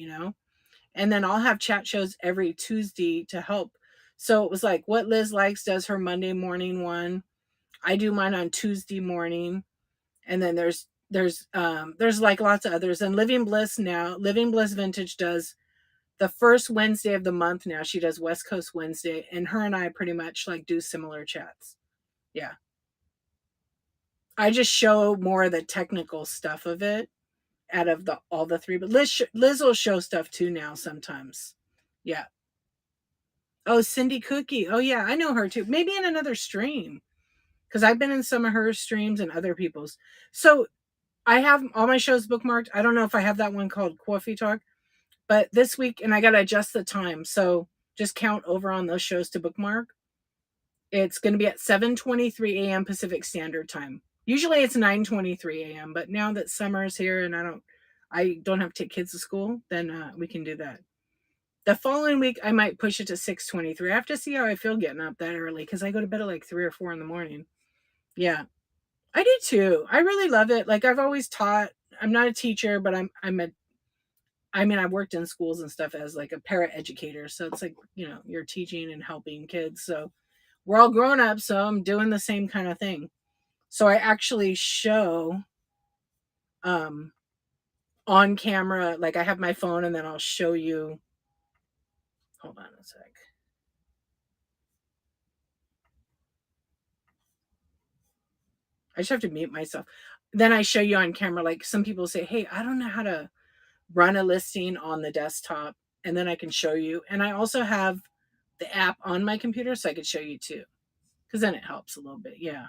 And then I'll have chat shows every Tuesday to help. So it was like what Liz likes does her Monday morning one. I do mine on Tuesday morning, and then there's like lots of others. And Living Bliss Vintage does the first Wednesday of the month now. She does West Coast Wednesday, and her and I pretty much like do similar chats. Yeah, I just show more of the technical stuff of it out of the all the three. But Liz will show stuff too now sometimes. Yeah. Oh, Cindy Cookie. Oh yeah, I know her too. Maybe in another stream because I've been in some of her streams and other people's. So I have all my shows bookmarked. I don't know if I have that one called Coffee Talk, but this week, and I got to adjust the time. So just count over on those shows to bookmark. It's going to be at 7:23 a.m. Pacific Standard Time. Usually it's 9:23 a.m., but now that summer's here and I don't have to take kids to school, then we can do that. The following week, I might push it to 6:23. I have to see how I feel getting up that early because I go to bed at like 3 or 4 in the morning. Yeah, I do too. I really love it. Like I've always taught. I'm not a teacher, but I've worked in schools and stuff as like a para educator. So it's like, you're teaching and helping kids. So we're all grown up, so I'm doing the same kind of thing. So I actually show um on camera, like I have my phone and then I'll show you. Hold on a sec. I just have to mute myself. Then I show you on camera, like some people say, hey, I don't know how to run a listing on the desktop, and then I can show you. And I also have the app on my computer so I could show you too, because then it helps a little bit. Yeah.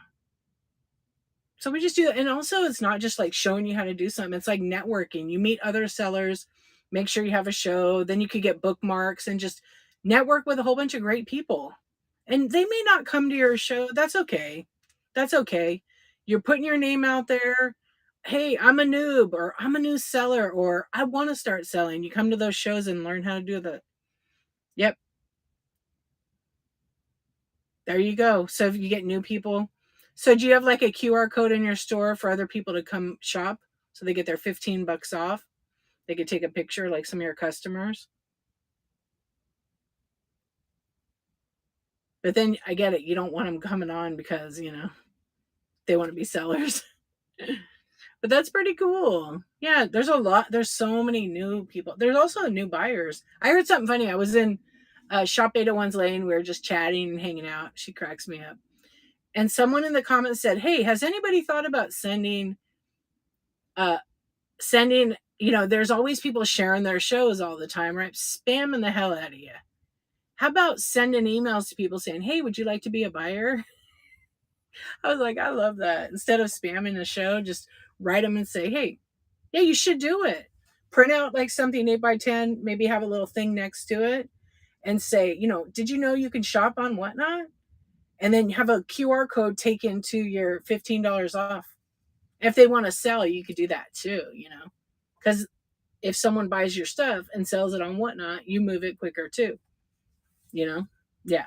So we just do that. And also, it's not just like showing you how to do something, it's like networking. You meet other sellers, make sure you have a show, then you could get bookmarks and just network with a whole bunch of great people. And they may not come to your show. That's okay. That's okay. You're putting your name out there. Hey, I'm a noob, or I'm a new seller, or I want to start selling. You come to those shows and learn how to do the, yep, there you go. So if you get new people. So do you have like a QR code in your store for other people to come shop so they get their 15 bucks off? They could take a picture like some of your customers. But then I get it. You don't want them coming on because, they want to be sellers. But that's pretty cool. Yeah, there's a lot. There's so many new people. There's also new buyers. I heard something funny. I was in Shop 801's lane. We were just chatting and hanging out. She cracks me up. And someone in the comments said, "Hey, has anybody thought about uh sending, there's always people sharing their shows all the time, right? Spamming the hell out of you. How about sending emails to people saying, 'Hey, would you like to be a buyer?'" I was like, I love that. Instead of spamming a show, just write them and say, "Hey, yeah, you should do it." Print out like something 8x10, maybe have a little thing next to it and say, "Did you know you can shop on Whatnot?" And then have a QR code taken to your $15 off. If they want to sell, you could do that too, because if someone buys your stuff and sells it on Whatnot, you move it quicker too, you know? Yeah.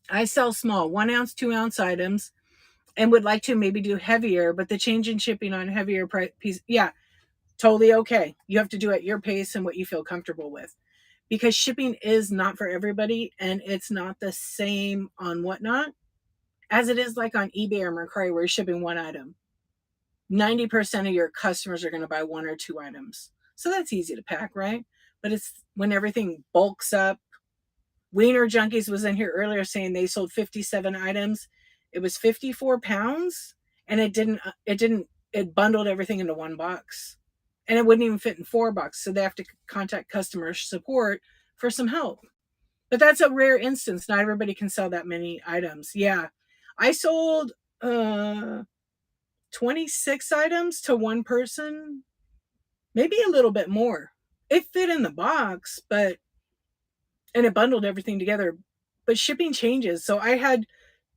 I sell small 1 ounce, 2 ounce items and would like to maybe do heavier, but the change in shipping on heavier piece, yeah, totally okay. You have to do it at your pace and what you feel comfortable with, because shipping is not for everybody and it's not the same on Whatnot as it is like on eBay or Mercari where you're shipping one item. 90% of your customers are going to buy 1 or 2 items. So that's easy to pack, right? But it's when everything bulks up. Wiener Junkies was in here earlier saying they sold 57 items. It was 54 pounds and it bundled everything into one box and it wouldn't even fit in 4 boxes. So they have to contact customer support for some help. But that's a rare instance. Not everybody can sell that many items. Yeah. I sold 26 items to one person, maybe a little bit more. It fit in the box, and it bundled everything together. But shipping changes. So I had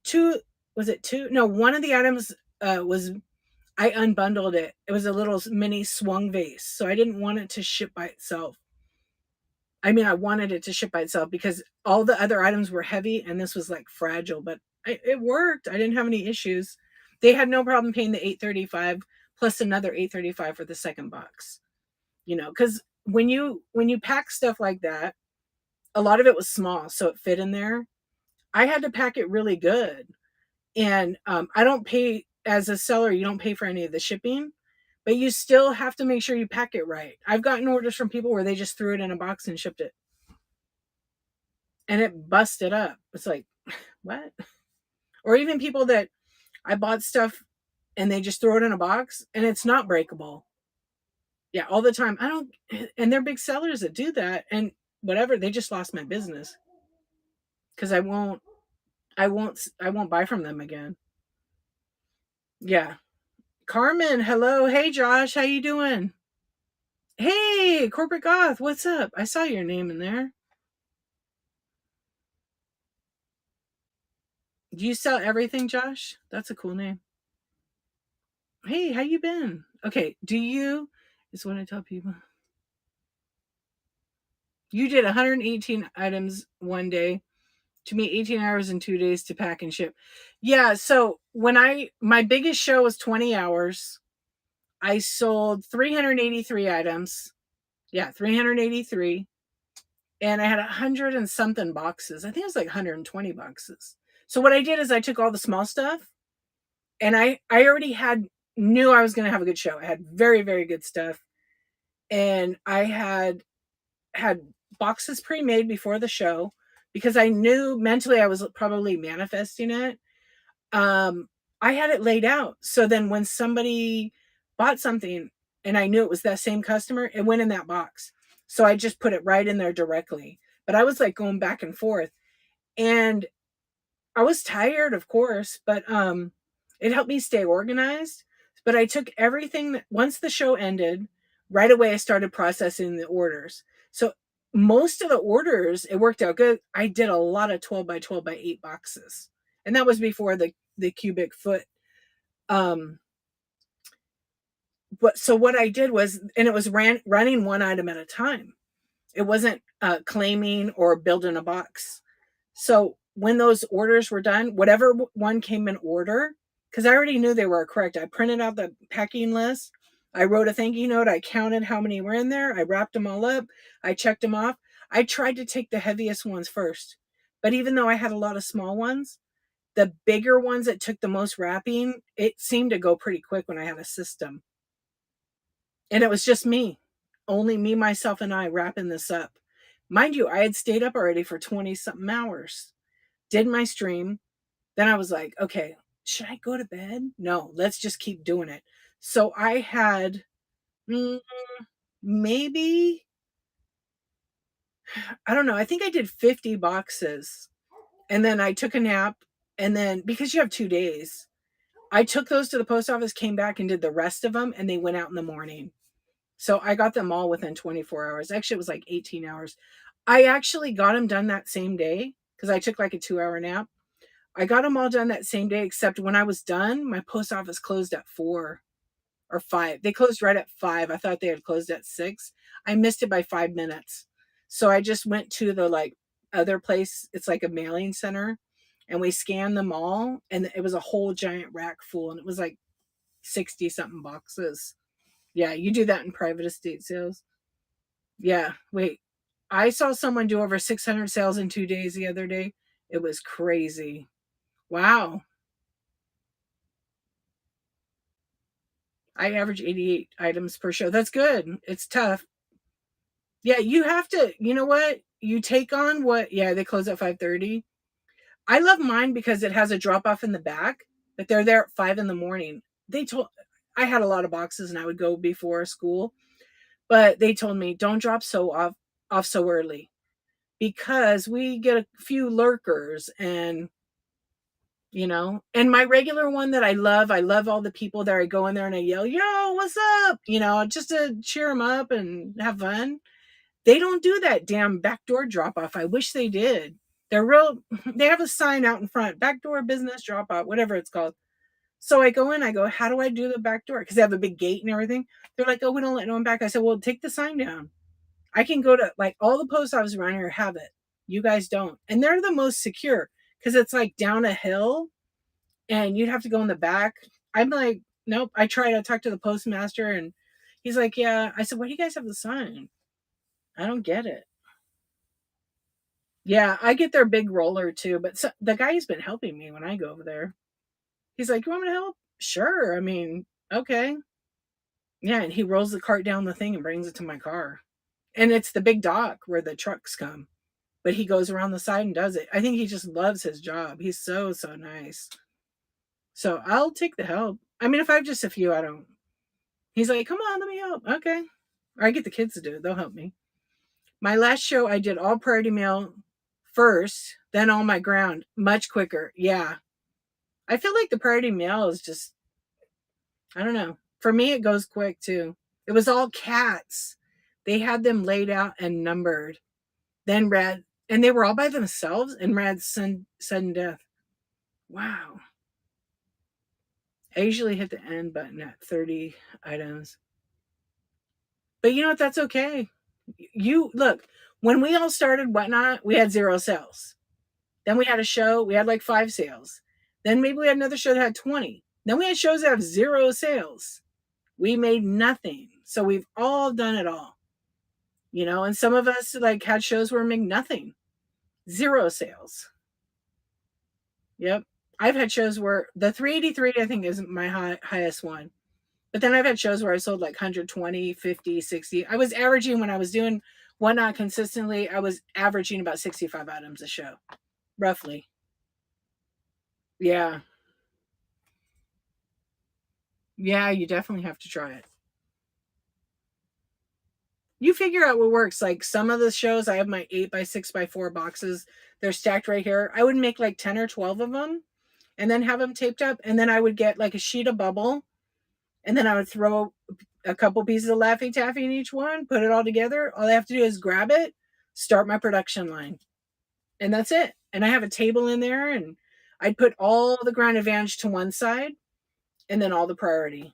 two, was it two? No, one of the items was, I unbundled it. It was a little mini swung vase. So I didn't want it to ship by itself. I mean, I wanted it to ship by itself because all the other items were heavy and this was like fragile, but it worked. I didn't have any issues. They had no problem paying the $8.35 plus another $8.35 for the second box. Because when you pack stuff like that, a lot of it was small, so it fit in there. I had to pack it really good, and I don't pay as a seller. You don't pay for any of the shipping, but you still have to make sure you pack it right. I've gotten orders from people where they just threw it in a box and shipped it, and it busted up. It's like, what? Or even people that I bought stuff and they just throw it in a box and it's not breakable. Yeah, all the time. I don't, and they're big sellers that do that, and whatever. They just lost my business because I won't buy from them again. Yeah. Carmen, hello. Hey Josh, how you doing? Hey, Corporate Goth, what's up? I saw your name in there. Do you sell everything, Josh? That's a cool name. Hey, how you been? Okay, is what I tell people. You did 118 items one day. To me, 18 hours and 2 days to pack and ship. Yeah, so my biggest show was 20 hours. I sold 383 items. Yeah, 383. And I had 100 and something boxes. I think it was like 120 boxes. So what I did is I took all the small stuff and I already knew I was going to have a good show. I had very, very good stuff. And I had boxes pre-made before the show because I knew mentally I was probably manifesting it. I had it laid out. So then when somebody bought something, and I knew it was that same customer, it went in that box. So I just put it right in there directly. But I was like going back and forth, and I was tired, of course, but it helped me stay organized. But I took everything that once the show ended, right away I started processing the orders. So most of the orders, it worked out good. I did a lot of 12 by 12 by 8 boxes. And that was before the cubic foot. Um but so what I did was, and it was running one item at a time. It wasn't claiming or building a box. So when those orders were done, whatever one came in order, because I already knew they were correct, I printed out the packing list. I wrote a thank you note. I counted how many were in there. I wrapped them all up. I checked them off. I tried to take the heaviest ones first. But even though I had a lot of small ones, the bigger ones that took the most wrapping, it seemed to go pretty quick when I had a system. And it was just me, only me, myself, and I wrapping this up. Mind you, I had stayed up already for 20 something hours, did my stream. Then I was like, okay, should I go to bed? No, let's just keep doing it. So I had mm, maybe, I don't know, I think I did 50 boxes. And then I took a nap. And then because you have 2 days, I took those to the post office, came back and did the rest of them, and they went out in the morning. So I got them all within 24 hours. Actually, it was like 18 hours. I actually got them done that same day because I took like a 2 hour nap. I got them all done that same day, except when I was done, my post office closed at 4 or 5. They closed right at 5. I thought they had closed at 6. I missed it by 5 minutes. So I just went to the like other place. It's like a mailing center, and we scanned them all. And it was a whole giant rack full, and it was like 60 something boxes. Yeah, you do that in private estate sales. Yeah, wait. I saw someone do over 600 sales in 2 days the other day. It was crazy. Wow. I average 88 items per show. That's good. It's tough. Yeah, you have to, you know what? You take on what, yeah, they close at 5:30. I love mine because it has a drop off in the back, but they're there at 5 in the morning. They told I had a lot of boxes and I would go before school, but they told me don't drop off so early because we get a few lurkers, and my regular one that I love all the people there. I go in there and I yell, yo, what's up? Just to cheer them up and have fun. They don't do that damn backdoor drop off. I wish they did. They're real, they have a sign out in front, backdoor business drop off, whatever it's called. So I go in, I go, how do I do the back door? Because they have a big gate and everything. They're like, oh, we don't let no one back. I said, well, take the sign down. I can go to like all the post offices around here have it. You guys don't. And they're the most secure because it's like down a hill and you'd have to go in the back. I'm like, nope. I tried to talk to the postmaster and he's like, yeah. I said, why do you guys have the sign? I don't get it. Yeah, I get their big roller too, but the guy's been helping me when I go over there. He's like, you want me to help? Sure. I mean, okay. Yeah, and he rolls the cart down the thing and brings it to my car. And it's the big dock where the trucks come. But he goes around the side and does it. I think he just loves his job. He's so, so nice. So I'll take the help. I mean, if I have just a few, I don't. He's like, come on, let me help. Okay. Or I get the kids to do it. They'll help me. My last show, I did all priority mail first, then all my ground. Much quicker. Yeah. I feel like the priority mail is just, I don't know. For me, it goes quick too. It was all cats. They had them laid out and numbered. Then red, and they were all by themselves and red sudden death. Wow. I usually hit the end button at 30 items. But you know what? That's okay. You look, when we all started Whatnot, we had 0 sales. Then we had a show, we had like 5 sales. Then maybe we had another show that had 20. Then we had shows that have 0 sales. We made nothing. So we've all done it all. And some of us like had shows where we make nothing. 0 sales. Yep. I've had shows where the 383, I think, is my highest one. But then I've had shows where I sold like 120, 50, 60. I was averaging when I was doing Whatnot consistently, I was averaging about 65 items a show, roughly. Yeah. Yeah, you definitely have to try it. You figure out what works. Like some of the shows, I have my 8x6x4 boxes. They're stacked right here. I would make like 10 or 12 of them and then have them taped up. And then I would get like a sheet of bubble and then I would throw a couple pieces of Laffy Taffy in each one, put it all together. All I have to do is grab it, start my production line, and that's it. And I have a table in there, and I'd put all the Grand Advantage to one side and then all the Priority.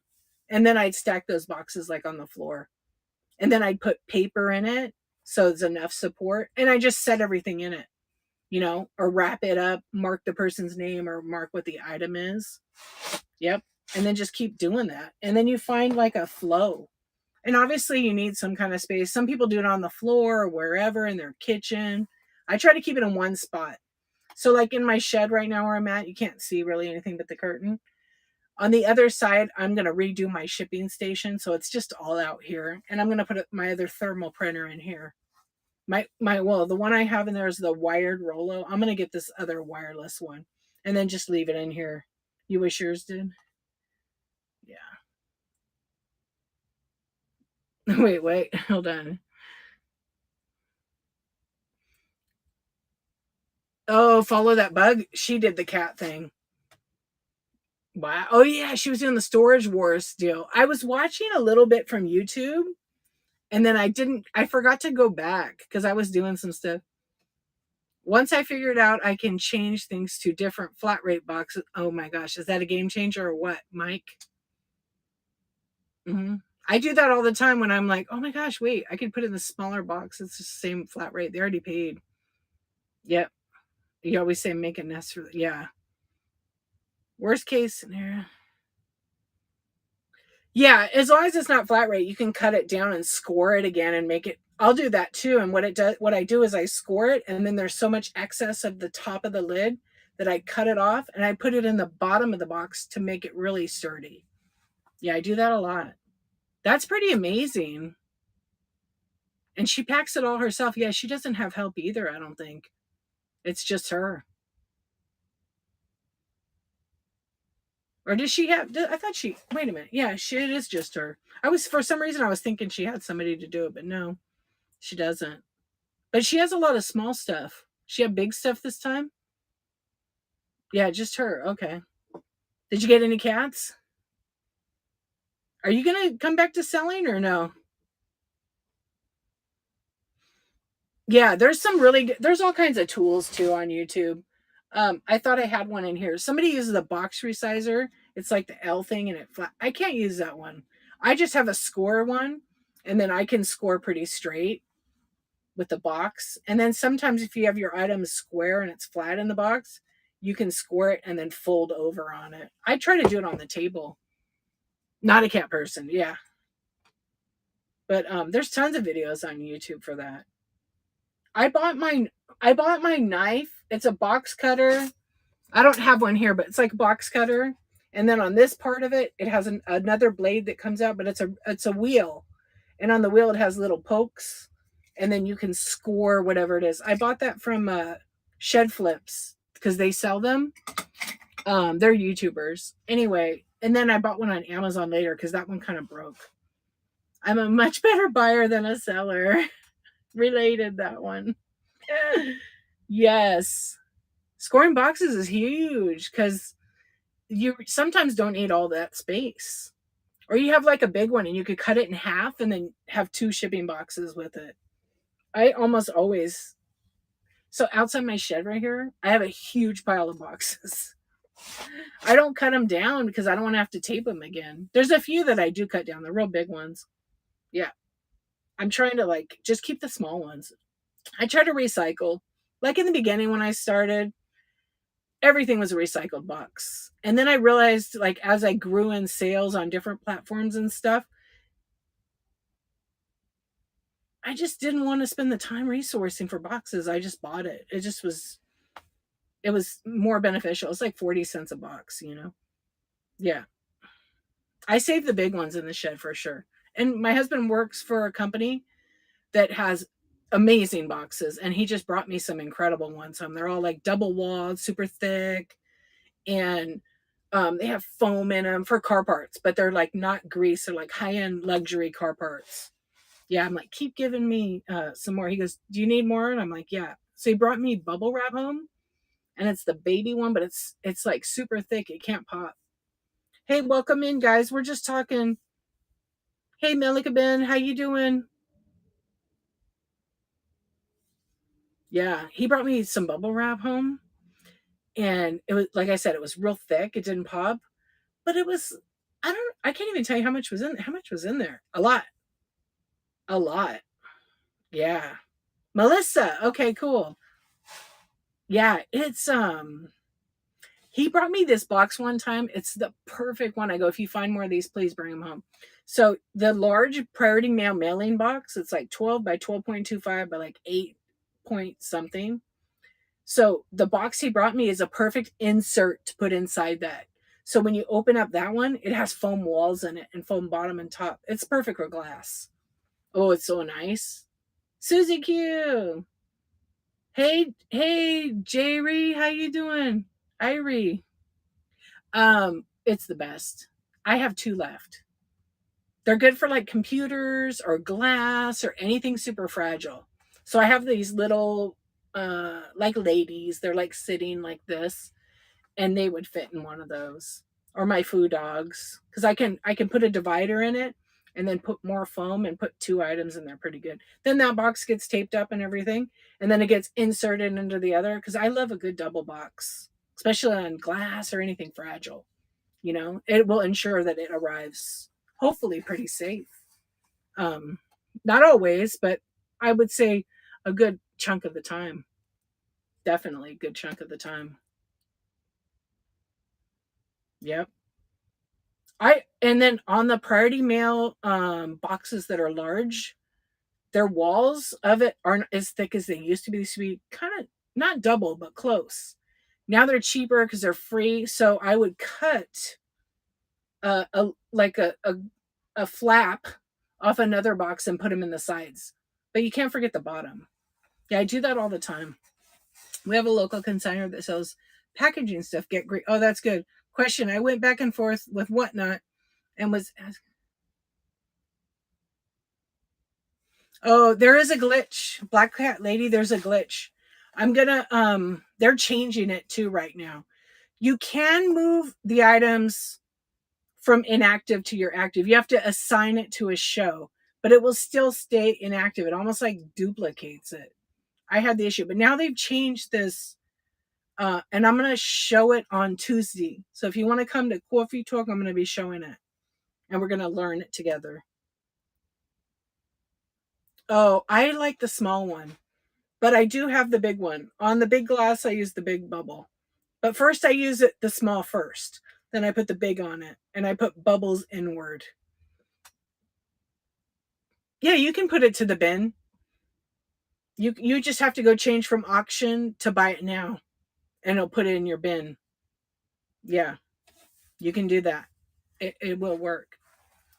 And then I'd stack those boxes like on the floor. And then I'd put paper in it so it's enough support. And I just set everything in it, or wrap it up, mark the person's name or mark what the item is. Yep. And then just keep doing that. And then you find like a flow. And obviously you need some kind of space. Some people do it on the floor or wherever in their kitchen. I try to keep it in one spot. So like in my shed right now where I'm at, you can't see really anything but the curtain. On the other side, I'm going to redo my shipping station. So it's just all out here. And I'm going to put my other thermal printer in here. The one I have in there is the wired Rollo. I'm going to get this other wireless one and then just leave it in here. You wish yours did? Yeah. Wait, hold on. Oh, follow that bug. She did the cat thing. Wow. Oh yeah, she was doing the Storage Wars deal. I was watching a little bit from YouTube and then I forgot to go back because I was doing some stuff. Once I figured out I can change things to different flat rate boxes. Oh my gosh, is that a game changer or what, Mike? Mm-hmm. I do that all the time when I'm like, oh my gosh, wait, I could put it in the smaller box. It's the same flat rate. They already paid. Yep. You always say make a nest for yeah. Worst case scenario. Yeah, as long as it's not flat rate, you can cut it down and score it again and make it. I'll do that too. And what I do is I score it, and then there's so much excess of the top of the lid that I cut it off and I put it in the bottom of the box to make it really sturdy. Yeah, I do that a lot. That's pretty amazing. And she packs it all herself. Yeah, she doesn't have help either, I don't think. It's just her. Or does she have? I thought she. Wait a minute. Yeah, it is just her. For some reason I was thinking she had somebody to do it, but no, she doesn't. But she has a lot of small stuff. She had big stuff this time. Yeah, just her. Okay. Did you get any cats? Are you gonna come back to selling or no? Yeah, there's all kinds of tools too on YouTube. I thought I had one in here. Somebody uses a box resizer. It's like the L thing and I can't use that one. I just have a score one and then I can score pretty straight with the box. And then sometimes if you have your items square and it's flat in the box, you can score it and then fold over on it. I try to do it on the table. Not a cat person, yeah. But there's tons of videos on YouTube for that. I bought my knife. It's a box cutter. I don't have one here, but it's like a box cutter. And then on this part of it, it has another blade that comes out, but it's a wheel. And on the wheel, it has little pokes. And then you can score whatever it is. I bought that from Shed Flips because they sell them. They're YouTubers. Anyway, and then I bought one on Amazon later because that one kind of broke. I'm a much better buyer than a seller. Related, that one. Yes. Scoring boxes is huge because you sometimes don't need all that space. Or you have like a big one and you could cut it in half and then have 2 shipping boxes with it. I almost always. So outside my shed right here, I have a huge pile of boxes. I don't cut them down because I don't want to have to tape them again. There's a few that I do cut down, the real big ones. Yeah. I'm trying to like just keep the small ones. I try to recycle. Like in the beginning when I started, everything was a recycled box. And then I realized, like, as I grew in sales on different platforms and stuff, I just didn't want to spend the time resourcing for boxes. I just bought it. It was more beneficial. It's like 40 cents a box, Yeah. I save the big ones in the shed for sure. And my husband works for a company that has amazing boxes, and he just brought me some incredible ones. They're all like double walled, super thick, and they have foam in them for car parts, but they're like not grease. They're like high end luxury car parts. Yeah, I'm like, keep giving me some more. He goes, do you need more? And I'm like, yeah. So he brought me bubble wrap home, and it's the baby one, but it's like super thick. It can't pop. Hey, welcome in, guys. We're just talking. Hey, Melika Ben, how you doing? Yeah, he brought me some bubble wrap home, and it was like I said, it was real thick. It didn't pop, but it was. I can't even tell you how much was in there. A lot, a lot. Yeah, Melissa. Okay, cool. Yeah, it's he brought me this box one time. It's the perfect one. I go, if you find more of these, please bring them home. So the large priority mail mailing box, it's like 12 by 12.25 by like 8 point something. So the box he brought me is a perfect insert to put inside that. So when you open up that one, it has foam walls in it and foam bottom and top. It's perfect for glass. Oh, it's so nice. Susie Q. Hey, Jerry, how you doing? Irie. It's the best. I have two left. They're good for like computers or glass or anything super fragile. So I have these little like ladies, they're like sitting like this, and they would fit in one of those. Or my food dogs. Because I can put a divider in it and then put more foam and put two items in there pretty good. Then that box gets taped up and everything, and then it gets inserted into the other. Because I love a good double box, especially on glass or anything fragile. It will ensure that it arrives hopefully pretty safe. um Not always, but I would say a good chunk of the time. Definitely a good chunk of the time. Yep. I And then on the priority mail boxes that are large, their walls of it aren't as thick as they used to be. They used to be kind of not double but close. Now they're cheaper because they're free, so I would cut a like a flap off another box and put them in the sides. But you can't forget the bottom. Yeah, I do that all the time. We have a local consignor that sells packaging stuff. Get great. Oh, that's good. Question. I went back and forth with Whatnot and was asking. Oh, there is a glitch. Black Cat Lady, there's a glitch. I'm gonna they're changing it too right now. You can move the items from inactive to your active. You have to assign it to a show, but it will still stay inactive. It almost like duplicates it. I had the issue, but now they've changed this, and I'm going to show it on Tuesday. So if you want to come to Coffee Talk, I'm going to be showing it, and we're going to learn it together. Oh, I like the small one, but I do have the big one. On the big glass, I use the big bubble. But first, I use the small first. Then I put the big on it, and I put bubbles inward. Yeah, you can put it to the bin. You just have to go change from auction to buy it now, and it'll put it in your bin. Yeah, you can do that. It will work.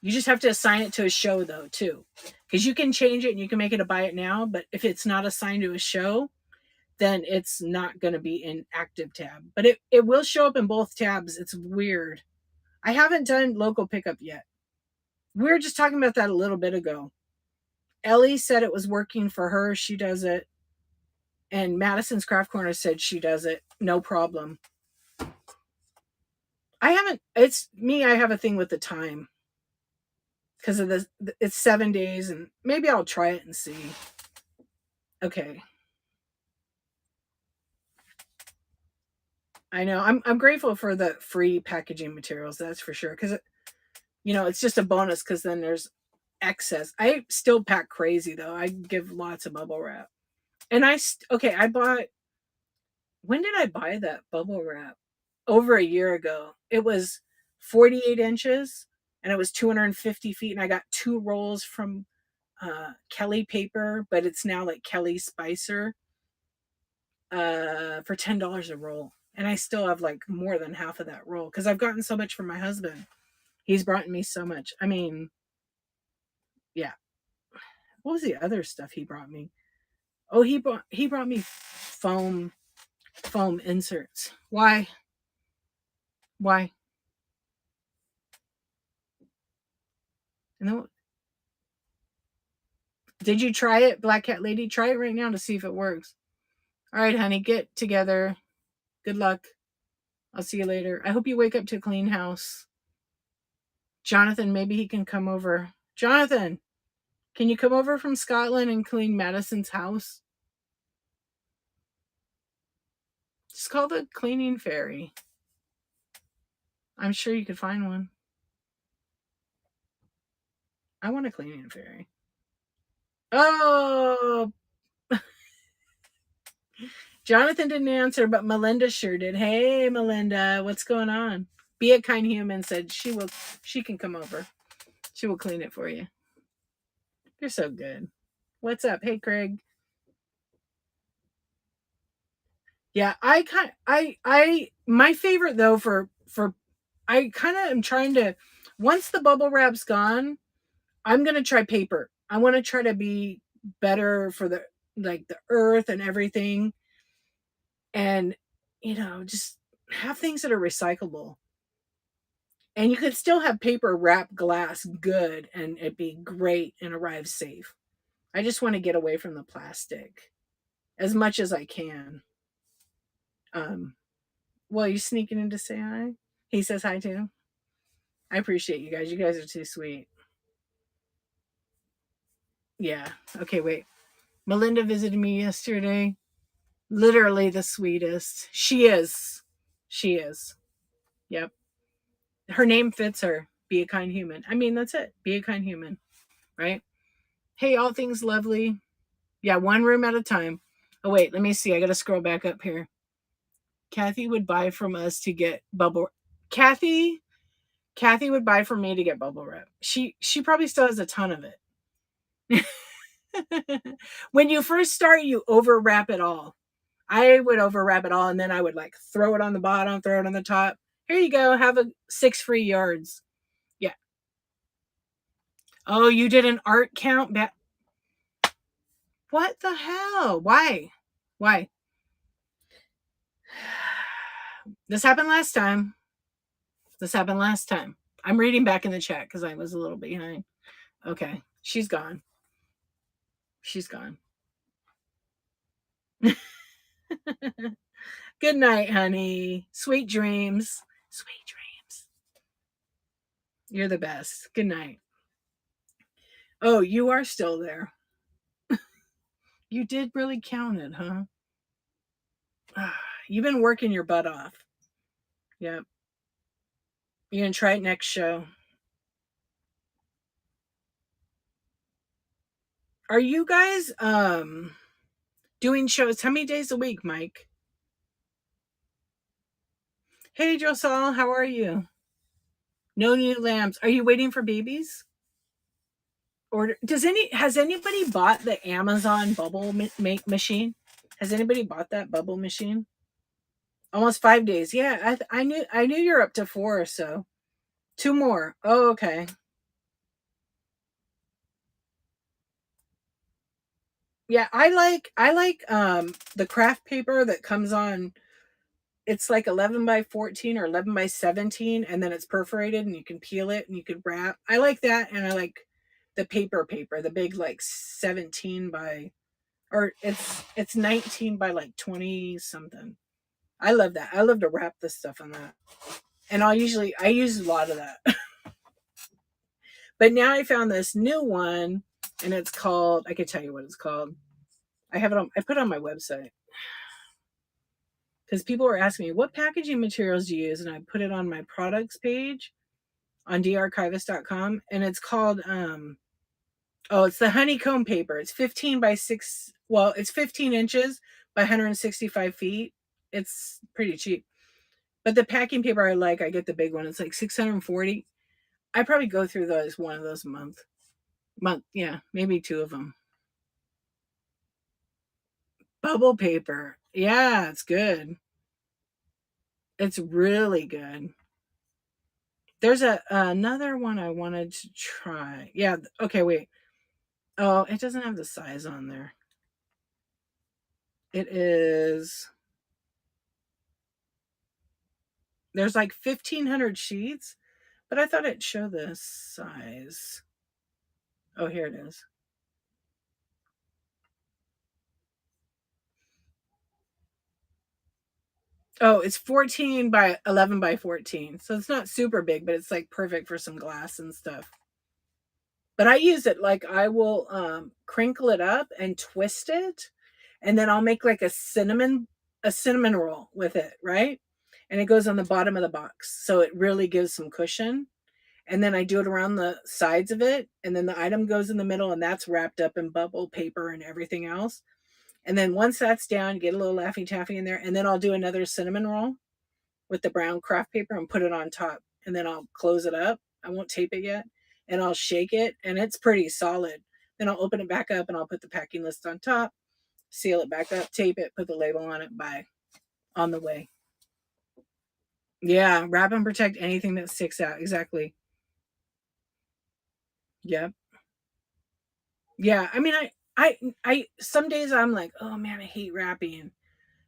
You just have to assign it to a show though too, because you can change it and you can make it a buy it now. But if it's not assigned to a show, then it's not going to be in active tab. But it will show up in both tabs. It's weird. I haven't done local pickup yet. We were just talking about that a little bit ago. Ellie said it was working for her. She does it. And Madison's Craft Corner said she does it. No problem. I haven't, it's me. I have a thing with the time because of this. It's 7 days, and maybe I'll try it and see. Okay. I know. I'm grateful for the free packaging materials. That's for sure. Because it's just a bonus. Because then there's excess. I still pack crazy though. I give lots of bubble wrap. And okay. I bought. When did I buy that bubble wrap? Over a year ago. It was 48 inches, and it was 250 feet. And I got 2 rolls from Kelly Paper, but it's now like Kelly Spicer for $10 a roll. And I still have like more than half of that roll because I've gotten so much from my husband. He's brought me so much. I mean, yeah. What was the other stuff he brought me? Oh, he brought me foam inserts. Why? Why? No. Did you try it, Black Cat Lady? Try it right now to see if it works. All right, honey, get together. Good luck. I'll see you later. I hope you wake up to a clean house. Jonathan, maybe he can come over. Jonathan, can you come over from Scotland and clean Madison's house? Just call the cleaning fairy. I'm sure you could find one. I want a cleaning fairy. Oh, Jonathan didn't answer, but Melinda sure did. Hey, Melinda, what's going on? Be a Kind Human said she can come over. She will clean it for you. You're so good. What's up? Hey, Craig. Yeah, my favorite though for I kind of am trying to, once the bubble wrap's gone, I'm going to try paper. I want to try to be better for the earth and everything, and just have things that are recyclable. And you could still have paper wrap glass good and it'd be great and arrive safe. I just want to get away from the plastic as much as I can. Well, you sneaking in to say hi? He says hi too. I appreciate you guys. You guys are too sweet. Yeah. Okay, wait. Melinda visited me yesterday. Literally the sweetest. She is. She is. Yep. Her name fits her. Be a kind human. I mean, that's it. Be a kind human. Right? Hey, all things lovely. Yeah, one room at a time. Oh, wait. Let me see. I got to scroll back up here. Kathy would buy from us to get bubble. Kathy would buy from me to get bubble wrap. She probably still has a ton of it. When you first start, you over wrap it all. I would over wrap it all, and then I would throw it on the bottom, throw it on the top. Here you go. Have 6 free yards. Yeah. Oh, you did an art count? What the hell? Why? Why? This happened last time. I'm reading back in the chat because I was a little behind. Okay. She's gone. Good night, honey. Sweet dreams. Sweet dreams. You're the best. Good night. Oh, you are still there. You did really count it, huh? You've been working your butt off. Yep. You're going to try it next show. Are you guys doing shows? How many days a week, Mike? Hey, Josal, how are you? No new lamps. Are you waiting for babies? Or has anybody bought the Amazon bubble machine? Has anybody bought that bubble machine? Almost 5 days. Yeah, I knew you're up to 4 or so. 2 more. Oh, okay. Yeah, I like the craft paper that comes on. It's like 11 by 14 or 11 by 17, and then it's perforated and you can peel it and you can wrap. I like that, and I like the paper, the big 17 by, or it's 19 by 20 something. I love that. I love to wrap this stuff on that. And I use a lot of that. But now I found this new one, and it's called, I could tell you what it's called. I put it on my website. Because people were asking me, what packaging materials do you use? And I put it on my products page on darchivist.com. And it's called, it's the honeycomb paper. It's 15 by 6. Well, it's 15 inches by 165 feet. It's pretty cheap. But the packing paper I get the big one. It's like 640. I probably go through one of those a month. Yeah, maybe 2 of them. Bubble paper. Yeah, it's good. It's really good. There's another one I wanted to try. Yeah, okay, wait. Oh, it doesn't have the size on there. It is, there's 1,500 sheets, but I thought it'd show the size. Oh, here it is. Oh, it's 14 by 11 by 14. So it's not super big, but it's like perfect for some glass and stuff. But I use it like I will crinkle it up and twist it, and then I'll make like a cinnamon roll with it, right? And it goes on the bottom of the box. So it really gives some cushion. And then I do it around the sides of it, and then the item goes in the middle, and that's wrapped up in bubble paper and everything else. And then once that's down, get a little Laffy Taffy in there, and then I'll do another cinnamon roll with the brown craft paper and put it on top. And then I'll close it up. I won't tape it yet. And I'll shake it, and it's pretty solid. Then I'll open it back up and I'll put the packing list on top, seal it back up, tape it, put the label on it, bye. On the way. Yeah, wrap and protect anything that sticks out. Exactly. Yep. Yeah. I mean, some days I'm like, oh man, I hate wrapping.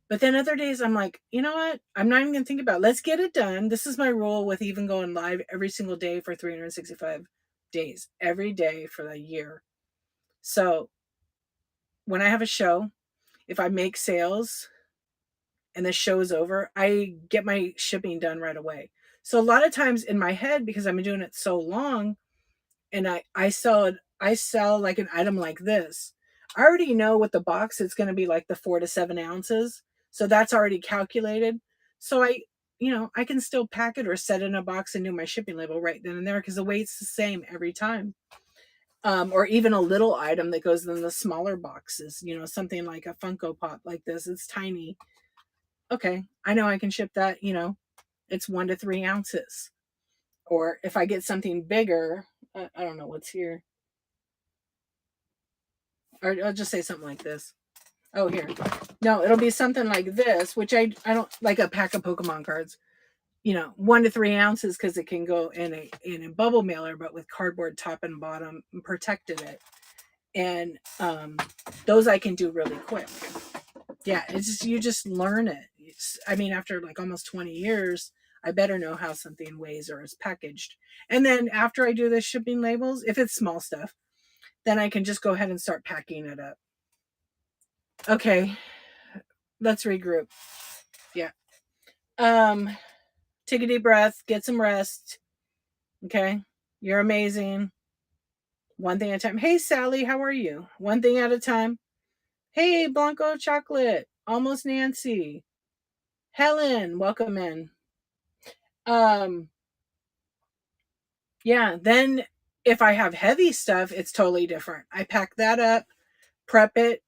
But then other days I'm like, you know what? I'm not even gonna think about it. Let's get it done. This is my rule with even going live every single day for 365 days, every day for the year. So when I have a show, if I make sales and the show is over, I get my shipping done right away. So a lot of times in my head, because I've been doing it so long, and I sell like an item like this. I already know what the box it's going to be like the 4 to 7 ounces. So that's already calculated. So I can still pack it or set it in a box and do my shipping label right then and there because the weight's the same every time. Or even a little item that goes in the smaller boxes, something like a Funko Pop like this. It's tiny. Okay, I know I can ship that, it's 1 to 3 ounces. Or if I get something bigger, I don't know what's here. Or I'll just say something like this. Oh, here. No, it'll be something like this, which I don't like a pack of Pokemon cards. 1 to 3 ounces because it can go in a bubble mailer, but with cardboard top and bottom and protected it. And those I can do really quick. Yeah, it's just you just learn it. I mean, after like almost 20 years, I better know how something weighs or is packaged. And then after I do the shipping labels, if it's small stuff, then I can just go ahead and start packing it up. Okay, let's regroup. Yeah. Um, take a deep breath, get some rest. Okay. You're amazing. One thing at a time. Hey Sally, how are you? One thing at a time. Hey Blanco Chocolate. Almost Nancy. Helen, welcome in. Um, yeah, then if I have heavy stuff, it's totally different. I pack that up, prep it,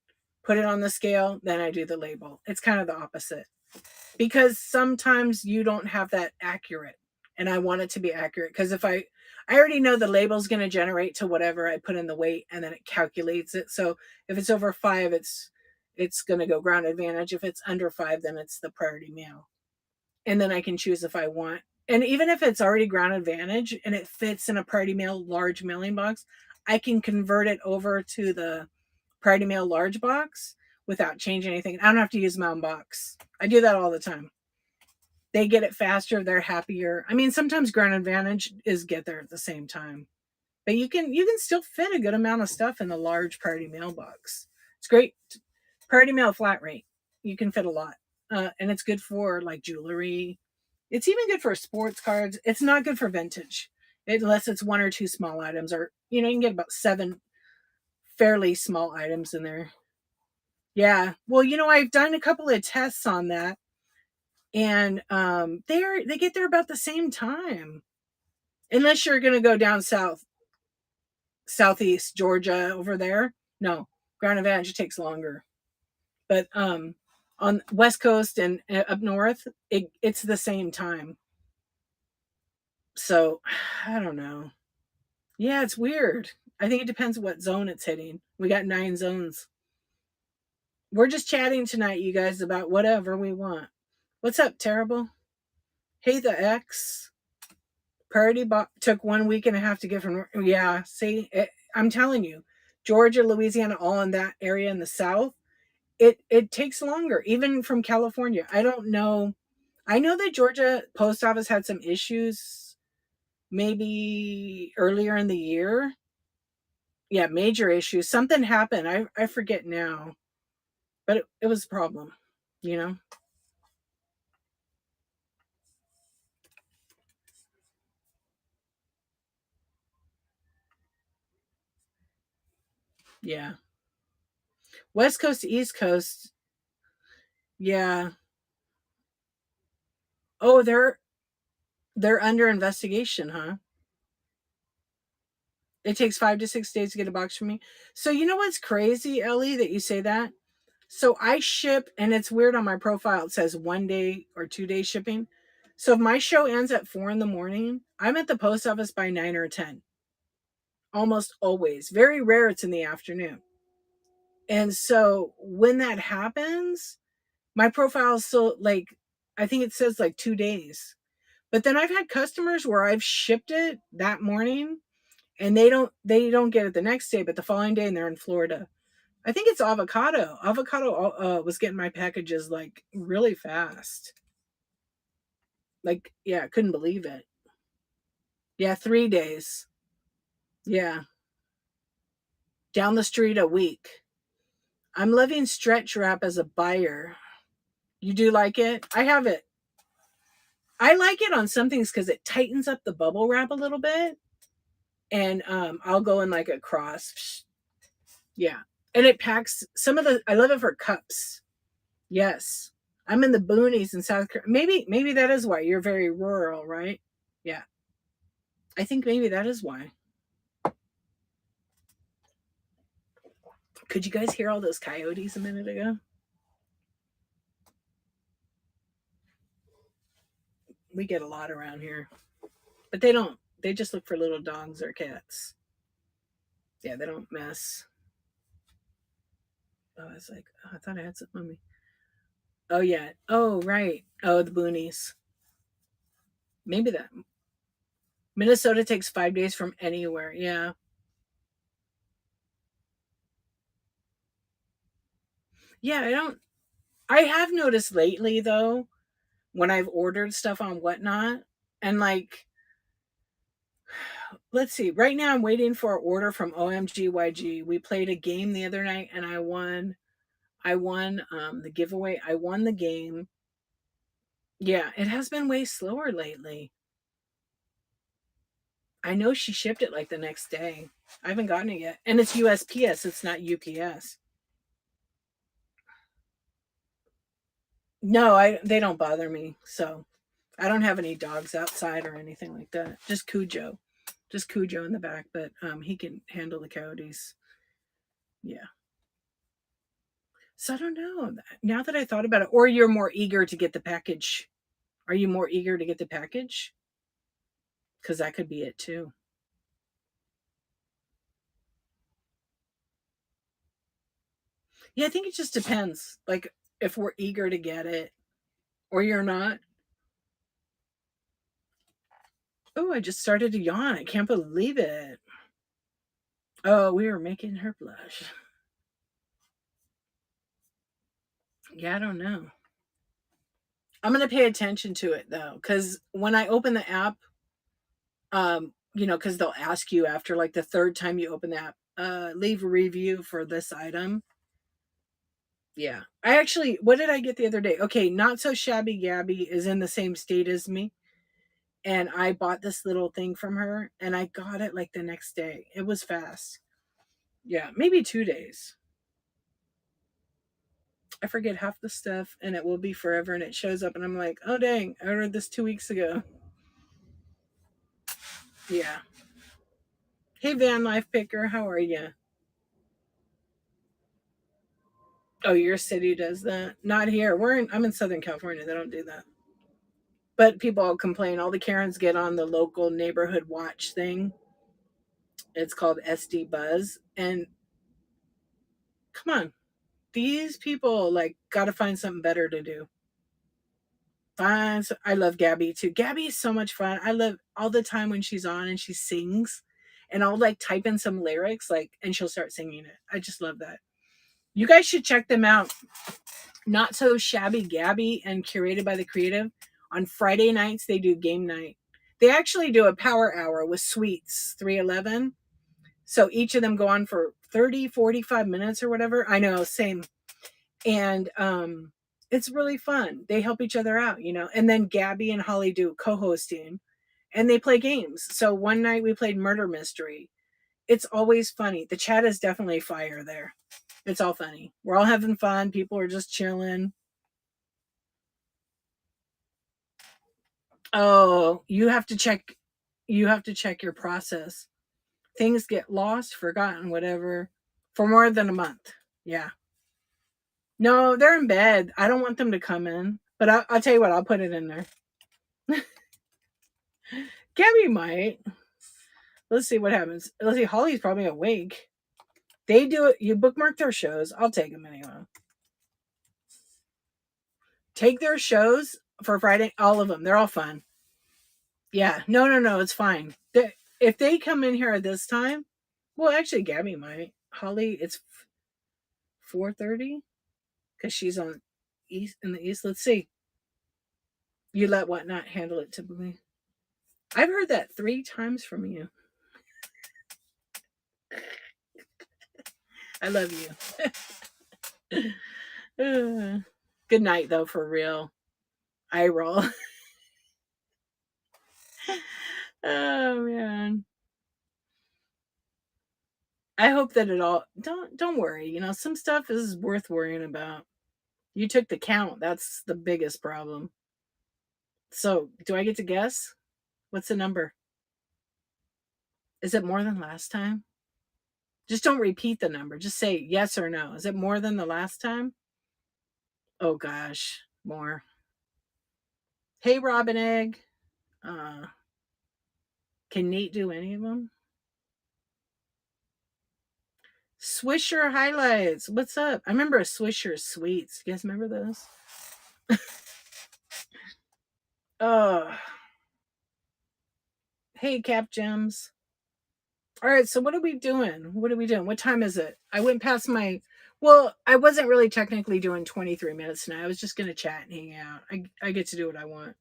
put it on the scale, then I do the label. It's kind of the opposite. Because sometimes you don't have that accurate, and I want it to be accurate because if I already know the label's going to generate to whatever I put in the weight, and then it calculates it. So if it's over 5, it's going to go ground advantage. If it's under 5, then it's the priority mail, and then I can choose if I want. And even if it's already ground advantage and it fits in a priority mail large mailing box, I can convert it over to the priority mail large box without changing anything. I don't have to use my own box. I do that all the time. They get it faster, they're happier. I mean, sometimes ground advantage is get there at the same time. But you can still fit a good amount of stuff in the large priority mail box. It's great. Priority mail flat rate. You can fit a lot. And it's good for like jewelry. It's even good for sports cards. It's not good for vintage unless it's 1 or 2 small items, or you can get about 7 fairly small items in there. Yeah. Well, I've done a couple of tests on that, and they get there about the same time. Unless you're going to go down south, southeast Georgia over there. No, ground advantage takes longer. But on West Coast and up north, it's the same time. So, I don't know. Yeah, it's weird. I think it depends what zone it's hitting. We got 9 zones. We're just chatting tonight, you guys, about whatever we want. What's up, Terrible? Hey, the X. Priority took 1.5 weeks to get from. Yeah, see, I'm telling you, Georgia, Louisiana, all in that area in the South, it takes longer, even from California. I don't know. I know that Georgia post office had some issues maybe earlier in the year. Yeah, major issues. Something happened. I forget now, but it was a problem, you know? Yeah. West Coast to East Coast. Yeah. Oh, they're under investigation, huh? It takes 5 to 6 days to get a box from me. So you know what's crazy, Ellie, that you say that? So I ship, and it's weird on my profile. It says 1 day or 2 day shipping. So if my show ends at 4 in the morning, I'm at the post office by 9 or 10. Almost always. Very rare it's in the afternoon. And so when that happens, my profile is still like, I think it says like 2 days. But then I've had customers where I've shipped it that morning and they don't get it the next day, but the following day, and they're in Florida. I think it's avocado. Avocado was getting my packages like really fast. Like, yeah, I couldn't believe it. Yeah, 3 days. Yeah, down the street a week. I'm loving stretch wrap as a buyer. You do like it? I have it. I like it on some things because it tightens up the bubble wrap a little bit, and I'll go in like a cross. Yeah, and it packs some of the. I love it for cups. Yes, I'm in the boonies in South Carolina. Maybe that is why you're very rural, right? Yeah, I think maybe that is why. Could you guys hear all those coyotes a minute ago? We get a lot around here, but they don't. They just look for little dogs or cats. Yeah, they don't mess. Oh, I was like, oh, I thought I had something on me. Oh yeah. Oh right. Oh, the boonies. Maybe that. Minnesota takes 5 days from anywhere. Yeah. Yeah. I don't. I have noticed lately though when I've ordered stuff on Whatnot, and like, let's see. Right now, I'm waiting for an order from OMGYG. We played a game the other night, and I won. I won the giveaway. I won the game. Yeah, it has been way slower lately. I know she shipped it like the next day. I haven't gotten it yet. And it's USPS, it's not UPS. No, I they don't bother me. So I don't have any dogs outside or anything like that. Just Cujo. Just Cujo in the back, but he can handle the coyotes. Yeah. So I don't know. Now that I thought about it, or you're more eager to get the package. Are you more eager to get the package? Because that could be it too. Yeah, I think it just depends. Like if we're eager to get it or you're not. Oh, I just started to yawn. I can't believe it. Oh, we were making her blush. Yeah, I don't know. I'm gonna pay attention to it though, because when I open the app, because they'll ask you after like the third time you open the app, leave a review for this item. Yeah. I actually, what did I get the other day? Okay, Not So Shabby Gabby is in the same state as me. And I bought this little thing from her and I got it like the next day. It was fast. Yeah, maybe 2 days. I forget half the stuff and it will be forever and it shows up and I'm like, oh dang, I ordered this 2 weeks ago. Yeah. Hey Van Life Picker, how are you? Oh, your city does that? Not here. I'm in Southern California. They don't do that. But people all complain. All the Karens get on the local neighborhood watch thing. It's called SD Buzz. And come on, these people like got to find something better to do. Fine. So I love Gabby too. Gabby is so much fun. I love all the time when she's on and she sings, and I'll like type in some lyrics like, and she'll start singing it. I just love that. You guys should check them out. Not So Shabby Gabby and Curated by the Creative. On Friday nights, they do game night. They actually do a power hour with Sweets 311. So each of them go on for 30, 45 minutes or whatever. I know, same. And it's really fun. They help each other out. And then Gabby and Holly do co hosting and they play games. So one night we played Murder Mystery. it's always funny. The chat is definitely fire there. It's all funny. We're all having fun. People are just chilling. Oh, you have to check. You have to check your process. Things get lost, forgotten, whatever, for more than a month. Yeah. No, they're in bed. I don't want them to come in, but I'll tell you what. I'll put it in there. Gabby might. Let's see what happens. Let's see. Holly's probably awake. They do it. You bookmark their shows. I'll take them anyway. Take their shows for Friday. All of them. They're all fun. Yeah. No. It's fine. If they come in here at this time, well, actually, Gabby might. Holly, it's 4:30 because she's on east in the east. Let's see. You let Whatnot handle it typically. I've heard that 3 times from you. I love you. Good night, though, for real. I roll. Oh man. I hope that it all don't worry. You know, some stuff is worth worrying about. You took the count. That's the biggest problem. So, do I get to guess? What's the number? Is it more than last time? Just don't repeat the number. Just say yes or no. Is it more than the last time? Oh gosh, more. Hey, Robin Egg. Uh, can Nate do any of them? Swisher highlights. What's up? I remember a Swisher sweets. You guys remember those? Oh. Hey, Cap Gems. All right, so what are we doing? What time is it? I went past my. Well, I wasn't really technically doing 23 minutes tonight. I was just going to chat and hang out. I get to do what I want.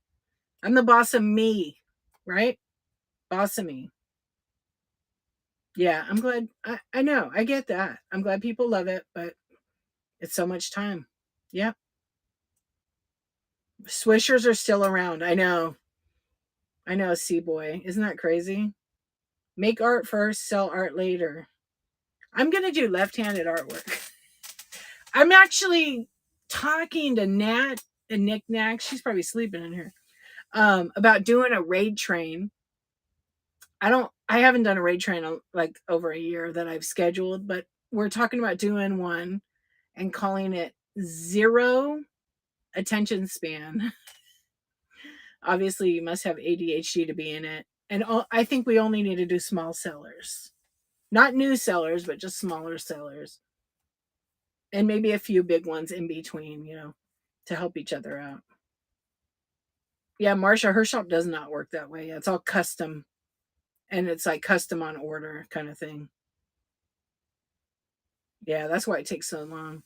I'm the boss of me, right? Boss of me. Yeah, I'm glad. I know. I get that. I'm glad people love it, but it's so much time. Yep. Swishers are still around. I know. C-Boy. Isn't that crazy? Make art first, sell art later. I'm going to do left-handed artwork. I'm actually talking to Nat and Nick Nack. She's probably sleeping in here. About doing a raid train. I haven't done a raid train like over a year that I've scheduled, but we're talking about doing one and calling it Zero Attention Span. Obviously, you must have ADHD to be in it. And I think we only need to do small sellers. Not new sellers, but just smaller sellers. And maybe a few big ones in between, to help each other out. Yeah, Marsha, her shop does not work that way. It's all custom. And it's like custom on order kind of thing. Yeah, that's why it takes so long.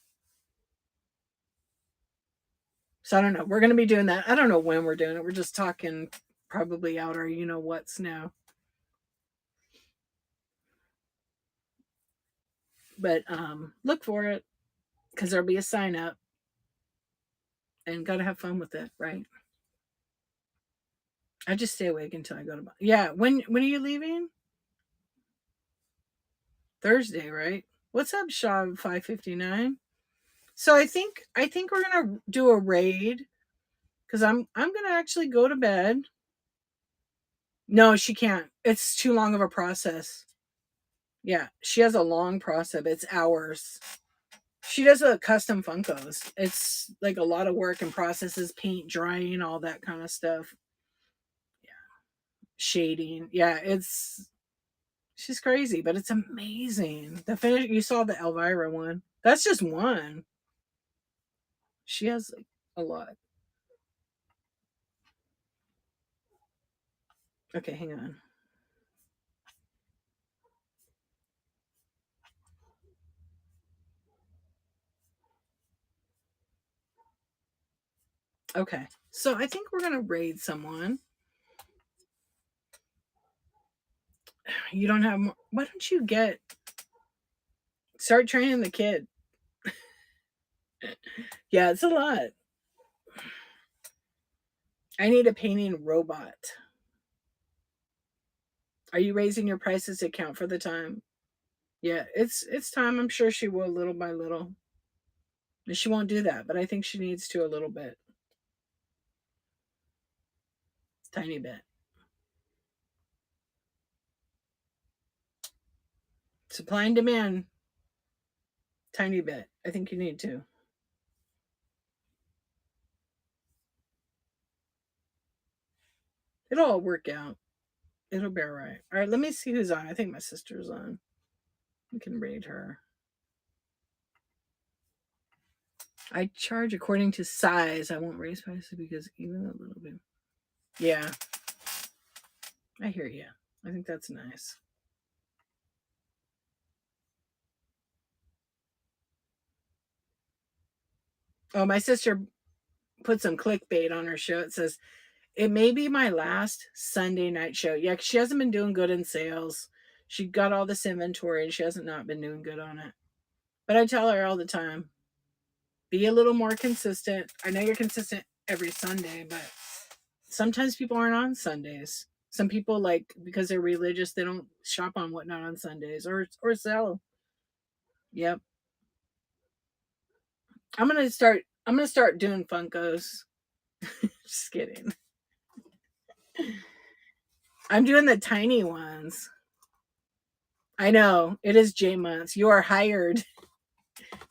So I don't know. We're going to be doing that. I don't know when we're doing it. We're just talking probably out our what's now. But look for it because there'll be a sign up and got to have fun with it, right? I just stay awake until I go to bed. Yeah, when are you leaving? Thursday, right? What's up, Shaw 559? So I think we're gonna do a raid because I'm gonna actually go to bed. No, she can't. It's too long of a process. Yeah, she has a long process. It's hours. She does a custom Funkos. It's like a lot of work and processes, paint, drying, all that kind of stuff. Yeah, shading. Yeah, she's crazy, but it's amazing. The finish. You saw the Elvira one. That's just one. She has like a lot. Okay, hang on. Okay, so I think we're gonna raid someone. You don't have more. Why don't you start training the kid? Yeah, it's a lot. I need a painting robot. Are you raising your prices to account for the time? Yeah, it's time. I'm sure she will little by little. And she won't do that, but I think she needs to a little bit. Tiny bit. Supply and demand. Tiny bit. I think you need to. It'll all work out. It'll be all right. All right, let me see who's on. I think my sister's on. We can read her. I charge according to size. I won't raise prices because even a little bit. Yeah, I hear you. I think that's nice. Oh, my sister put some clickbait on her show. It says, it may be my last Sunday night show. Yeah, 'cause she hasn't been doing good in sales. She got all this inventory and she hasn't not been doing good on it. But I tell her all the time, be a little more consistent. I know you're consistent every Sunday, but sometimes people aren't on Sundays. Some people, like, because they're religious, they don't shop on whatnot on Sundays or sell. Yep. I'm gonna start doing Funkos. Just kidding. I'm doing the tiny ones. I know. It is J months. You are hired.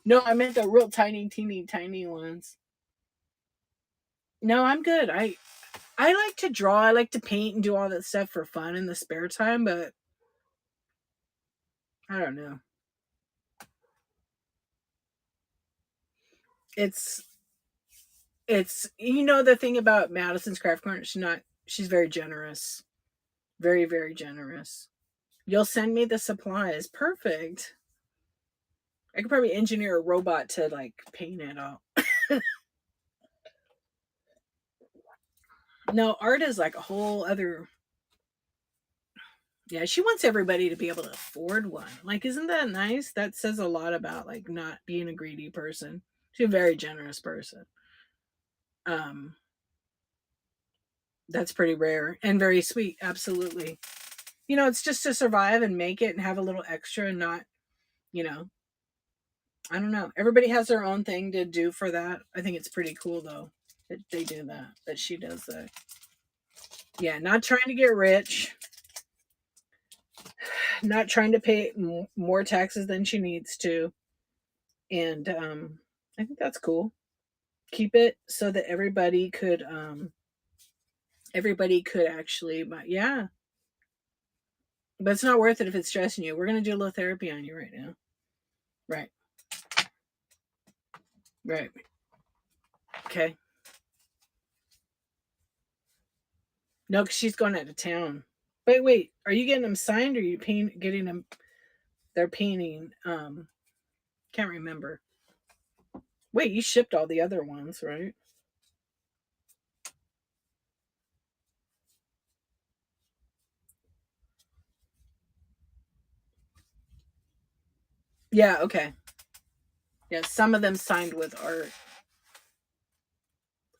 No, I meant the real tiny, teeny, tiny ones. No, I'm good. I like to draw. I like to paint and do all that stuff for fun in the spare time, but I don't know. It's it's the thing about Madison's Craft Corner, she's very generous. Very, very generous. You'll send me the supplies. Perfect. I could probably engineer a robot to like paint it all. No, art is like a whole other. Yeah, she wants everybody to be able to afford one. Like, isn't that nice? That says a lot about like not being a greedy person. She's a very generous person. Um, that's pretty rare and very sweet. Absolutely. It's just to survive and make it and have a little extra and not, you know, I don't know. Everybody has their own thing to do for that. I think it's pretty cool though that they do that, that she does that. Yeah, not trying to get rich, not trying to pay more taxes than she needs to. And I think that's cool. Keep it so that everybody could actually buy. Yeah, but it's not worth it if it's stressing you. We're gonna do a little therapy on you right now. Right. Right. Okay. No, because she's going out of town. Wait. Are you getting them signed or are you getting them? They're painting. Can't remember. Wait, you shipped all the other ones, right? Yeah. Okay. Yeah. Some of them signed with art.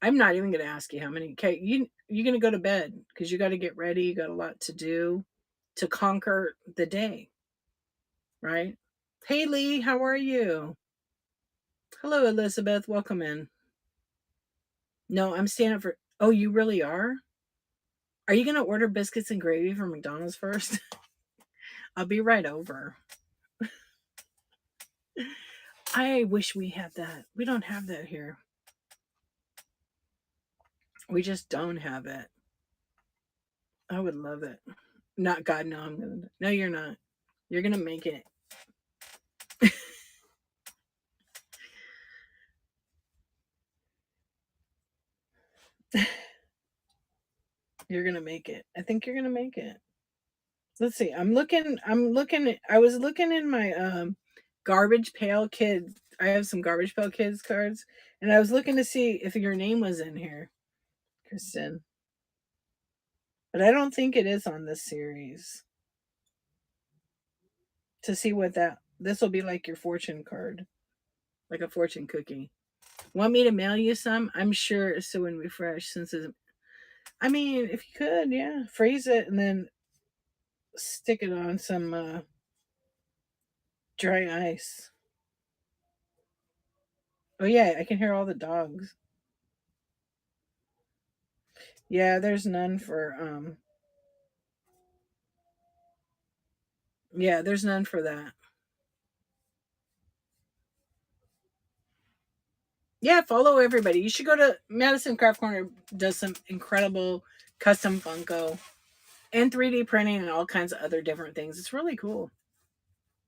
I'm not even going to ask you how many. Okay, you're going to go to bed because you got to get ready. You got a lot to do to conquer the day, right? Hey Lee, how are you? Hello Elizabeth, welcome in. No, I'm staying up for. Oh, you really are? Are you going to order biscuits and gravy from McDonald's first? I'll be right over. I wish we had that. We don't have that here. We just don't have it. I would love it. Not God, no, I'm gonna. No, you're not. You're gonna make it. You're gonna make it. I think you're gonna make it. Let's see. I was looking in my garbage pail kid. I have some garbage pail kids cards, and I was looking to see if your name was in here, Kristen. But I don't think it is on this series. To see what that this will be like your fortune card, like a fortune cookie. Want me to mail you some? I'm sure so when we fresh since it's, I mean, if you could, yeah, freeze it and then stick it on some Dry ice. Oh yeah, I can hear all the dogs. Yeah, there's none for yeah, there's none for that. Yeah, follow everybody. You should go to Madison Craft Corner, does some incredible custom Funko and 3D printing and all kinds of other different things. It's really cool.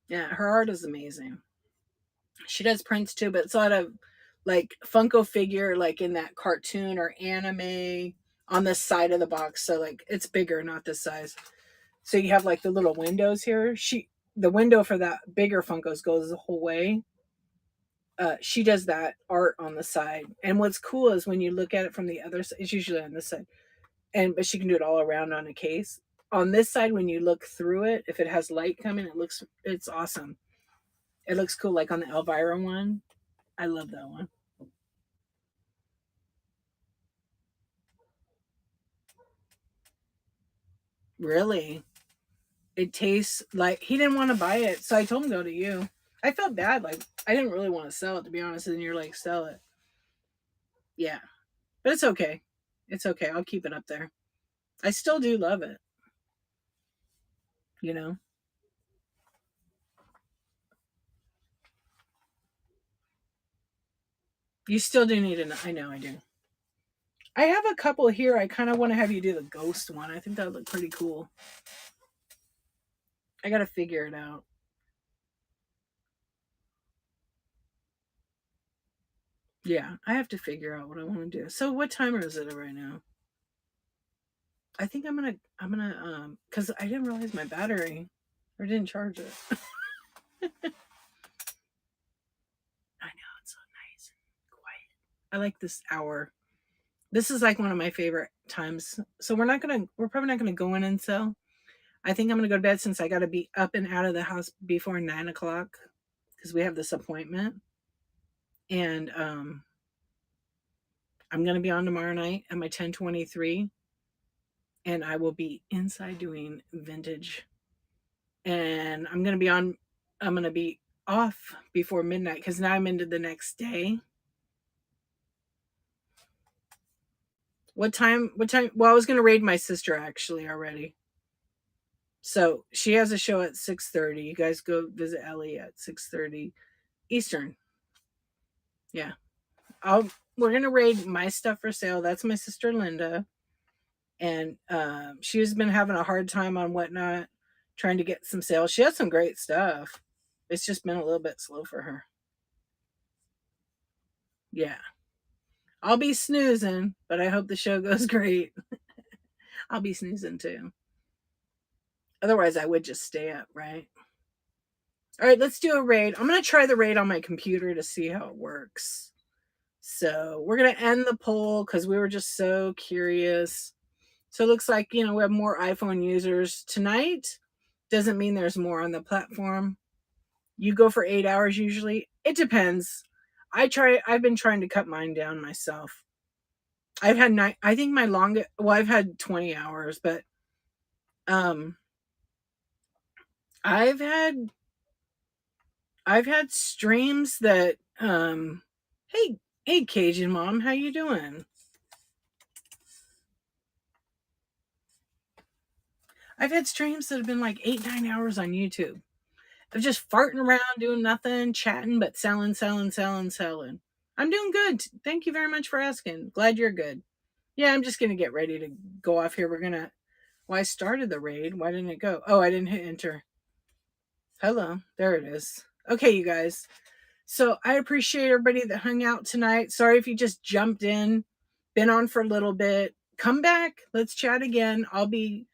Yeah, her art is amazing. She does prints too, but it's a lot of like Funko figure, like in that cartoon or anime on the side of the box. So like it's bigger, not this size. So you have like the little windows here. The window for that bigger Funkos goes the whole way. She does that art on the side. And what's cool is when you look at it from the other side, it's usually on this side. And but she can do it all around on a case. On this side, when you look through it, if it has light coming, it's awesome. It looks cool, like on the Elvira one. I love that one. Really, it tastes like he didn't want to buy it, so I told him go to you. I felt bad, like I didn't really want to sell it to be honest. And you're like, sell it, yeah, but it's okay. It's okay. I'll keep it up there. I still do love it. You know, you still do need to. I know I do. I have a couple here. I kind of want to have you do the ghost one. I think that would look pretty cool. I got to figure it out. Yeah, I have to figure out what I want to do. So what timer is it right now? I think I'm gonna because I didn't realize my battery or didn't charge it. I know it's so nice and quiet. I like this hour. This is like one of my favorite times. So we're probably not gonna go in and sell. I think I'm gonna go to bed since I gotta be up and out of the house before 9 o'clock because we have this appointment. And I'm gonna be on tomorrow night at my 10:23, and I will be inside doing vintage. And I'm gonna be off before midnight because now I'm into the next day. What time well, I was gonna raid my sister actually already. So she has a show at 6:30. You guys go visit Ellie at 6:30 Eastern. Yeah. I'll We're gonna raid my stuff for sale. That's my sister Linda. And she's been having a hard time on Whatnot trying to get some sales. She has some great stuff. It's just been a little bit slow for her. Yeah. I'll be snoozing, but I hope the show goes great. I'll be snoozing too. Otherwise, I would just stay up, right? All right, let's do a raid. I'm going to try the raid on my computer to see how it works. So we're going to end the poll because we were just so curious. So it looks like, we have more iPhone users tonight. Doesn't mean there's more on the platform. You go for 8 hours usually. It depends. I've been trying to cut mine down myself. I've had I think my longest, well, I've had 20 hours, but um I've had I've had streams that hey Cajun mom, how you doing? I've had streams that have been like 8, 9 hours on YouTube of just farting around, doing nothing, chatting, but selling, selling, selling, selling. I'm doing good. Thank you very much for asking. Glad you're good. Yeah, I'm just gonna get ready to go off here. Well, I started the raid. Why didn't it go? Oh, I didn't hit enter. Hello. There it is. Okay, you guys. So I appreciate everybody that hung out tonight. Sorry if you just jumped in, been on for a little bit. Come back. Let's chat again. I'll be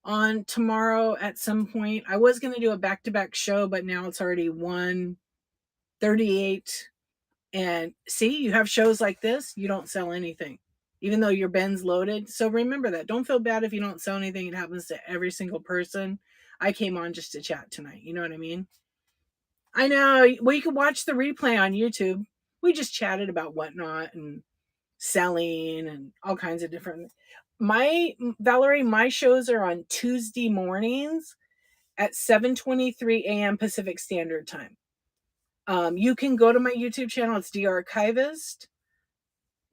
on tomorrow at some point. I was going to do a back-to-back show, but now it's already 1:38. And see, you have shows like this, you don't sell anything, even though your bin's loaded. So remember that. Don't feel bad if you don't sell anything. It happens to every single person. I came on just to chat tonight. You know what I mean? I know. Well, you can watch the replay on YouTube. We just chatted about Whatnot and selling and all kinds of different. My Valerie, my shows are on Tuesday mornings at 7:23 a.m. Pacific Standard Time. You can go to my YouTube channel. It's The Archivist,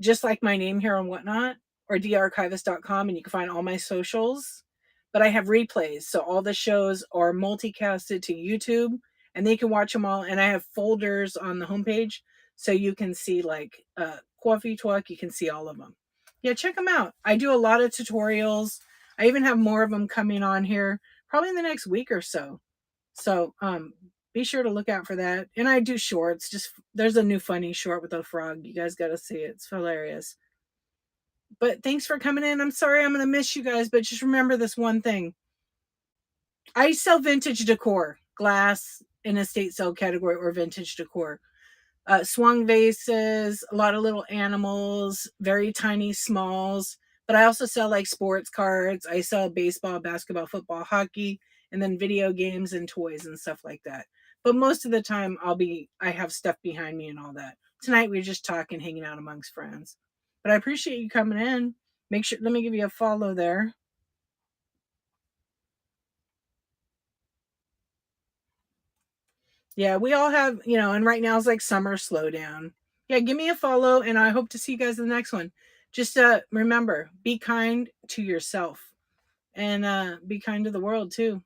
just like my name here on Whatnot, or thearchivist.com, and you can find all my socials. But I have replays, so all the shows are multicasted to YouTube, and they can watch them all. And I have folders on the homepage, so you can see like Coffee Talk. You can see all of them. Yeah, check them out. I do a lot of tutorials. I even have more of them coming on here, probably in the next week or so. So be sure to look out for that. And I do shorts. Just there's a new funny short with a frog. You guys got to see it. It's hilarious. But thanks for coming in. I'm sorry I'm going to miss you guys, but just remember this one thing. I sell vintage decor, glass in estate sale category or vintage decor. Swung vases, a lot of little animals, very tiny smalls. But I also sell like sports cards. I sell baseball, basketball, football, hockey, and then video games and toys and stuff like that. But most of the time I have stuff behind me and all that. Tonight we're just talking, hanging out amongst friends. But I appreciate you coming in. Make sure, let me give you a follow there. Yeah, we all have, and right now is like summer slowdown. Yeah, give me a follow and I hope to see you guys in the next one. Just remember, be kind to yourself and be kind to the world too.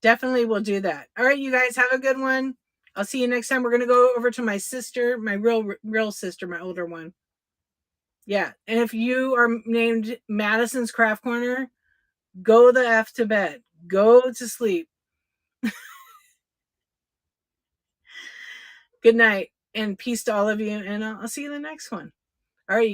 Definitely will do that. All right, you guys have a good one. I'll see you next time. We're going to go over to my sister, my real sister, my older one. Yeah, and if you are named Madison's Craft Corner, go the F to bed. Go to sleep. Good night and peace to all of you, and I'll see you in the next one. All right, you